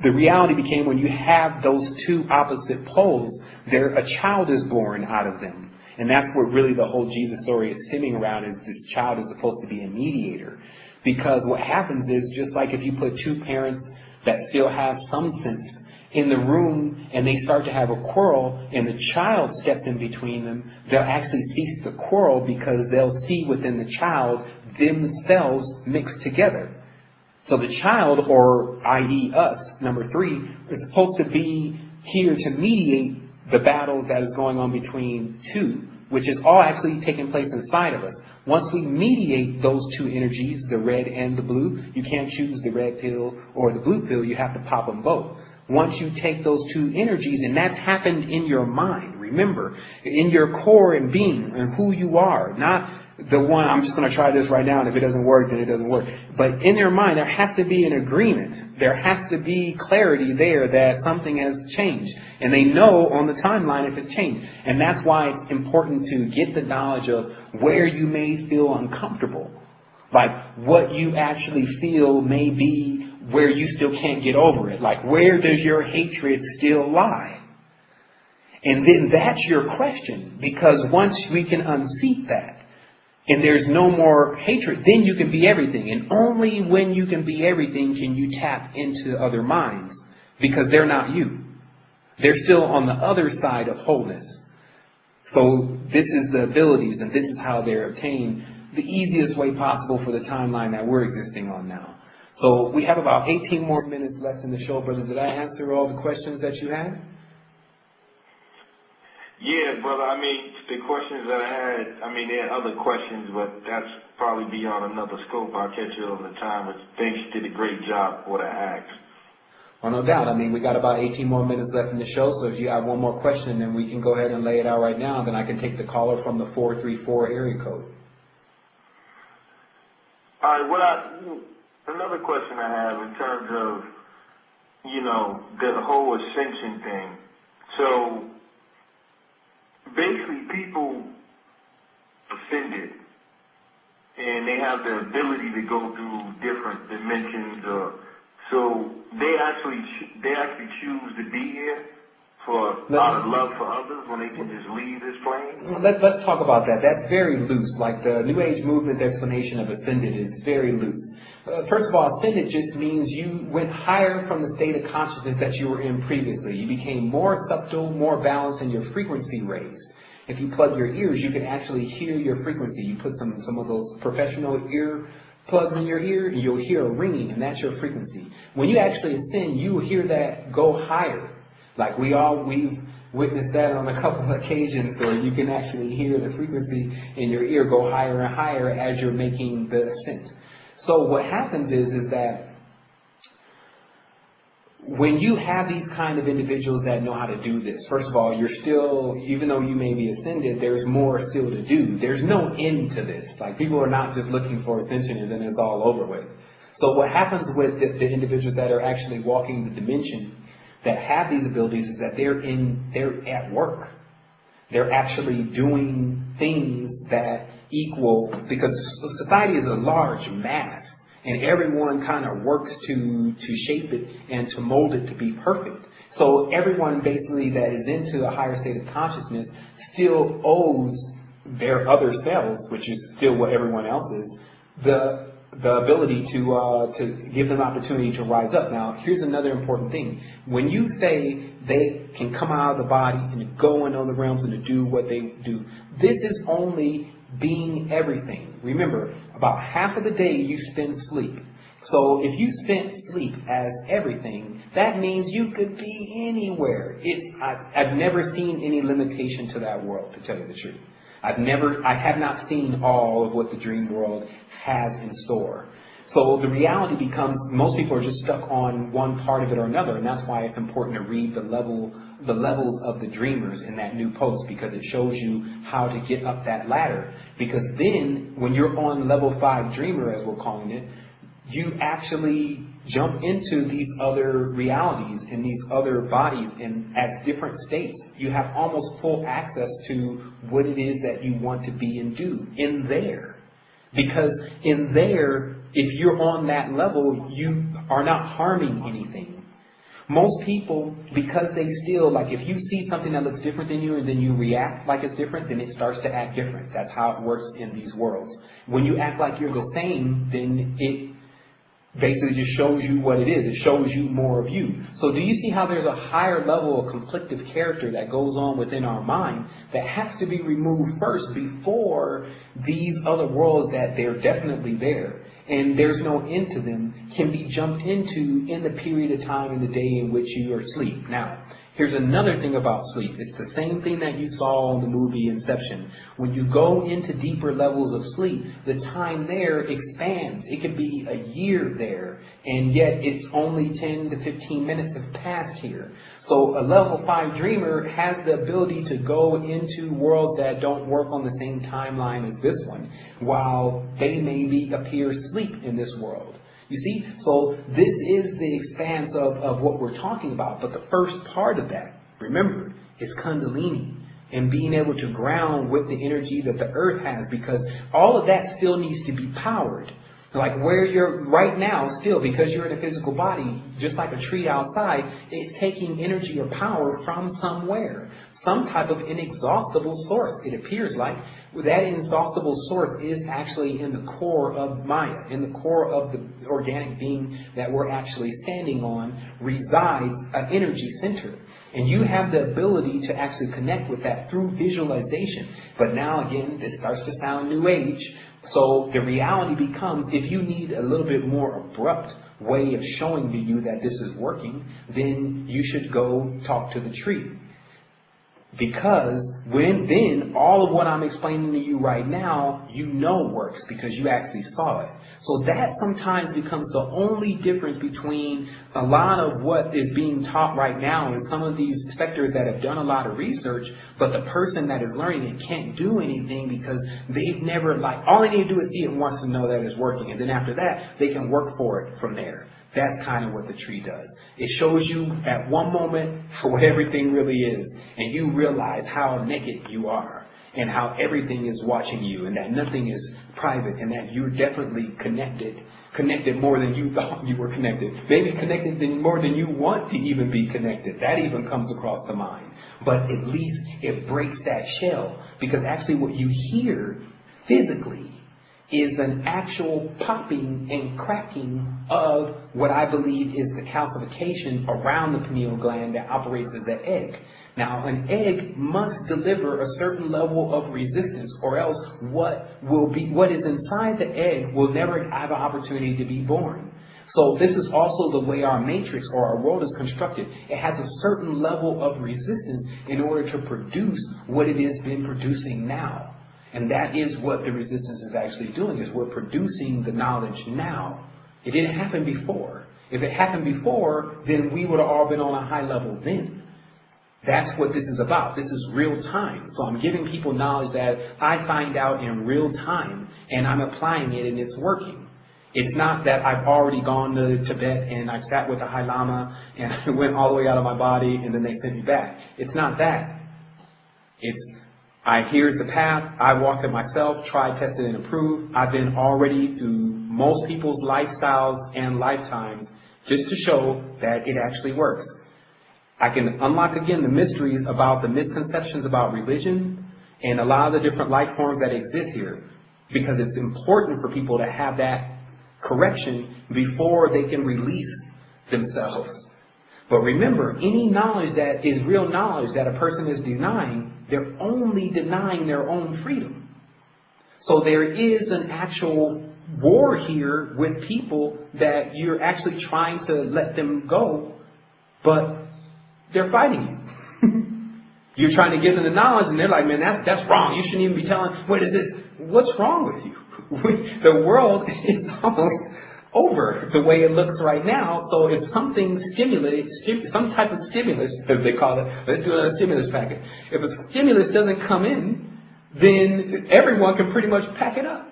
the reality became when you have those two opposite poles, a child is born out of them. And that's what really the whole Jesus story is stemming around, is this child is supposed to be a mediator. Because what happens is, just like if you put two parents that still have some sense in the room and they start to have a quarrel and the child steps in between them, they'll actually cease the quarrel because they'll see within the child themselves mixed together. So the child, or i.e. us, number 3, is supposed to be here to mediate the battles that is going on between two, which is all actually taking place inside of us. Once we mediate those two energies, the red and the blue, you can't choose the red pill or the blue pill, you have to pop them both. Once you take those two energies, and that's happened in your mind, remember, in your core and being and who you are, not the one, I'm just going to try this right now, and if it doesn't work, then it doesn't work. But in your mind, there has to be an agreement. There has to be clarity there that something has changed. And they know on the timeline if it's changed. And that's why it's important to get the knowledge of where you may feel uncomfortable. Like what you actually feel may be where you still can't get over it. Like, where does your hatred still lie? And then that's your question. Because once we can unseat that, and there's no more hatred, then you can be everything. And only when you can be everything can you tap into other minds. Because they're not you. They're still on the other side of wholeness. So this is the abilities, and this is how they're obtained the easiest way possible for the timeline that we're existing on now. So we have about 18 more minutes left in the show, brother. Did I answer all the questions that you had? Yeah, brother. I mean, the questions that I had, I mean, there are other questions, but that's probably beyond another scope. I'll catch you on the time. But thanks, you did a great job for what I asked. Well, no doubt. I mean, we got about 18 more minutes left in the show, so if you have one more question, then we can go ahead and lay it out right now. Then I can take the caller from the 434 area code. All right, another question I have in terms of, the whole ascension thing. So, basically people ascended, and they have the ability to go through different dimensions, so they actually choose to be here out of love for others when they can just leave this plane? Let's talk about that. That's very loose. Like the New Age movement's explanation of ascended is very loose. First of all, ascended just means you went higher from the state of consciousness that you were in previously. You became more subtle, more balanced, and your frequency raised. If you plug your ears, you can actually hear your frequency. You put some of those professional ear plugs in your ear, and you'll hear a ringing, and that's your frequency. When you actually ascend, you will hear that go higher. Like we've witnessed that on a couple of occasions, where you can actually hear the frequency in your ear go higher and higher as you're making the ascent. So what happens is that when you have these kind of individuals that know how to do this, first of all, you're still, even though you may be ascended, there's more still to do. There's no end to this. Like, people are not just looking for ascension and then it's all over with. So what happens with the individuals that are actually walking the dimension, that have these abilities, is that they're at work. They're actually doing things that equal, because society is a large mass, and everyone kind of works to shape it and to mold it to be perfect. So everyone basically that is into a higher state of consciousness still owes their other selves, which is still what everyone else is, the the ability to give them opportunity to rise up. Now, here's another important thing. When you say they can come out of the body and to go in other realms and to do what they do, this is only being everything. Remember, about half of the day you spend sleep. So if you spent sleep as everything, that means you could be anywhere. I've never seen any limitation to that world, to tell you the truth. I have not seen all of what the dream world has in store. So the reality becomes most people are just stuck on one part of it or another, and that's why it's important to read the levels of the dreamers in that new post, because it shows you how to get up that ladder. Because then, when you're on level 5 dreamer, as we're calling it, you actually jump into these other realities and these other bodies and as different states. You have almost full access to what it is that you want to be and do in there. Because in there, if you're on that level, you are not harming anything. Most people, because they still, like if you see something that looks different than you and then you react like it's different, then it starts to act different. That's how it works in these worlds. When you act like you're the same, then it basically just shows you what it is. It shows you more of you. So do you see how there's a higher level of conflictive character that goes on within our mind that has to be removed first before these other worlds that they're definitely there and there's no end to them can be jumped into in the period of time in the day in which you are asleep. Now, here's another thing about sleep. It's the same thing that you saw in the movie Inception. When you go into deeper levels of sleep, the time there expands. It could be a year there, and yet it's only 10 to 15 minutes have passed here. So a level 5 dreamer has the ability to go into worlds that don't work on the same timeline as this one, while they maybe appear asleep in this world. You see, so this is the expanse of what we're talking about. But the first part of that, remember, is Kundalini and being able to ground with the energy that the earth has, because all of that still needs to be powered. Like where you're right now still, because you're in a physical body, just like a tree outside, it's taking energy or power from somewhere. Some type of inexhaustible source, it appears like. That inexhaustible source is actually in the core of Maya, in the core of the organic being that we're actually standing on, resides an energy center. And you have the ability to actually connect with that through visualization. But now again, this starts to sound new age. So the reality becomes, if you need a little bit more abrupt way of showing to you that this is working, then you should go talk to the tree. Because then all of what I'm explaining to you right now, you know works because you actually saw it. So that sometimes becomes the only difference between a lot of what is being taught right now in some of these sectors that have done a lot of research, but the person that is learning it can't do anything because they've never, all they need to do is see it once to know that it's working. And then after that, they can work for it from there. That's kind of what the tree does. It shows you at one moment what everything really is, and you realize how naked you are, and how everything is watching you, and that nothing is private, and that you're definitely connected more than you thought you were connected. Maybe connected more than you want to even be connected. That even comes across the mind. But at least it breaks that shell, because actually what you hear physically is an actual popping and cracking of what I believe is the calcification around the pineal gland that operates as an egg. Now, an egg must deliver a certain level of resistance, or else what is inside the egg will never have an opportunity to be born. So this is also the way our matrix or our world is constructed. It has a certain level of resistance in order to produce what it has been producing now. And that is what the resistance is actually doing, is we're producing the knowledge now. It didn't happen before. If it happened before, then we would have all been on a high level then. That's what this is about. This is real time. So I'm giving people knowledge that I find out in real time, and I'm applying it, and it's working. It's not that I've already gone to Tibet and I've sat with the High Lama and I went all the way out of my body and then they sent me back. It's not that. Here's the path, I walked it myself, tried, tested, and approved. I've been already through most people's lifestyles and lifetimes just to show that it actually works. I can unlock again the mysteries about the misconceptions about religion and a lot of the different life forms that exist here, because it's important for people to have that correction before they can release themselves. But remember, any knowledge that is real knowledge that a person is denying, they're only denying their own freedom. So there is an actual war here with people that you're actually trying to let them go, but they're fighting you. You're trying to give them the knowledge, and they're like, man, that's wrong. You shouldn't even be telling, what is this? What's wrong with you? The world is almost over the way it looks right now. So if something some type of stimulus, as they call it, let's do a stimulus packet. If a stimulus doesn't come in, then everyone can pretty much pack it up.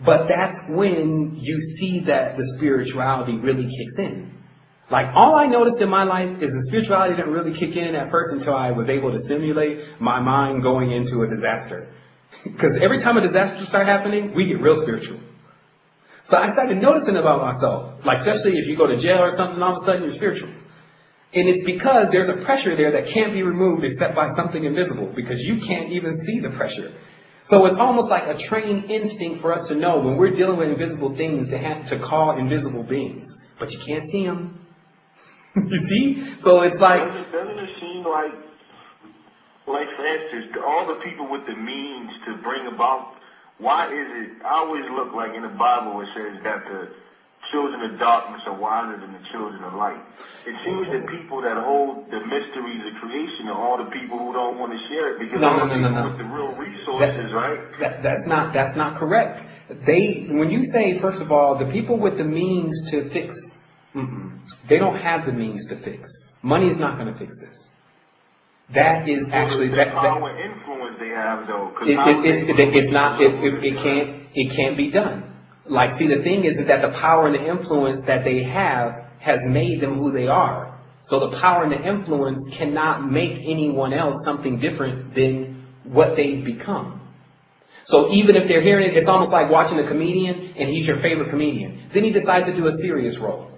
But that's when you see that the spirituality really kicks in. Like, all I noticed in my life is the spirituality didn't really kick in at first until I was able to simulate my mind going into a disaster. Because every time a disaster starts happening, we get real spiritual. So I started noticing about myself, like especially if you go to jail or something, all of a sudden you're spiritual. And it's because there's a pressure there that can't be removed except by something invisible, because you can't even see the pressure. So it's almost like a trained instinct for us to know when we're dealing with invisible things to call invisible beings. But you can't see them. You see? So it's like... Doesn't it seem like for instance, all the people with the means to bring about, why is it, I always look like in the Bible it says that the children of darkness are wiser than the children of light. It seems that people that hold the mysteries of creation are all the people who don't want to share it, because No. with the real resources, right? That's not correct. When you say, first of all, the people with the means to fix, they don't have the means to fix. Money is not going to fix this. That is actually the power and influence they have, though. It can't be done. Like, see, the thing is that the power and the influence that they have has made them who they are. So the power and the influence cannot make anyone else something different than what they've become. So even if they're hearing it, it's almost like watching a comedian and he's your favorite comedian. Then he decides to do a serious role.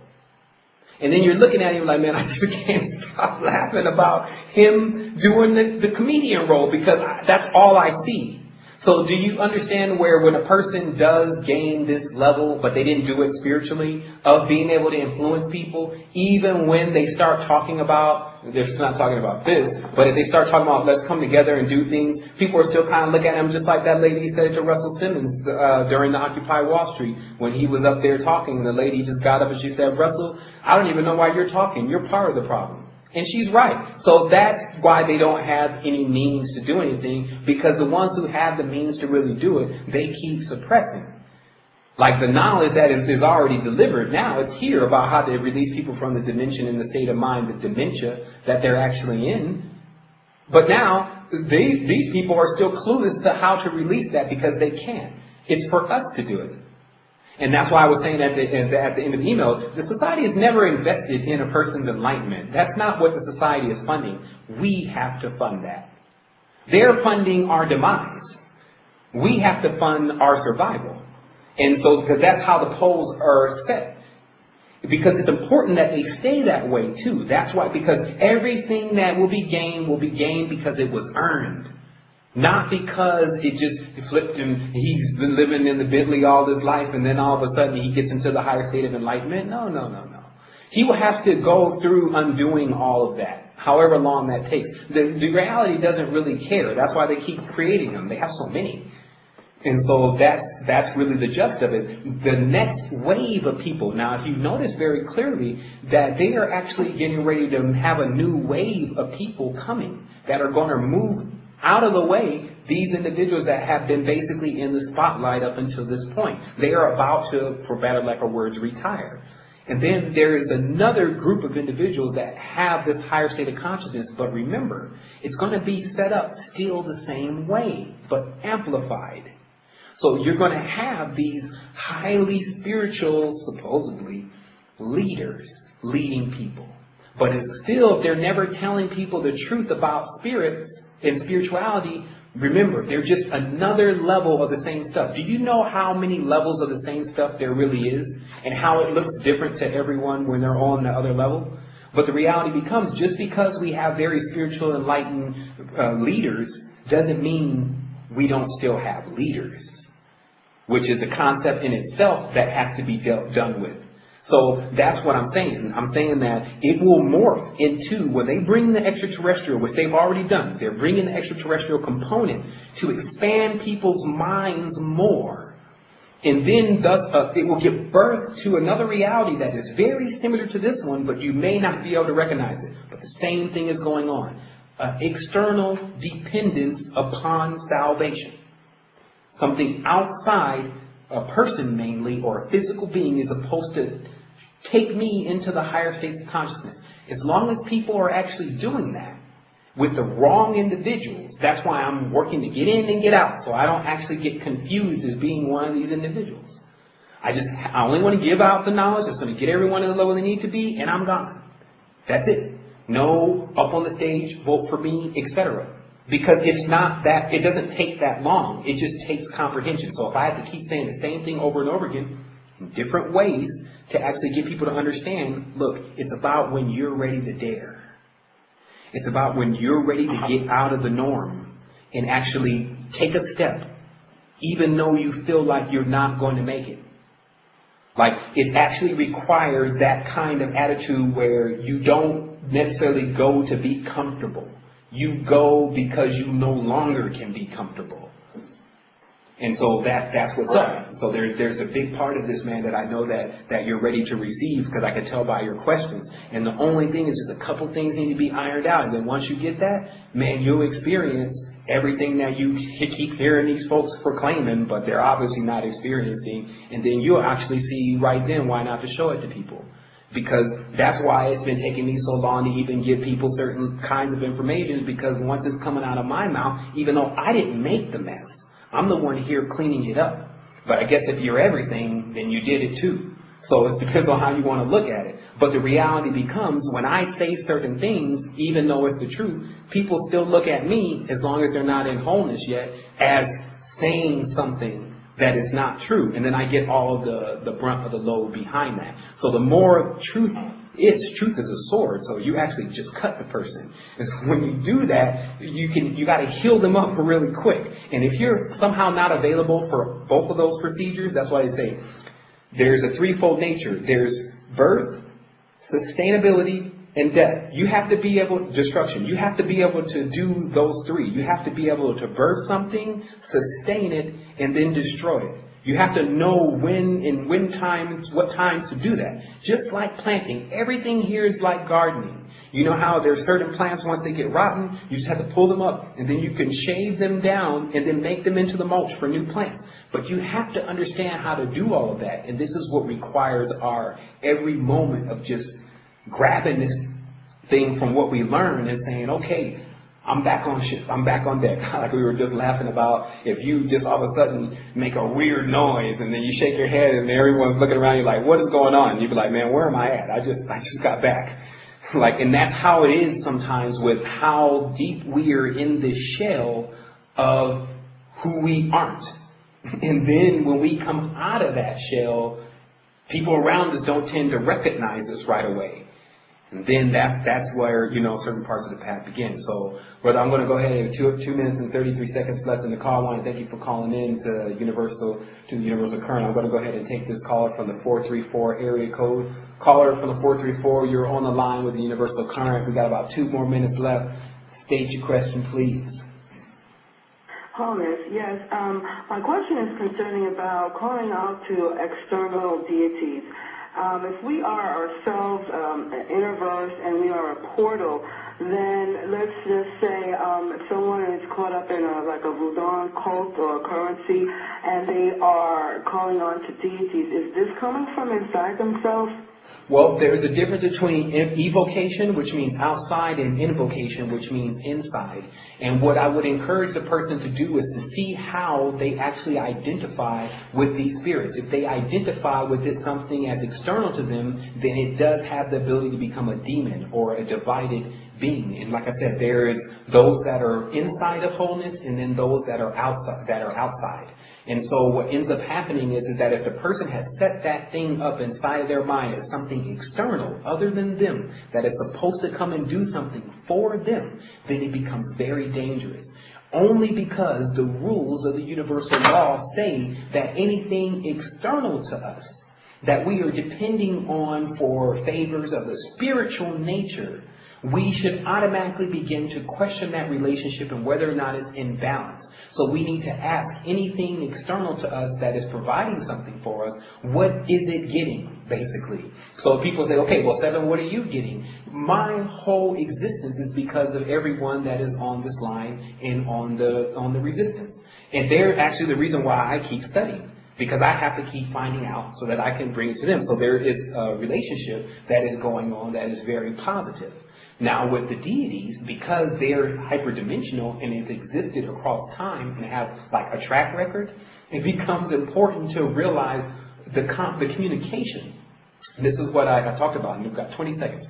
And then you're looking at him like, man, I just can't stop laughing about him doing the comedian role, because that's all I see. So do you understand where when a person does gain this level, but they didn't do it spiritually, of being able to influence people, even when they start talking about, they're not talking about this, but if they start talking about let's come together and do things, people are still kind of looking at them just like that lady said to Russell Simmons during the Occupy Wall Street. When he was up there talking, the lady just got up and she said, Russell, I don't even know why you're talking. You're part of the problem. And she's right. So that's why they don't have any means to do anything, because the ones who have the means to really do it, they keep suppressing. Like the knowledge that is already delivered, now it's here about how to release people from the dimension and the state of mind, the dementia that they're actually in. But now, these people are still clueless to how to release that, because they can't. It's for us to do it. And that's why I was saying at the end of the email, the society is never invested in a person's enlightenment. That's not what the society is funding. We have to fund that. They're funding our demise. We have to fund our survival. And so, because that's how the poles are set. Because it's important that they stay that way too. That's why, because everything that will be gained because it was earned. Not because it just flipped him, he's been living in the Bentley all his life and then all of a sudden he gets into the higher state of enlightenment. No. He will have to go through undoing all of that, however long that takes. The reality doesn't really care. That's why they keep creating them. They have so many. And so that's really the gist of it. The next wave of people, now if you notice very clearly that they are actually getting ready to have a new wave of people coming that are going to move out of the way these individuals that have been basically in the spotlight up until this point. They are about to, for better lack of words, retire. And then there is another group of individuals that have this higher state of consciousness, but remember, it's going to be set up still the same way, but amplified. So you're going to have these highly spiritual, supposedly, leaders leading people. But it's still, if they're never telling people the truth about spirits and spirituality, remember, they're just another level of the same stuff. Do you know how many levels of the same stuff there really is? And how it looks different to everyone when they're on the other level? But the reality becomes, just because we have very spiritual, enlightened leaders, doesn't mean we don't still have leaders. which is a concept in itself that has to be done with. So that's what I'm saying. I'm saying that it will morph into, when they bring the extraterrestrial, which they've already done, they're bringing the extraterrestrial component to expand people's minds more. And then it will give birth to another reality that is very similar to this one, but you may not be able to recognize it. But the same thing is going on. External dependence upon salvation. Something outside a person mainly, or a physical being, is supposed to take me into the higher states of consciousness. As long as people are actually doing that with the wrong individuals, that's why I'm working to get in and get out, so I don't actually get confused as being one of these individuals. I only want to give out the knowledge that's going to get everyone to the level they need to be, and I'm gone. That's it. No up on the stage, vote for me, etc. Because it's not that, it doesn't take that long. It just takes comprehension. So if I have to keep saying the same thing over and over again in different ways to actually get people to understand, look, it's about when you're ready to dare. It's about when you're ready to get out of the norm and actually take a step, even though you feel like you're not going to make it. Like, it actually requires that kind of attitude where you don't necessarily go to be comfortable. You go because you no longer can be comfortable. And so that's what's up. So there's a big part of this, man, that I know that you're ready to receive, because I can tell by your questions. And the only thing is just a couple things need to be ironed out. And then once you get that, man, you'll experience everything that you keep hearing these folks proclaiming, but they're obviously not experiencing. And then you'll actually see right then why not to show it to people. Because that's why it's been taking me so long to even give people certain kinds of information, because once it's coming out of my mouth, even though I didn't make the mess, I'm the one here cleaning it up. But I guess if you're everything, then you did it too. So it depends on how you want to look at it. But the reality becomes, when I say certain things, even though it's the truth, people still look at me, as long as they're not in wholeness yet, as saying something that is not true. And then I get all of the brunt of the load behind that. So the more truth is a sword, so you actually just cut the person. And so when you do that, you got to heal them up really quick. And if you're somehow not available for both of those procedures, that's why they say there's a threefold nature. There's birth, sustainability, and death. You have to be able, destruction, you have to be able to do those three. You have to be able to birth something, sustain it, and then destroy it. You have to know what times to do that. Just like planting, everything here is like gardening. You know how there's certain plants, once they get rotten, you just have to pull them up, and then you can shave them down and then make them into the mulch for new plants. But you have to understand how to do all of that, and this is what requires our every moment of just grabbing this thing from what we learn and saying, okay, I'm back on ship. I'm back on deck. Like we were just laughing about, if you just all of a sudden make a weird noise and then you shake your head and everyone's looking around you like, what is going on? And you'd be like, man, where am I at? I just got back. Like, and that's how it is sometimes with how deep we are in this shell of who we aren't. And then when we come out of that shell, people around us don't tend to recognize us right away. And then that's where, certain parts of the path begin. So, brother, I'm going to go ahead and 2 minutes and 33 seconds left in the call. I want to thank you for calling in to Universal Current. I'm going to go ahead and take this caller from the 434 area code. Caller from the 434, you're on the line with the Universal Current. We got about 2 more minutes left. State your question, please. Wholeness, yes. My question is concerning about calling out to external deities. If we are ourselves an innerverse and we are a portal, then let's just say if someone is caught up in a Vodon cult or a currency and they are calling on to deities, is this coming from inside themselves? Well, there's a difference between evocation, which means outside, and invocation, which means inside. And what I would encourage the person to do is to see how they actually identify with these spirits. If they identify with it something as external to them, then it does have the ability to become a demon or a divided being. And like I said, there's those that are inside of wholeness and then those that are outside. And so what ends up happening is that if the person has set that thing up inside of their mind as something external, other than them, that is supposed to come and do something for them, then it becomes very dangerous. only because the rules of the universal law say that anything external to us that we are depending on for favors of the spiritual nature, we should automatically begin to question that relationship and whether or not it's in balance. So we need to ask anything external to us that is providing something for us, what is it getting, basically? So people say, okay, well, Sevan, what are you getting? My whole existence is because of everyone that is on this line and on the resistance. And they're actually the reason why I keep studying, because I have to keep finding out so that I can bring it to them. So there is a relationship that is going on that is very positive. Now with the deities, because they're hyperdimensional and have existed across time and have like a track record, it becomes important to realize the communication. This is what I talked about, and you've got 20 seconds.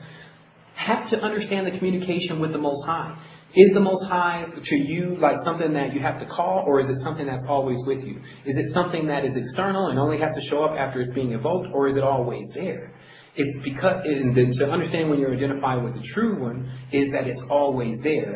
Have to understand the communication with the Most High. Is the Most High to you like something that you have to call, or is it something that's always with you? Is it something that is external and only has to show up after it's being evoked, or is it always there? It's because, and to understand when you're identifying with the true one, is that it's always there.